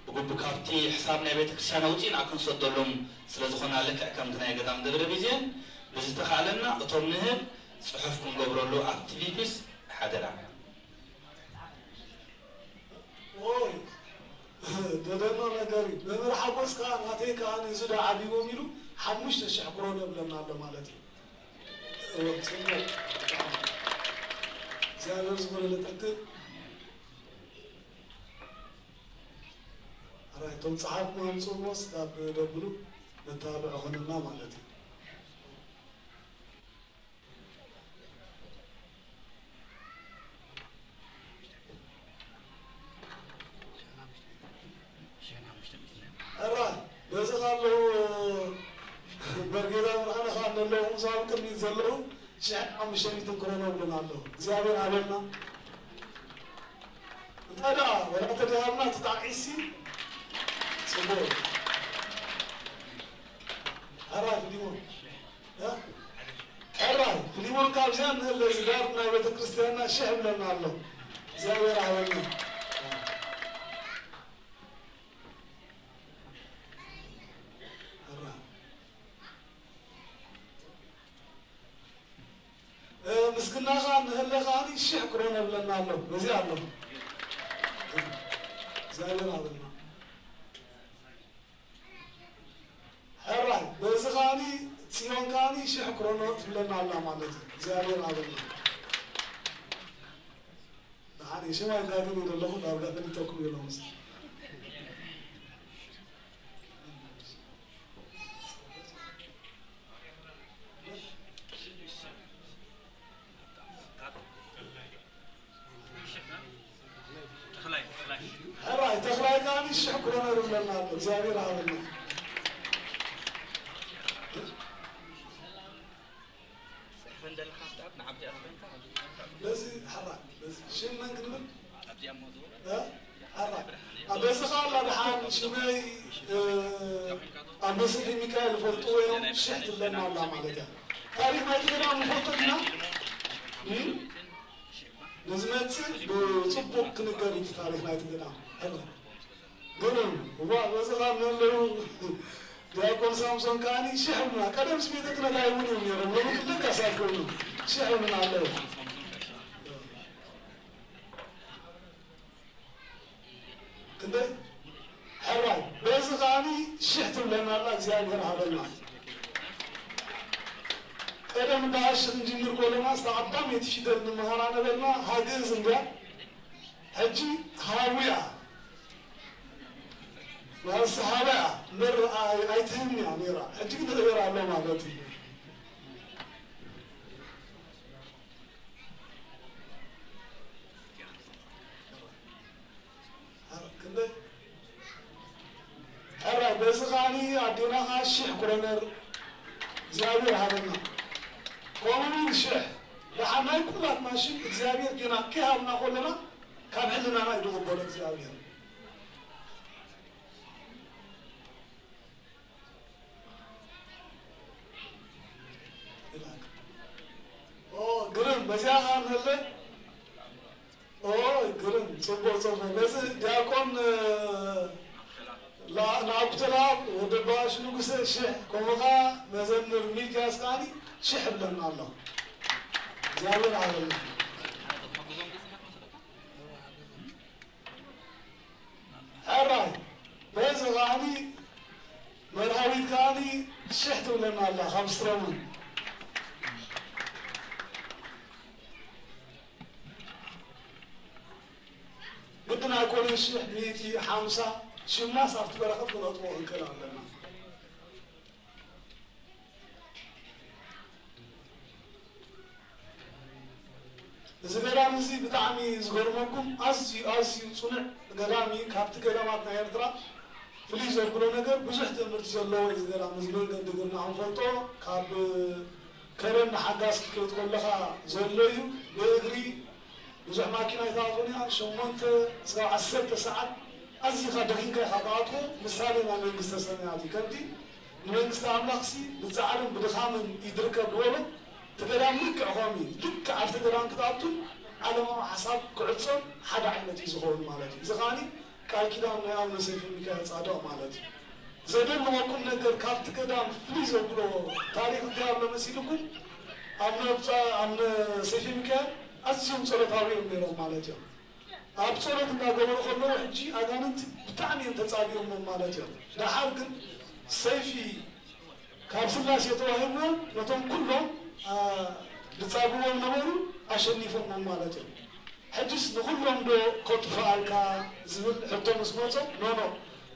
بقبو كارتي حسابنا بيت كريستيان وتين أكون صدلهم سلزخنا لك كم ناي قدام دبر بيزين بس تخالنا أطول نهب صحفكم قبره له أكتيفيتيس حدرا. أوه دلنا نقاري لما حبس كان هاتي كان يزود عبيو ميلو حمش تشعكرون بلنا على مالتي زين زمر لتأكد رايتم صحاب ما نصور وسط دبلو نتابع هنا مالتي بس قالوا برجينا أنا خان الله وصار كم يزلوا شيء عم شيء تنكرنا ولا الله زيادة علينا هذا ولا تدهرنا تتعيسي سبوع أراي في اليوم ها أراي في اليوم كابزان اللي زدارنا بيت كريستيانا شيء لنا الله زيادة علينا مسكنا خان هلا خاني شكرنا بلنا الله بزي الله زالنا عبدنا حراي بس خاني سيون خاني شكرنا بلنا الله مالتي زالنا عبدنا يعني شو ما يقدرون يقولون الله لا بلا بني توكل يلهم هراي تخلاي كاني شكرنا لله زاري راولنا فندل خاطر نعبد أربعين بس حراي بس شو ما نقول أبدي الموضوع حراي أبس خالله بحال شماي أبس في ميكائيل فلتوه شحت لنا الله مالك تاريخ ما يقدر مفوتنا نزمت بصبوك كنقري في تاريخ ما يقدر قلنا هو وزغام نلو ديكون سامسون كاني شحنا قدم سبيتك نتايمون يميرون لو كلك أساكون شحنا عليه كده حراي بزغاني شحتم لنا الله زيادة هذا قدم داش نجمر كلنا استعدام يتفيدل من مهرانا بلنا هاجز نجا هجي هاوية والصحابة مر أيتهم يعني را هجي كده غير الله مالتي كده هرا بزغاني عدنا هاشي كرنر زاوية هذا قومي الشيخ لحنا كلات ماشي زاوية جنا كهرنا كلنا كان حلنا ما يدور بولك زاوية قرن بزاها هلا قرن صبوا بس داكون لا نابتلاب ودباش نقص الشيخ كومغا مزنر ميكاس كاني شحب لنا الله جابر على الله الراي بس غاني مرحبي كاني شحت لنا الله 5 رمن بدنا يكون شح ميتي حمسة شماس أفتح بركة بنطوع الكلام لنا زغرامي زي بتعمي زغرمكم أزي صنع غرامي كابت غرامات نيرترا فليزر بلو نجر بزح تمرت زلوا زغرامي زلوا دغنا عن فلطو كاب كرم حداس كيت كلها زلوا بيغري بزح ماكينة يتعطوني شمونت ساعة 10 ساعات أزي خدقين كخطاتكو مثالنا من مستسنياتي كنتي من مستعملقسي بتزعلن بدخامن يدركب دولو تقدام لك عوامي لك عرفت تقدام كتابتون على ما حساب كعصر حدا عينتي زخون مالتي زغاني قال كده أنا يوم نسيف ميكا صادق مالتي زدن ما كنا نقدر كابت قدام فليز وبلو تاريخ الديار لما سيلكم أمنا سيف ميكا أسيوم صلاة هاويهم بيرو مالتي أبصرت إن أقول خلوا حجي أجانت بتعني أنت تصابيهم مالتي ده حرق سيفي كابس الناس يتوهمون نتوم كلهم لتصابوا النمر عشان يفهموا مالتهم حدث نقولهم دو كنت فعلك زمن حتى مسموته نو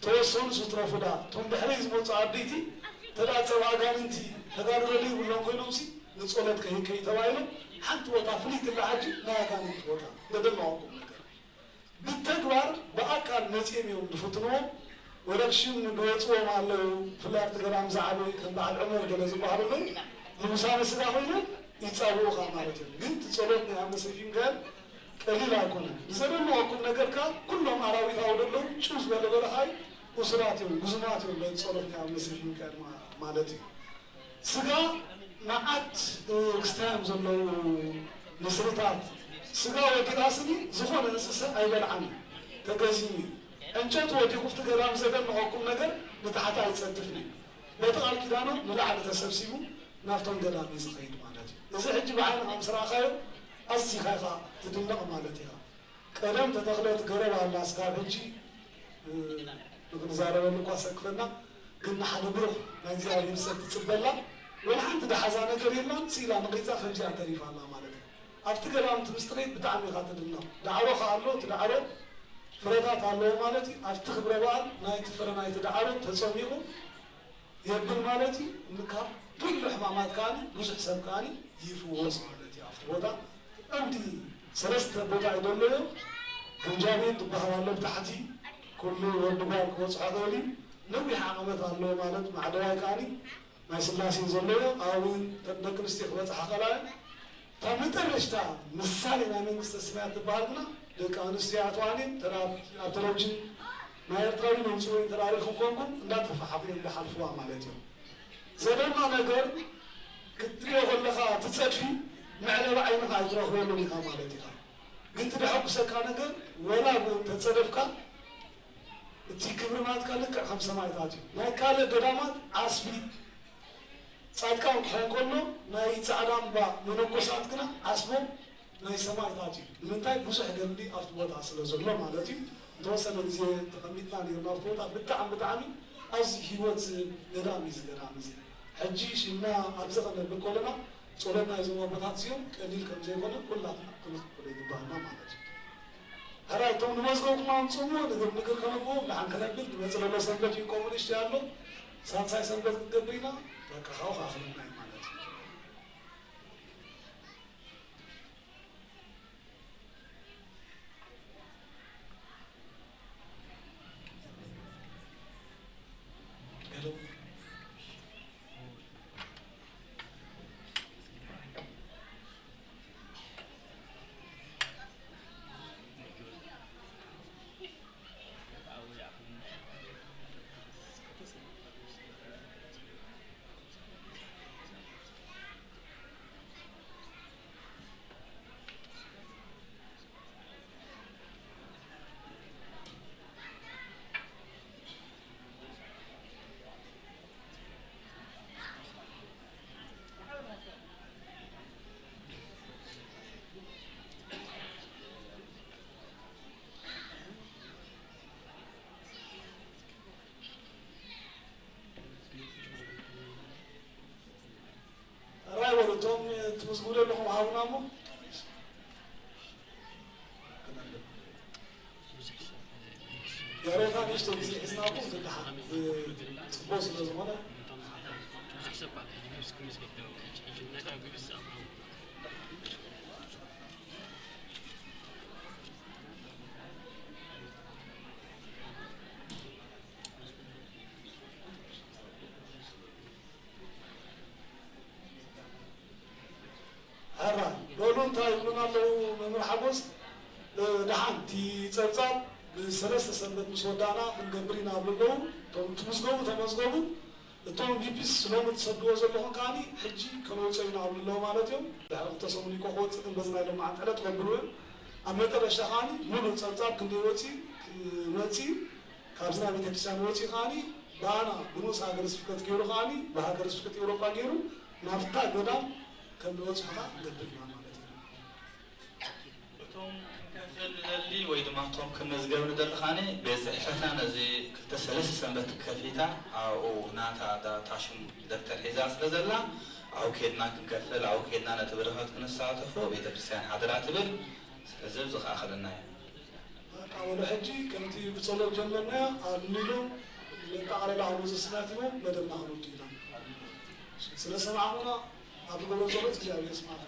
توصل سترافدا توم بحريز موت عديتي تلا تبع قانتي هذا ردي ولا كوينوسي نصولت كي توايلو حتى وطافليت الحاجي لا قانت وطا بدل معكم بالتجوار بأكل نسيم يوم دفتنهم وركشين دوتوا مالو فلات جرام زعلوا كان بعد عمر جلس بعضهم المسامة سلاحينا يتصابوا مالتهم قلت تصلتني عم سيفين قال قليل أكون زمان ما أكون نجرك كلهم عربي ثاودلهم شوز بلا هاي وصلاتهم جزماتهم اللي تصلتني عم سيفين قال مالتي سجا معت استام زلوا نسرتات سجا ودراسني زخون الأساس أي بالعمل تجازيني أنشأت ودي قفت كلام زمان ما أكون نجر بتحت يتصدفني بتقال كلامه نلعب تسبسيمه نافتون دلام يزخيد مالتي إذا حجي بعين عم سراخايو أسي خايفة تدلق مالتها كلام تدخلت قرب على أسكار حجي نقول زارة لكوا سكفنا قلنا حنبرخ ننزل على يمسك تسبلا ولا حتى ده حزانة كريمة سيلا نقيزة فمجي تعريف الله مالتها أفتكر أن تمستريد بتعمي خاطر الله دعوه خالو تدعوه فريضات الله مالتي أفتخر بروال نايت فرنايت دعوه تسميه يبدو مالتي نكار كل حمامات كاني مش حساب كاني يفوز مالتي عرفت وضع أنتي سلست بوضع يدلله كنجابين تبها والله بتحتي كل ودبارك وصحة دولي نبي حقمت الله مالت مع دواء كاني ما يسلاسين زلله أوين تدك الاستخبات حقلاء فمترشتا مثالنا من استثناء تباركنا لك أنستيات وانين ترى ما يرترون يمسوين تراريخهم كونكم لا تفحفين بحرفوا مالتهم زمان ما نقدر كنت يقول لك تتصدفي معنا بعينك عجراه ولا لك مالتها قلت بحب سكان نقدر ولا تتصدفك تي كبر ما تكلك 5 ما يتاجي ما كان قدامات عصبي صادقاو كونكم ما يتصعدام با منقصات كنا عصبو ما يسمع يتاجي من تاي بصح قلبي ارتبط اصل زلو مالتي توصل لزي تقميتنا لنرفوت بتعمي أزي هيوت غرامي حجيش إننا أبزغنا بقولنا صورنا إذا ما بتحسيهم قليل كم زي كنا كلنا كل يبغانا معنا هراي توم نمسكوك ما نسمو نقدر كنا بوم لعن كنا بيد مثلا لو سنبت يكملش يالله سان سنبت قبلنا فكهاو آخرنا معنا توم تمسكوا لهم هاونامو ንእሽቶ ግዜ ሒዝናኩም ዝድሓን ፅቡቅ ስለ ዝኾነ هرا لولون تاي من الله من حبس دحنتي صبصاب بسلسة سنبت مسودانا من قبرنا بلغو تمزغو توم بيبيس سلام تصدقوا زلهم كاني حجي كانوا يسوينا عبد الله مالتهم دحرق تصمني كوخوت بزنا لهم عن ثلاث قبرون أما ترى شخاني منو صبصاب كندي وتي كابزنا بتكسان وتي خاني بانا بنوس هاجر سفكت كيلو خاني بهاجر سفكت أوروبا كيلو نافتا قدام كم بوصحة قدرنا مالتنا. توم كفللي ويدما توم كمزجور دلخاني بس إحنا زي كتسلس سنبت كفيتا أو ناتا دا تاشم دكتور حزاس لزلا أو كيدنا كنكفل أو كيدنا نتبرهات كنساعة فوق بيتبسيان حضرات بل سلزب زخ آخرنا. أول حجي كنتي بتصلي جنبنا النيلو لنتعرض على عروض السناتهم بدلنا عروضنا. سلسة معنا أبغى أقول صوت جاوي اسمعه.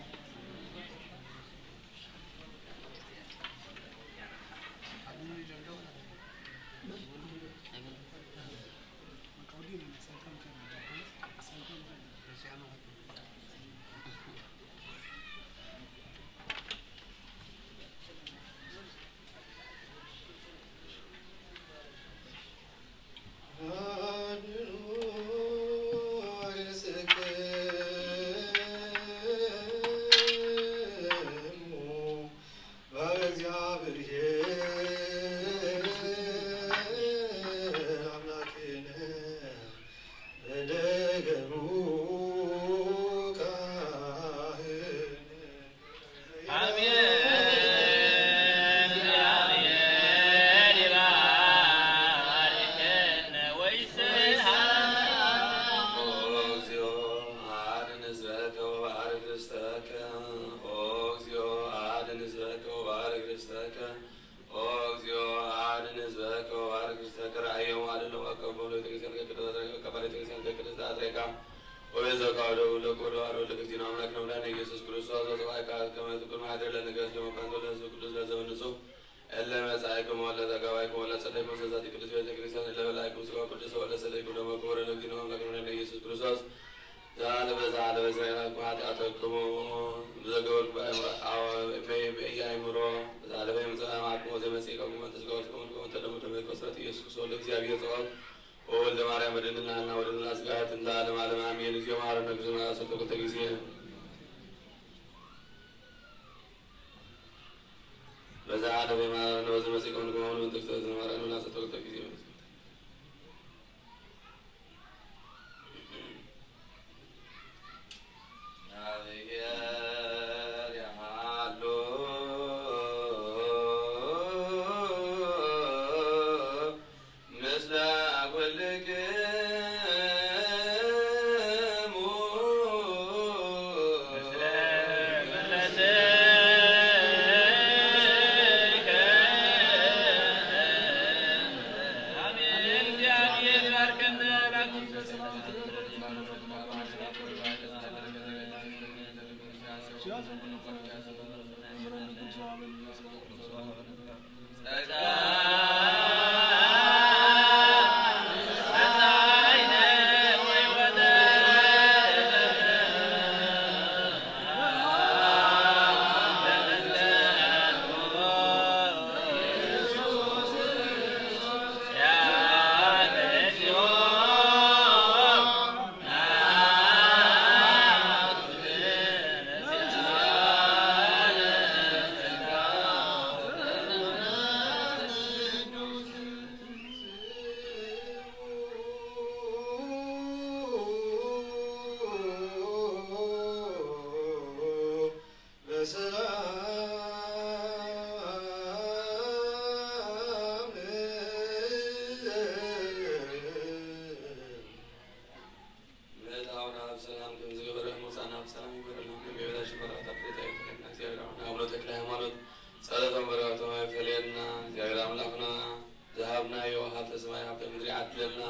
ذهبنا يوهب تسمعي حتى مدري عدلنا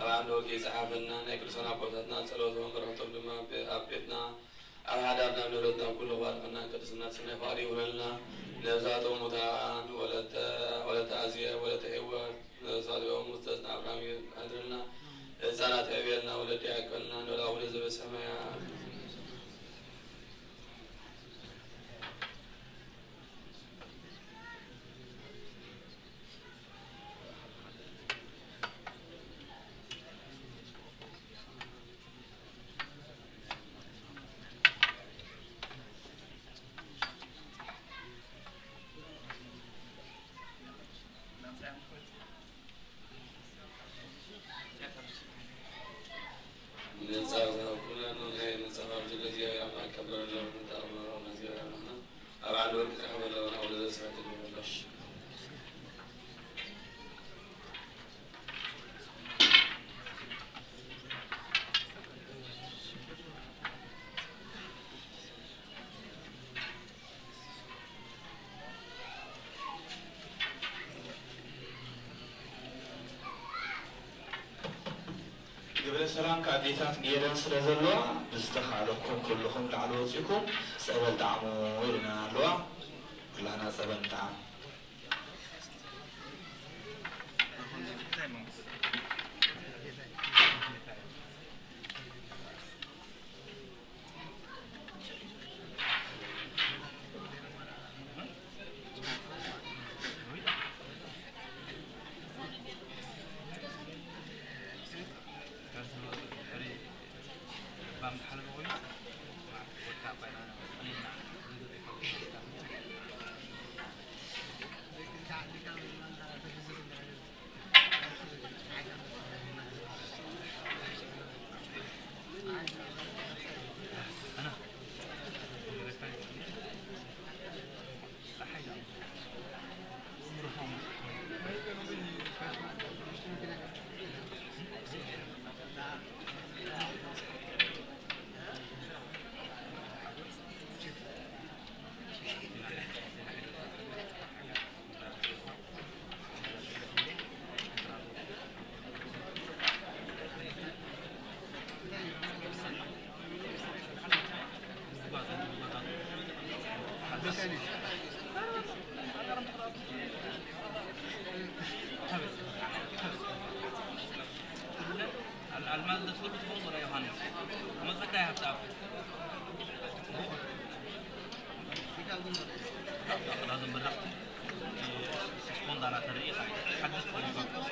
أبعنا وكي صحافنا ناكل سنة بوتاتنا صلوتهم برحمتهم دم أبيتنا أبعدنا من ولدنا كل وارقنا كدسنا سنة فاري ولنا نزاتهم متعان ولا تعزية ولا تهوى نزاتهم مستثنى أبراهيم أدرنا سنة أبينا ولا تأكلنا ولا ولد بسماء قبل سلام كعديتات جيران سرزلوا بستخالكم كلكم لعلو وصيكم سأبل دعمو إلنا علوا كلنا سأبل دعم المال تقول بتفوز ولا يوهانس ما زكاة هتعب لازم بالرقم يسبوند على تاريخ حدث